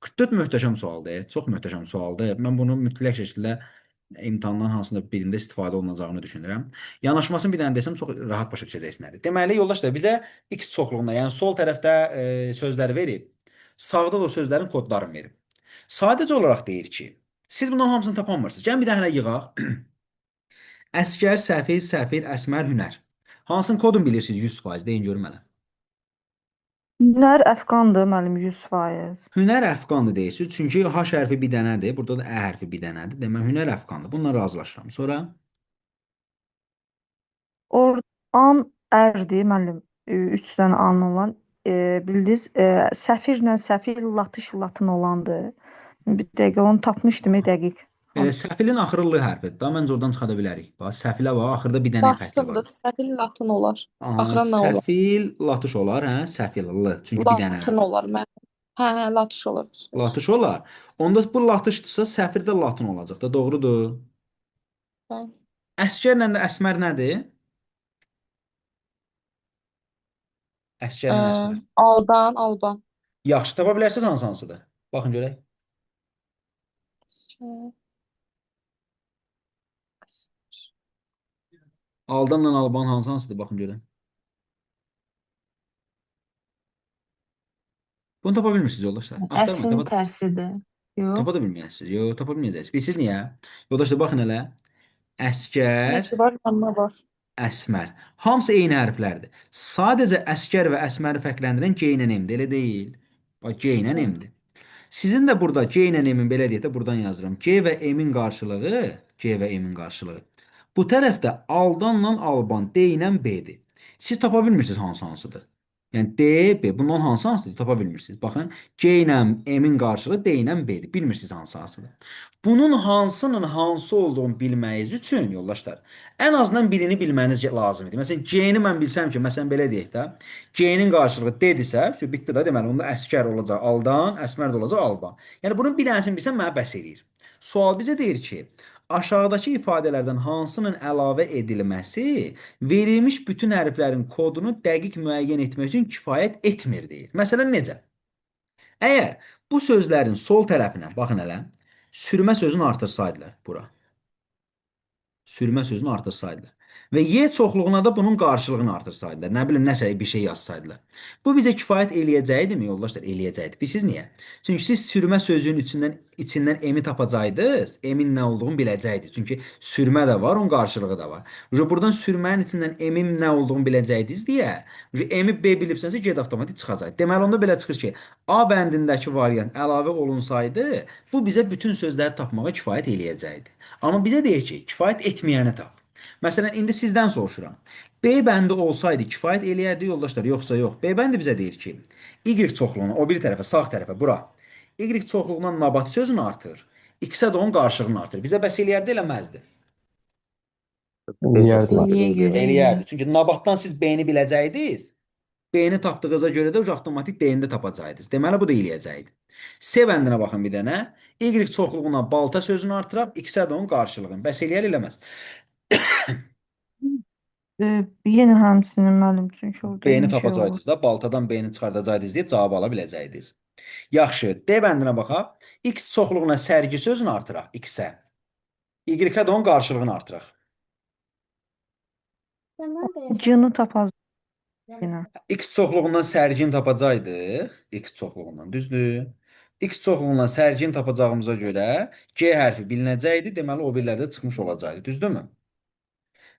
44 möhtəşəm sualdır. Çox möhtəşəm sualdır. Mən bunu mütləq şəkildə imtahanların hansında birində istifadə olunacağını düşünürəm. Yanaşmasını bir dənə desəm çox rahat başa düşəcəksiniz nədir. Deməli yoldaşlar bizə x çoxluğunda, yəni sol tərəfdə sözləri verib, sağda da o sözlərin kodlarını verib. Sadəcə olaraq deyir ki, siz bunların hamısını tapanmırsınız. Gəlin bir dənə hələ yığaq. Əskər, səfir, səfir, əsmər, hünər. Hansının kodunu bilirsiniz 100%? Deyin görüm hələ. Hünər əfqandır müəllim 100%. Hünər əfqandır deyirsiniz. Çünki H hərfi bir dənədir. Burada da Ə hərfi bir dənədir. Demək hünər əfqandır. Bununla razılaşıram. Sonra An ərdir müəllim. 3 dənə an olan. Bildiniz, səfirlə səfir latın olandır. Bir dəqiqə onu tapmışdım dəqiq. səfilin axırı L hərfidir. Daha məncə oradan çıxa da bilərik. Bax, səfilə bax, axırda bir dənə xətti var. Latındır. Səfil latın olar. Aha, Axıra nə olar? səfil latış olar, hə? Səfil L. Çünki bir dənə Latın olar mənim. Hə, latış olar. latış olar. Onda bu latışdırsa səfir də latın olacaq da, doğrudur? Hə. Əskərlə də əsmər nədir? Əskərlə əsmər. Alban, Alban. Yaxşı tapa bilərsiniz hansıdır? Baxın görək. Aldanla Alban hansıdır? Baxın görək. Bunu tapa bilmirsiniz yoldaşlar. Axtarmayın, Əslin tərsidir. Yox. tapa da bilməyəsiniz. Yox, tapa bilməyəcəksiniz. Bilirsiniz niyə? Yoldaşlar baxın elə. Əskər, Nəki var, yanına var. Əsmər. Hamısı eyni hərflərdir. Sadəcə əskər və əsməri fərqləndirən C ilə M-dir, elə deyil. Bax, C ilə M-dir. Sizin də burada C ilə M-in belə deyək də buradan yazıram. C və M-in qarşılığı, C və M-in qarşılığı. Bu tərəfdə aldanla alban, D ilə B-dir. Siz tapa bilmirsiniz hansıdır. Yəni D, B, bundan hansıdır tapa bilmirsiniz. Baxın, C ilə M-in qarşılığı D ilə B-dir. Bilmirsiniz hansıdır. Bunun hansının hansı olduğunu bilməyiniz üçün yoldaşlar, ən azından birini bilməniz lazımdır. Məsələn, C-ni mən bilsəm ki, məsələn belə deyək də, C-nin qarşılığı D-dirsə, bitdi də, deməli onda əskər olacaq aldan, əsmər də olacaq alban. Yəni bunun bir dənəsini bilsəm mənə bəs eləyir. Sual bizə deyir ki, aşağıdakı ifadələrdən hansının əlavə edilməsi verilmiş bütün hərflərin kodunu dəqiq müəyyən etmək üçün kifayət etmir deyir. Məsələn necə? Əgər bu sözlərin sol tərəfinə, baxın elə, sürmə sözünü artırsaydılar bura. Sürmə sözünü artırsaydılar. Və Y çoxluğuna da bunun qarşılığını artırsaydılar. Nə bilim, nəsə bir şey yazsaydılar. Bu bizə kifayət eləyəcəkdimi yoldaşlar? Eləyəcəkdi. Bilirsiniz niyə? Çünki siz sürmə sözünün içindən M-i tapacaqdınız. M-in nə olduğunu biləcəkdiniz. Çünki sürmə də var, onun qarşılığı da var. Buradan sürmənin içindən M-in nə olduğunu biləcəkdiniz deyə, M-i B bilibsənsə get avtomatik çıxacaq. Deməli onda belə çıxır ki, A bəndindəki variant əlavə olunsaydı, bu bizə bütün sözləri tapmağa kifayət eləyəcəkdi. Amma bizə deyir ki, kifayət etməyəni tap. Məsələn, indi sizdən soruşuram. B bəndi olsaydı kifayət eləyərdi yoldaşlar, yoxsa yox. B bəndi bizə deyir ki, Y çoxluğuna, o bir tərəfə, sağ tərəfə, bura. Y çoxluğuna nabat sözünü artır. X-ə də onun qarşılığını artır. Bizə bəs eləyərdi, eləməzdi. Eləyərdi. Eləyə görə Eləyərdi. Çünki nabatdan siz B-ni biləcəydiniz. B-ni tapdığınıza görə də avtomatik D-ni də tapacaqdınız. Deməli, bu da eləyəcəkdi. C bəndinə baxın bir dənə. Y çoxluğuna balta sözünü artıraq, X-ə də onun qarşılığını. Bəs eləyər, eləməz. Yenə həmçinin müəllim, çünki orada B-ni eyni şey olur. tapacaqdınız da, baltadan B-ni çıxardacaqdınız deyə cavab ala biləcəydiniz. Yaxşı, D bəndinə baxaq. X çoxluğuna sərgi sözünü artıraq, X-ə. Y-ə də onun qarşılığını artıraq. C-ni tapacaq yenə. X çoxluğundan sərgini tapacaqdıq. X çoxluğundan, düzdür? X çoxluğundan sərgini tapacağımıza görə C hərfi bilinəcəkdi. Deməli, o birlərdə çıxmış olacaqdı. Düzdürmü?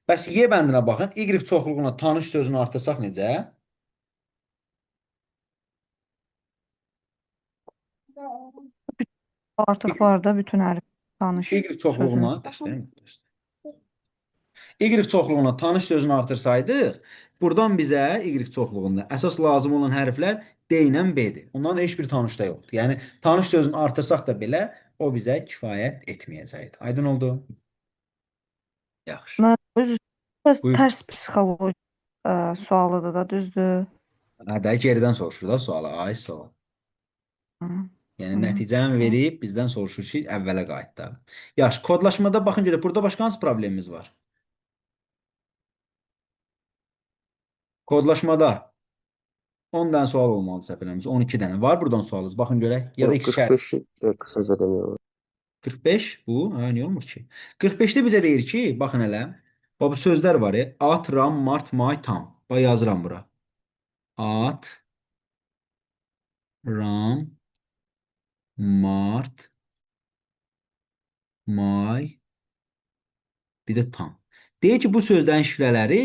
Bəs Y bəndinə baxın. Y çoxluğuna tanış sözünü artırsaq necə? Artıq var da bütün hərf tanış Y çoxluğuna, Y çoxluğuna tanış sözünü artırsaydıq, buradan bizə Y çoxluğunda əsas lazım olan hərflər D ilə B-dir. Ondan da heç bir tanışda yoxdur. Yəni, tanış sözünü artırsaq da belə, o bizə kifayət etməyəcəkdir. Aydın oldu? Yaxşı. Mən biraz Buyur. tərs psixoloji sualıdır da, düzdür? Hə, geridən soruşur da sualı. Ay, sual. Yəni, nəticəni verib, bizdən soruşur ki, əvvələ qayıt da. Yaxşı, kodlaşmada baxın görə, burada başqa hansı problemimiz var? Kodlaşmada 10 dənə sual olmalı səhv eləmirəmsə, 12 dənə var buradan sualınız. Baxın görək, ya da ikişər. 45 qısaca demək 45 bu, niyə olmur ki? 45-də bizə deyir ki, baxın elə, bu sözlər var, at, ram, mart, may, tam. Bax, yazıram bura. At, ram, mart, may, bir də tam. Deyir ki, bu sözlərin şifrələri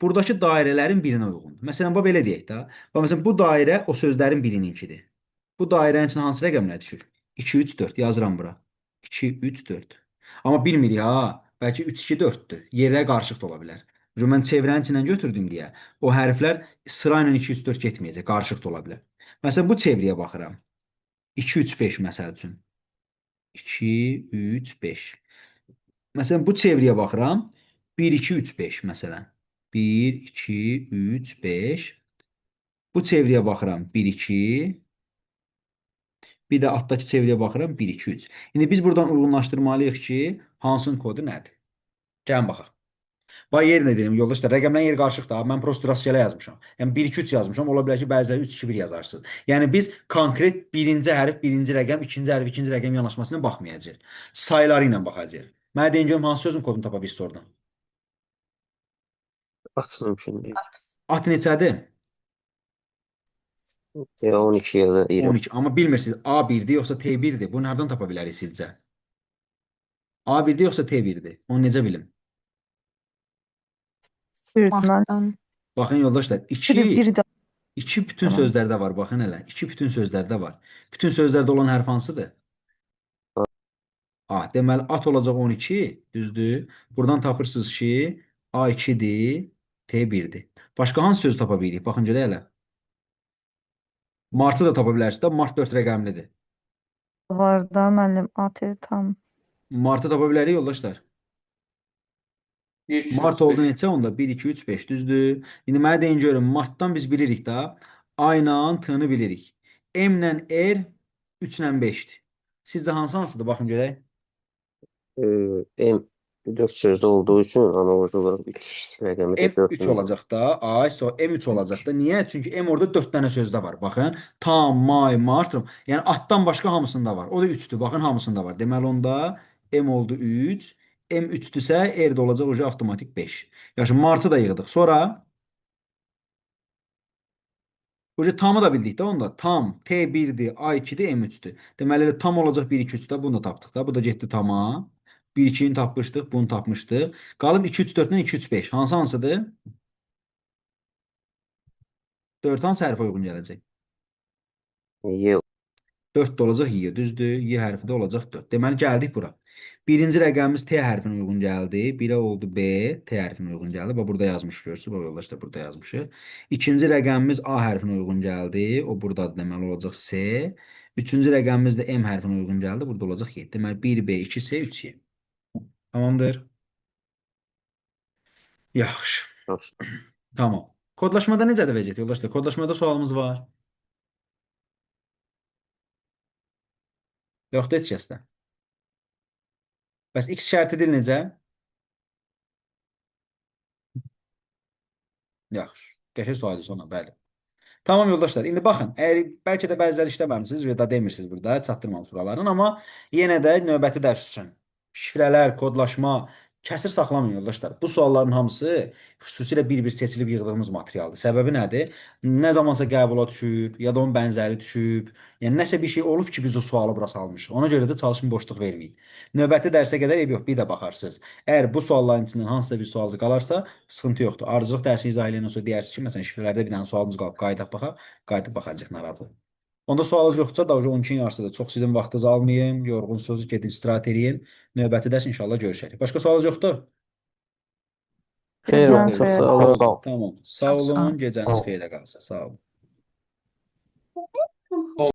buradakı dairələrin birinə uyğundur. Məsələn, bu belə deyək də. Məsələn, bu dairə o sözlərin birininkidir. Bu dairənin içində hansı rəqəmlər düşür? 2, 3, 4 yazıram bura. 2, 3, 4. Amma bilmirik ha, bəlkə 3, 2, 4-dür. Yerə qarışıq da ola bilər. Mən çevrənin içindən götürdüm deyə, o hərflər sırayla 2, 3, 4 getməyəcək, qarışıq da ola bilər. Məsələn, bu çevriyə baxıram. 2, 3, 5 məsəl üçün. 2, 3, 5. Məsələn, bu çevriyə baxıram. 1, 2, 3, 5 məsələn. 1, 2, 3, 5. Bu çevriyə baxıram. 1, 2. Bir də altdakı çevriyə baxıram. 1, 2, 3. İndi biz buradan uyğunlaşdırmalıyıq ki, hansının kodu nədir? Gəlin baxaq. Bax, yerinə deyim, yoldaşlar, rəqəmlərin yeri qarışıqdır. Mən prosto rastgele yazmışam. Yəni 1, 2, 3 yazmışam. Ola bilər ki, bəziləri 3, 2, 1 yazarsınız. Yəni biz konkret birinci hərf, birinci rəqəm, ikinci hərf, ikinci rəqəm yanaşmasına baxmayacağıq. Sayıları ilə baxacağıq. Mənə deyin görüm hansı sözün kodunu tapa bilirsiniz oradan? Açılım şimdi. At neçədir? Ya 12 ya da 20. 12. Amma bilmirsiniz A1-dir yoxsa T1-dir. Bunu hardan tapa bilərik sizcə? A1-dir yoxsa T1-dir? Onu necə bilim? Buyurun müəllim. Martdan. Baxın yoldaşlar, Biri 2 də 2 bütün tamam. sözlərdə var. Baxın hələ. 2 bütün sözlərdə var. Bütün sözlərdə olan hərf hansıdır? A. Deməli at olacaq 12, düzdür? Buradan tapırsınız ki, A2-dir, T1-dir. Başqa hansı söz tapa bilirik? Baxın görək hələ. Martı da tapa bilərsiniz də. Mart 4 rəqəmlidir. Var da müəllim AT tam. Martı tapa bilərik yoldaşlar. 1, 2, Mart 3, oldu 5. neçə onda? 1, 2, 3, 5 düzdür. İndi mənə deyin görün. Martdan biz bilirik də. A ilə T-ni bilirik. M ilə R 3 ilə 5'dir. Sizcə hansıdır? Baxın görək. M 4 sözdə olduğu üçün analoji olaraq 3 rəqəmi də 4 M3 olacaq da. Ay, M3 olacaq da. Niyə? Çünki M orada 4 dənə sözdə var. Baxın. Tam, may, mart. Yəni atdan başqa hamısında var. O da 3'dür. Baxın hamısında var. Deməli onda M oldu 3. M 3'dürsə R də olacaq ucu avtomatik 5. Yaxşı, martı da yığdıq. Sonra ucu tamı da bildik də onda. Tam T1'dir, A2'dir, M3'dür. Deməli elə tam olacaq 1, 2, 3'də. Bunu da tapdıq da. Bu da getdi tama. 1, 2'ni tapmışdıq. Bunu tapmışdıq. Qalıb 2, 3, 4-dən 2, 3, 5. Hansıdır? 4 hansı hərfə uyğun gələcək? Y 4 də olacaq Y, düzdür? Y hərfi də olacaq 4. Deməli gəldik bura. Birinci rəqəmimiz T hərfinə uyğun gəldi. 1-ə oldu B, T hərfinə uyğun gəldi. Bax burada yazmış görürsüz. Bax yoldaşlar burada yazmışıq. İkinci rəqəmimiz A hərfinə uyğun gəldi. O buradadır. Deməli olacaq C. Üçüncü rəqəmimiz də M hərfinə uyğun gəldi. Burada olacaq Y. Deməli 1B, 2C, 3Y. Tamamdır. Yaxşı. Yaxşı. Tamam. Kodlaşmada necədir vəziyyət yoldaşlar? Kodlaşmada sualımız var. Yoxdur heç kəsdə. Bəs X şərti dil necə? Yaxşı. Qəşəng sualdır sonra, bəli. Tamam yoldaşlar. İndi baxın, əgər bəlkə də bəziləri işləməmisiniz, ya da demirsiniz burada, çatdırmamışsınız buraların, amma yenə də növbəti dərs üçün şifrələr, kodlaşma, kəsir saxlamayın yoldaşlar. Bu sualların hamısı xüsusilə bir-bir seçilib yığdığımız materialdır. Səbəbi nədir? Nə zamansa qəbula düşüb, ya da onun bənzəri düşüb, yəni nəsə bir şey olub ki, biz o sualı bura salmışıq. Ona görə də çalışın boşluq verməyin. Növbəti dərsə qədər yox, bir də baxarsınız. Əgər bu sualların içindən hansısa bir sual qalarsa, sıxıntı yoxdur. Ardıcılıq dərsini izah eləyəndən sonra deyərsiniz ki, məsələn, şifrələrdə bir dənə sualımız qalıb, qayıdaq baxaq, qayıdıb baxacaq narahat. Onda sualınız yoxdursa da 12-nin yarısıdır. Çox sizin vaxtınızı almayın, yorğunsunuz, gedin istirahət edin. Növbəti dərs inşallah görüşərik. Başqa sualınız yoxdur? Xeyr olsun, çox sağ olun. Tamam. Sağ olun, gecəniz xeyrə qalsın. Sağ olun.